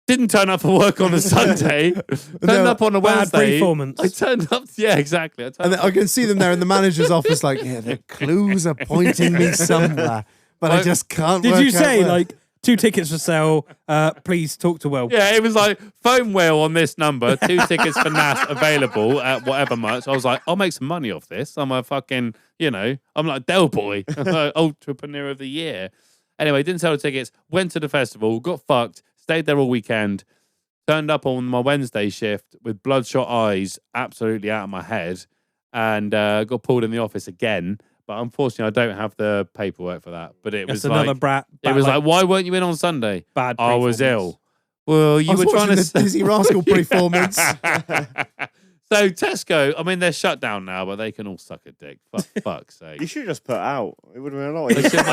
Didn't turn up for work on a Sunday. Turned up on a Bad Wednesday. performance. I turned up. Yeah, exactly. And I can see them there in the manager's office, like, yeah, the clues are pointing me somewhere, but I just can't. Did work you out say where. like 2 tickets for sale? Please talk to Will. Yeah, it was like phone Will on this number. 2 tickets for NAS available at whatever much. I was like, I'll make some money off this. I'm a fucking, I'm like Del Boy, entrepreneur of the year. Anyway, didn't sell the tickets. Went to the festival. Got fucked. Stayed there all weekend. turned up on my Wednesday shift with bloodshot eyes, absolutely out of my head, and got pulled in the office again. But unfortunately, I don't have the paperwork for that. But it That's was another like, brat. it was like, why weren't you in on Sunday? Bad. I was performance. ill. Well, you I was were trying watching to the Dizzy Rascal performance. So Tesco, I mean, they're shut down now, but they can all suck a dick. Fuck's sake. You should just put out. It would have been a lot easier.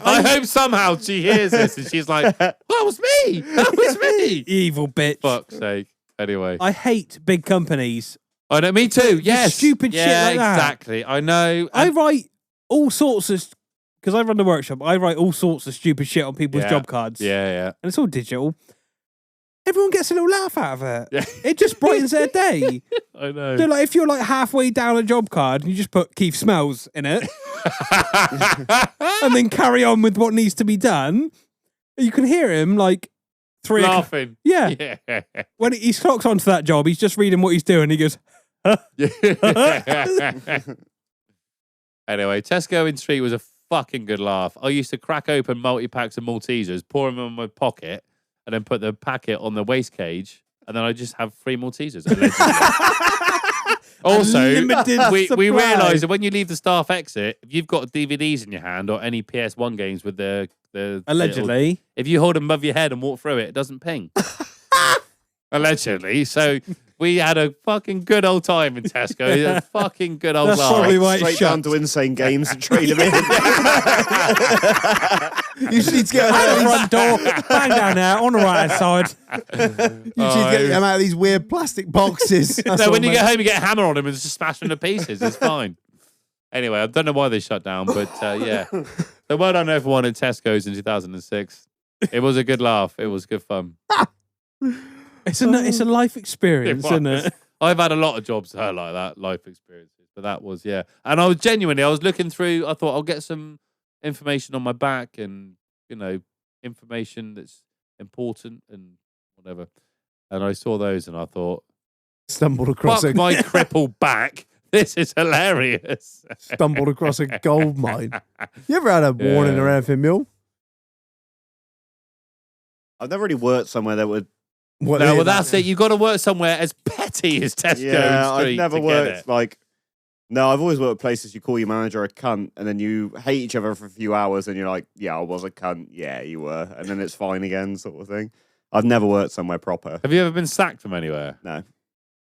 I hope somehow she hears this and she's like, that was me. That was me. Evil bitch. Fuck's sake. Anyway. I hate big companies. I know, me too. Yes. Stupid shit like that. Exactly. I know. I write all sorts of, because I run the workshop, I write all sorts of stupid shit on people's job cards. Yeah. And it's all digital. Everyone gets a little laugh out of it. Yeah. It just brightens their day. I know. So like if you're like halfway down a job card and you just put Keith Smells in it and then carry on with what needs to be done, you can hear him like 3 o'clock. Laughing. Yeah. When he clocks onto that job, he's just reading what he's doing. He goes, Anyway, Tesco in Street was a fucking good laugh. I used to crack open multi-packs of Maltesers, pour them in my pocket, and then put the packet on the waste cage, and then I just have 3 Maltesers. Also, we realised that when you leave the staff exit, if you've got DVDs in your hand or any PS1 games with the allegedly, if you hold them above your head and walk through it, it doesn't ping. Allegedly. So we had a fucking good old time in Tesco. A fucking good old That's laugh. probably why it's Straight shut. down to Insane Games and trade them in. You just need to get Out the them front door, bang down there on the right hand side. out of these weird plastic boxes. That's So all, when you mate. get home, you get a hammer on them and just smash them to pieces. It's fine. Anyway, I don't know why they shut down, but yeah. So well done everyone at Tesco's in 2006. It was a good laugh. It was good fun. It's a life experience, isn't it? I've had a lot of jobs like that, life experiences, but that was, yeah. And I was looking through, I thought I'll get some information on my back and, information that's important and whatever. And I saw those and I thought, Stumbled across fuck my crippled back. This is hilarious. stumbled across a gold mine. You ever had a warning or anything, Mule? I've never really worked somewhere that would. No, that's it. You've got to work somewhere as petty as Tesco Yeah, Street I've never to get worked it. like. No, I've always worked at places you call your manager a cunt, and then you hate each other for a few hours, and you're like, "Yeah, I was a cunt. Yeah, you were," and then it's fine again, sort of thing. I've never worked somewhere proper. Have you ever been sacked from anywhere? No.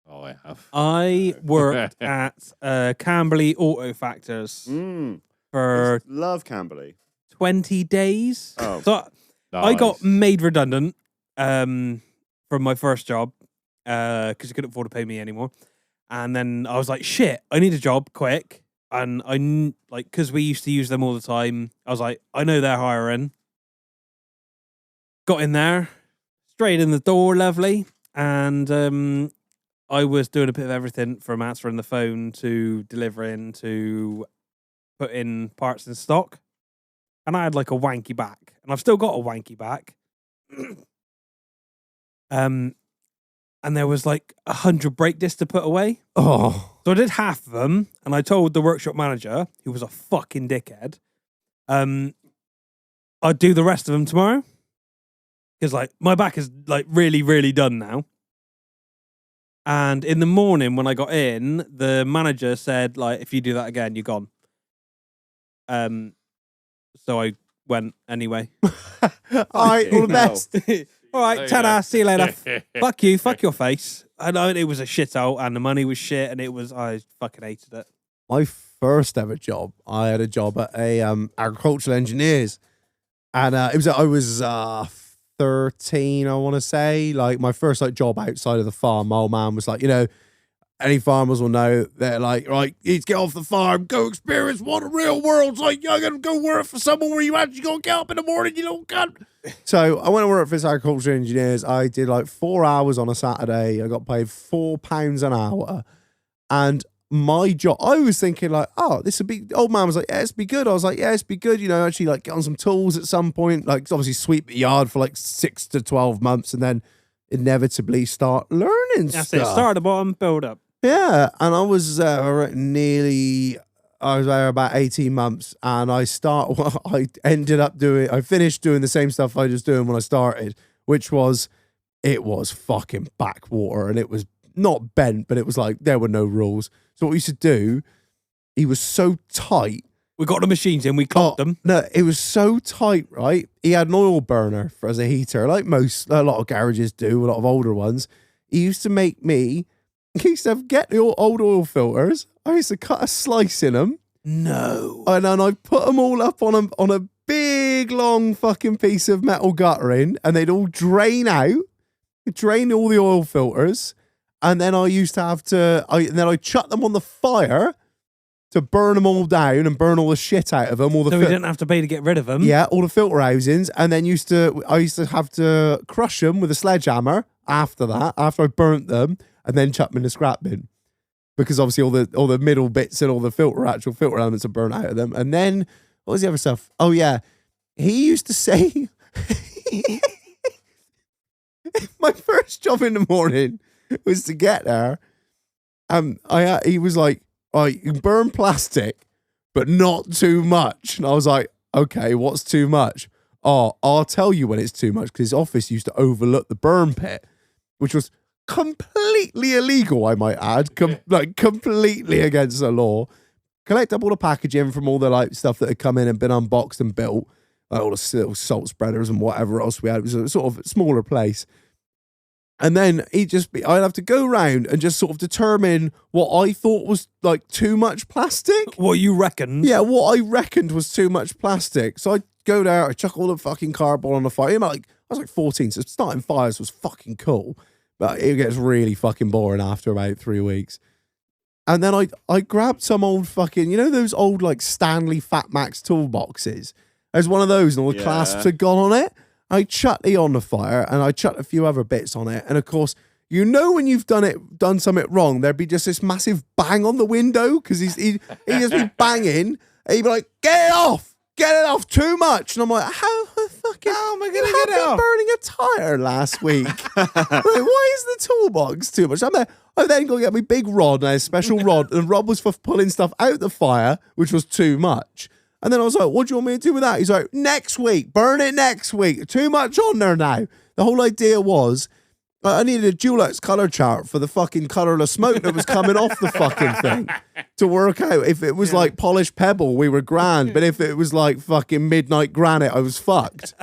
Oh, I have. I worked at Camberley Auto Factors for Love Camberley. 20 days. Oh. So I got Nice. made redundant from my first job because you couldn't afford to pay me anymore. And then I was like, shit, I need a job quick. And because we used to use them all the time, I was like, I know they're hiring. Got in there, straight in the door, lovely. And I was doing a bit of everything from answering the phone to delivering to putting parts in stock. And I had like a wanky back. And I've still got a wanky back. And there was like 100 brake discs to put away. Oh. So I did half of them, and I told the workshop manager, who was a fucking dickhead, I'd do the rest of them tomorrow. Because like my back is like really, really done now. And in the morning when I got in, the manager said, like, if you do that again, you're gone. So I went anyway. All right, all the best. All right, There you ta-da, go. see you later. Fuck you, fuck your face. And it was a shithole, and the money was shit, and I fucking hated it. My first ever job, I had a job at a agricultural engineers, and I was 13, I want to say. Like my first job outside of the farm. My old man was like, any farmers will know they're like, right, you need to get off the farm, go experience what the real world's like. You're gonna go work for someone where you actually gonna get up in the morning, you little cunt. So I went to work for this agricultural engineers. I did like 4 hours on a Saturday. I got paid £4 an hour. And my job, I was thinking like, oh, this would be, old man was like, yeah, it's be good. I was like, yeah, it's be good. Actually like get on some tools at some point, like obviously sweep the yard for like 6 to 12 months and then inevitably start learning That's stuff. it. Start at the bottom, build up. Yeah. And I was nearly I was there about 18 months, and I finished doing the same stuff I was doing when I started, which was, it was fucking backwater, and it was not bent, but it was like, there were no rules. So what we used to do, he was so tight. We got the machines in, we clocked them. No, it was so tight, right? He had an oil burner as a heater, like a lot of garages do, a lot of older ones. He used to get the old oil filters. I used to cut a slice in them. No. And then I'd put them all up on a big, long fucking piece of metal guttering, and they'd all drain out, drain all the oil filters. And then I used to I'd chuck them on the fire to burn them all down and burn all the shit out of them. So we didn't have to pay to get rid of them? Yeah, all the filter housings. And then I used to have to crush them with a sledgehammer after I burnt them, and then chuck them in the scrap bin. Because obviously all the middle bits and all the actual filter elements are burnt out of them. And then, what was the other stuff? Oh yeah, he used to say, my first job in the morning was to get there. He was like, "Oh, you can burn plastic, but not too much." And I was like, "Okay, what's too much?" "Oh, I'll tell you when it's too much," because his office used to overlook the burn pit, which was completely illegal, I might add, completely against the law. Collect up all the packaging from all the stuff that had come in and been unboxed and built, all the little salt spreaders and whatever else we had. It was a sort of smaller place. And then I'd have to go around and just sort of determine what I thought was too much plastic. What you reckoned? Yeah, what I reckoned was too much plastic. So I'd go there, I'd chuck all the fucking cardboard on the fire. I was 14, so starting fires was fucking cool. But it gets really fucking boring after about 3 weeks. And then I grabbed some old fucking, those old Stanley Fat Max toolboxes. There's one of those and all the clasps had gone on it. I chucked it on the fire and I chucked a few other bits on it. And of course, when you've done something wrong, there'd be just this massive bang on the window because he'd just be banging and he'd be like, "Get it off, too much." And I'm like, how am I going to get it off? Burning a tire last week. Why is the toolbox too much? I then go get my big rod, and a special rod, and the rod was for pulling stuff out the fire, which was too much. And then I was like, "What do you want me to do with that?" He's like, "Next week, burn it next week. Too much on there now." The whole idea was, I needed a Dulux color chart for the fucking color of smoke that was coming off the fucking thing to work out. If it was like polished pebble, we were grand. But if it was like fucking midnight granite, I was fucked.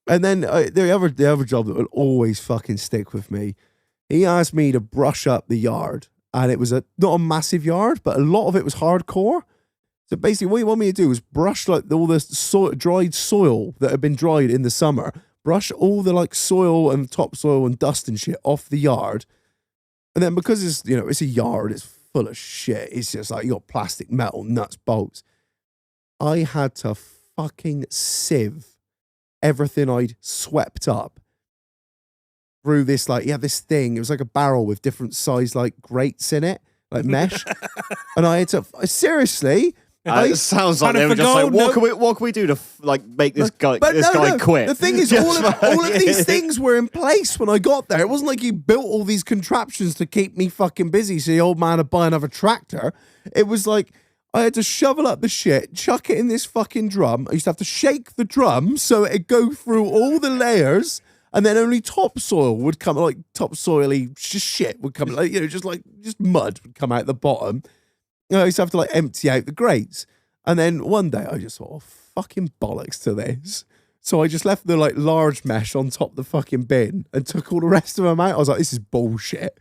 And then the other job that would always fucking stick with me, he asked me to brush up the yard. And it was not a massive yard, but a lot of it was hardcore. So basically what he wanted me to do was brush all the dried soil that had been dried in the summer, brush all the soil and topsoil and dust and shit off the yard. And then because it's a yard, it's full of shit. It's just you got plastic, metal, nuts, bolts. I had to fucking sieve everything I'd swept up through this, this thing. It was like a barrel with different size, grates in it, mesh. And I had to, seriously... It sounds like they were just what can we do to make this guy quit? The thing is, all of these things were in place when I got there. It wasn't like he built all these contraptions to keep me fucking busy so the old man would buy another tractor. It was I had to shovel up the shit, chuck it in this fucking drum. I used to have to shake the drum so it'd go through all the layers, and then only topsoil would come, topsoily shit would come, just mud would come out the bottom. I used to have to empty out the grates. And then one day I just thought, "Oh, fucking bollocks to this." So I just left the large mesh on top of the fucking bin and took all the rest of them out. I was like, "This is bullshit."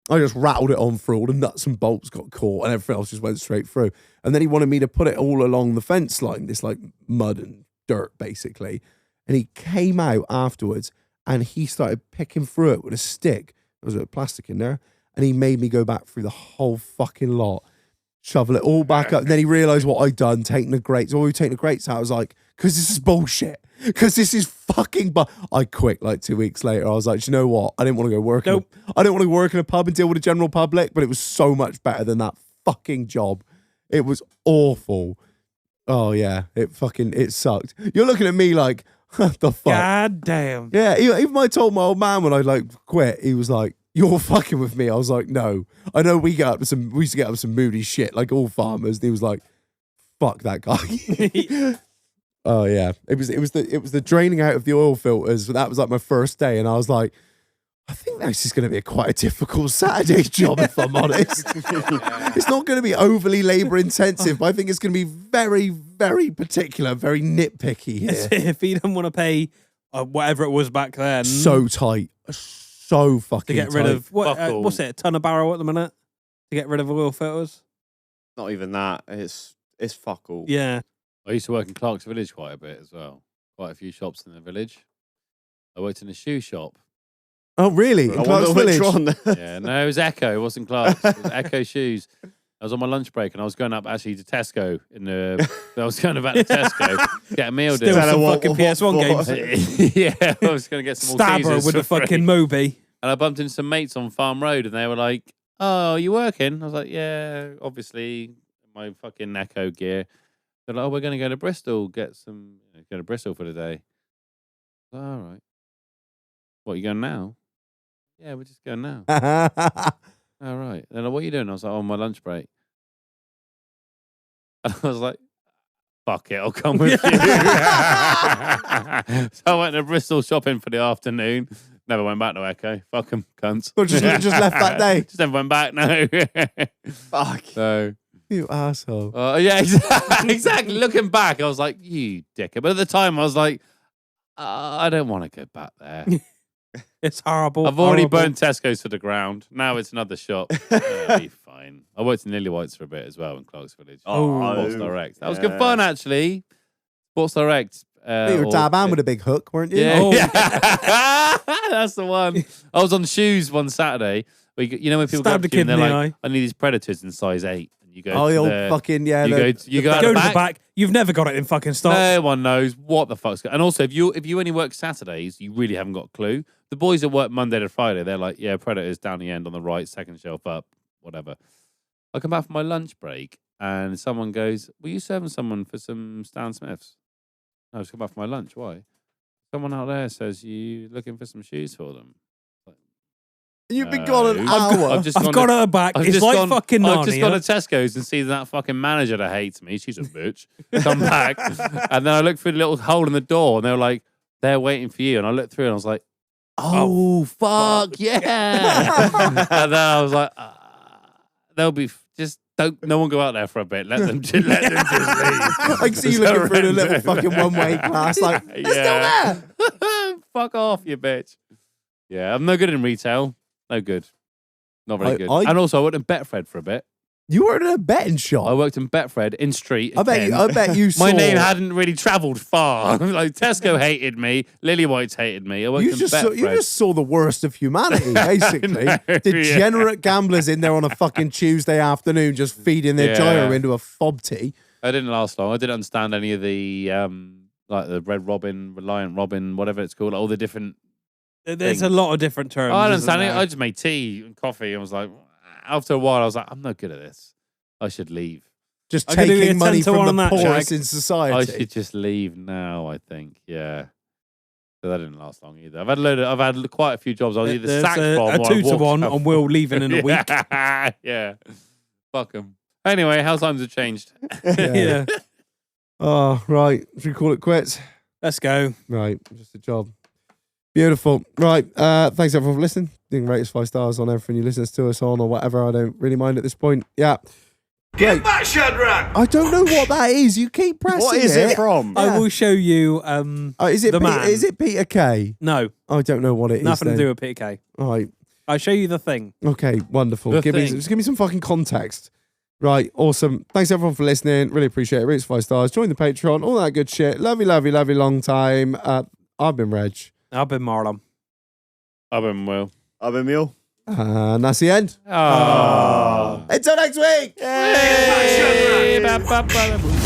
I just rattled it on through. All the nuts and bolts got caught and everything else just went straight through. And then he wanted me to put it all along the fence line, this mud and dirt basically. And he came out afterwards and he started picking through it with a stick. There was a plastic in there. And he made me go back through the whole fucking lot, shovel it all back up. And then he realised what I'd done, taking the grates. Oh, we taking the grates out. I was like, because this is bullshit. Because this is fucking... I quit 2 weeks later. I was like, "Do you know what? I didn't want to go work. I didn't want to work in a pub and deal with the general public, but it was so much better than that fucking job. It was awful. Oh, yeah. It sucked. You're looking at me like, what the fuck? God damn. Yeah, even I told my old man when I quit, he was like, you're fucking with me. I was like, no. I know we used to get up with some moody shit, like all farmers. And he was like, fuck that guy. Oh yeah. It was the draining out of the oil filters. That was like my first day. And I was like, I think this is going to be quite a difficult Saturday job, if I'm honest. It's not going to be overly labour intensive, but I think it's going to be very, very particular, very nitpicky here. If he didn't want to pay whatever it was back then, So tight. So fucking to get rid tight. of what's it? A ton of barrel at the minute to get rid of oil filters. Not even that. It's fuck all. Yeah. I used to work in Clark's Village quite a bit as well. Quite a few shops in the village. I worked in a shoe shop. Oh, really? In I Clark's wonder which Village? one. Yeah, no, it was Echo. It wasn't Clark's. It was Echo Shoes. I was on my lunch break and I was going up actually to Tesco. I was going about to Tesco, get a meal Still deal. some what- fucking what PS1 for? games. Yeah, I was going to get some Stab her Maltesers with for a fucking free. Moby. And I bumped into some mates on Farm Road and they were like, "Oh, are you working?" I was like, "Yeah, obviously, my fucking Echo gear." They're like, "Oh, we're going to go to Bristol, go to Bristol for the day." All right. What, you going now? Yeah, we're just going now. All right. They're like, "What are you doing?" I was like, "On my lunch break." And I was like, "Fuck it, I'll come with you." So I went to Bristol shopping for the afternoon. Never went back to Echo. Fuck 'em, cunts. Or just left that day? Just never went back, no. Fuck. So, You asshole. yeah, exactly. Looking back, I was like, you dickhead. But at the time, I was like, I don't want to go back there. It's horrible. I've already horrible. burnt Tesco's to the ground. Now it's another shop. It'll be fine. I worked in Lily White's for a bit as well in Clark's Village. Oh, Sports Direct. That was yeah. good fun, actually. Sports Direct. You were dab man with a big hook, weren't you? Yeah, Oh. that's the one. I was on shoes one Saturday. Where you know when people Stabbed go a up to you and kid they're in the like, "I need these Predators in size 8," and you go, Oh, to the old the- fucking, yeah. you the- go, you go, Go out to the the back. back. You've never got it in fucking stock. No one knows what the fuck's going on. And also, if you only work Saturdays, you really haven't got a clue. The boys that work Monday to Friday, they're like, yeah, Predators down the end on the right, second shelf up, whatever. I come back from my lunch break and someone goes, "Were you serving someone for some Stan Smiths?" No, I just come back from my lunch. Why? Someone out there says, "You looking for some shoes for them?" You've been gone an No. hour. I've just I've gone got to- her back. I've It's just like gone- fucking I've just gone Narnia. to Tesco's and see that fucking manager that hates me. She's a bitch. Come back. And then I looked through the little hole in the door and they were like, "They're waiting for you." And I looked through and I was like, "Oh, fuck, yeah." And then I was like, they'll be just don't. No one go out there for a bit. Let them just leave. I can see you looking through the little fucking one-way glass like, they're still there. Fuck off, you bitch. Yeah, I'm no good in retail. No good. Not very good. I- And also, I worked in Betfred for a bit. You were in a betting I shop. worked in Betfred in street. I bet you saw. My name hadn't really travelled far. Like Tesco hated me, Lily White's hated me. I worked You in just, Betfred. you just saw the worst of humanity, basically. know, Degenerate gamblers in there on a fucking Tuesday afternoon just feeding their Yeah. gyro into a fob tea. I didn't last long. I didn't understand any of the like the Red Robin, Reliant Robin, whatever it's called, all the different. There's thing. a lot of different terms. I don't isn't understand it. there? I just made tea and coffee and was like, after a while, I was like, I'm not good at this. I should leave. Just I'm gonna do taking a money 10 to from 1 the on that, poorest Jack. in I society. should just leave now. I think, yeah. But that didn't last long either. I've had quite a few jobs. I was either There's sacked a from or I 2 to walked 1 out. on Will leaving in a week. Yeah. Fuck them. Anyway, how times have changed. Yeah. Oh, right. Should we call it quits? Let's go. Right. Just a job. Beautiful. Right. Thanks everyone for listening. You can rate us 5 stars on everything you listen to us on or whatever. I don't really mind at this point. Yeah. Get back, Shadrach! I don't know what that is. You keep pressing What is it from? I will show you. Is it The man. Is it Peter Kay? No, I don't know what it is. nothing to then. do with PK. All right. I'll show you the thing. Okay. Wonderful. The Just give me some fucking context. Right. Awesome. Thanks everyone for listening. Really appreciate it. Rate us 5 stars. Join the Patreon. All that good shit. Love you, long time. I've been Reg. I've been Marlon. I've been Will. I've been Mule. And that's the end. Oh. Until next week. Get back, Shadrach! Ba, ba, ba, ba.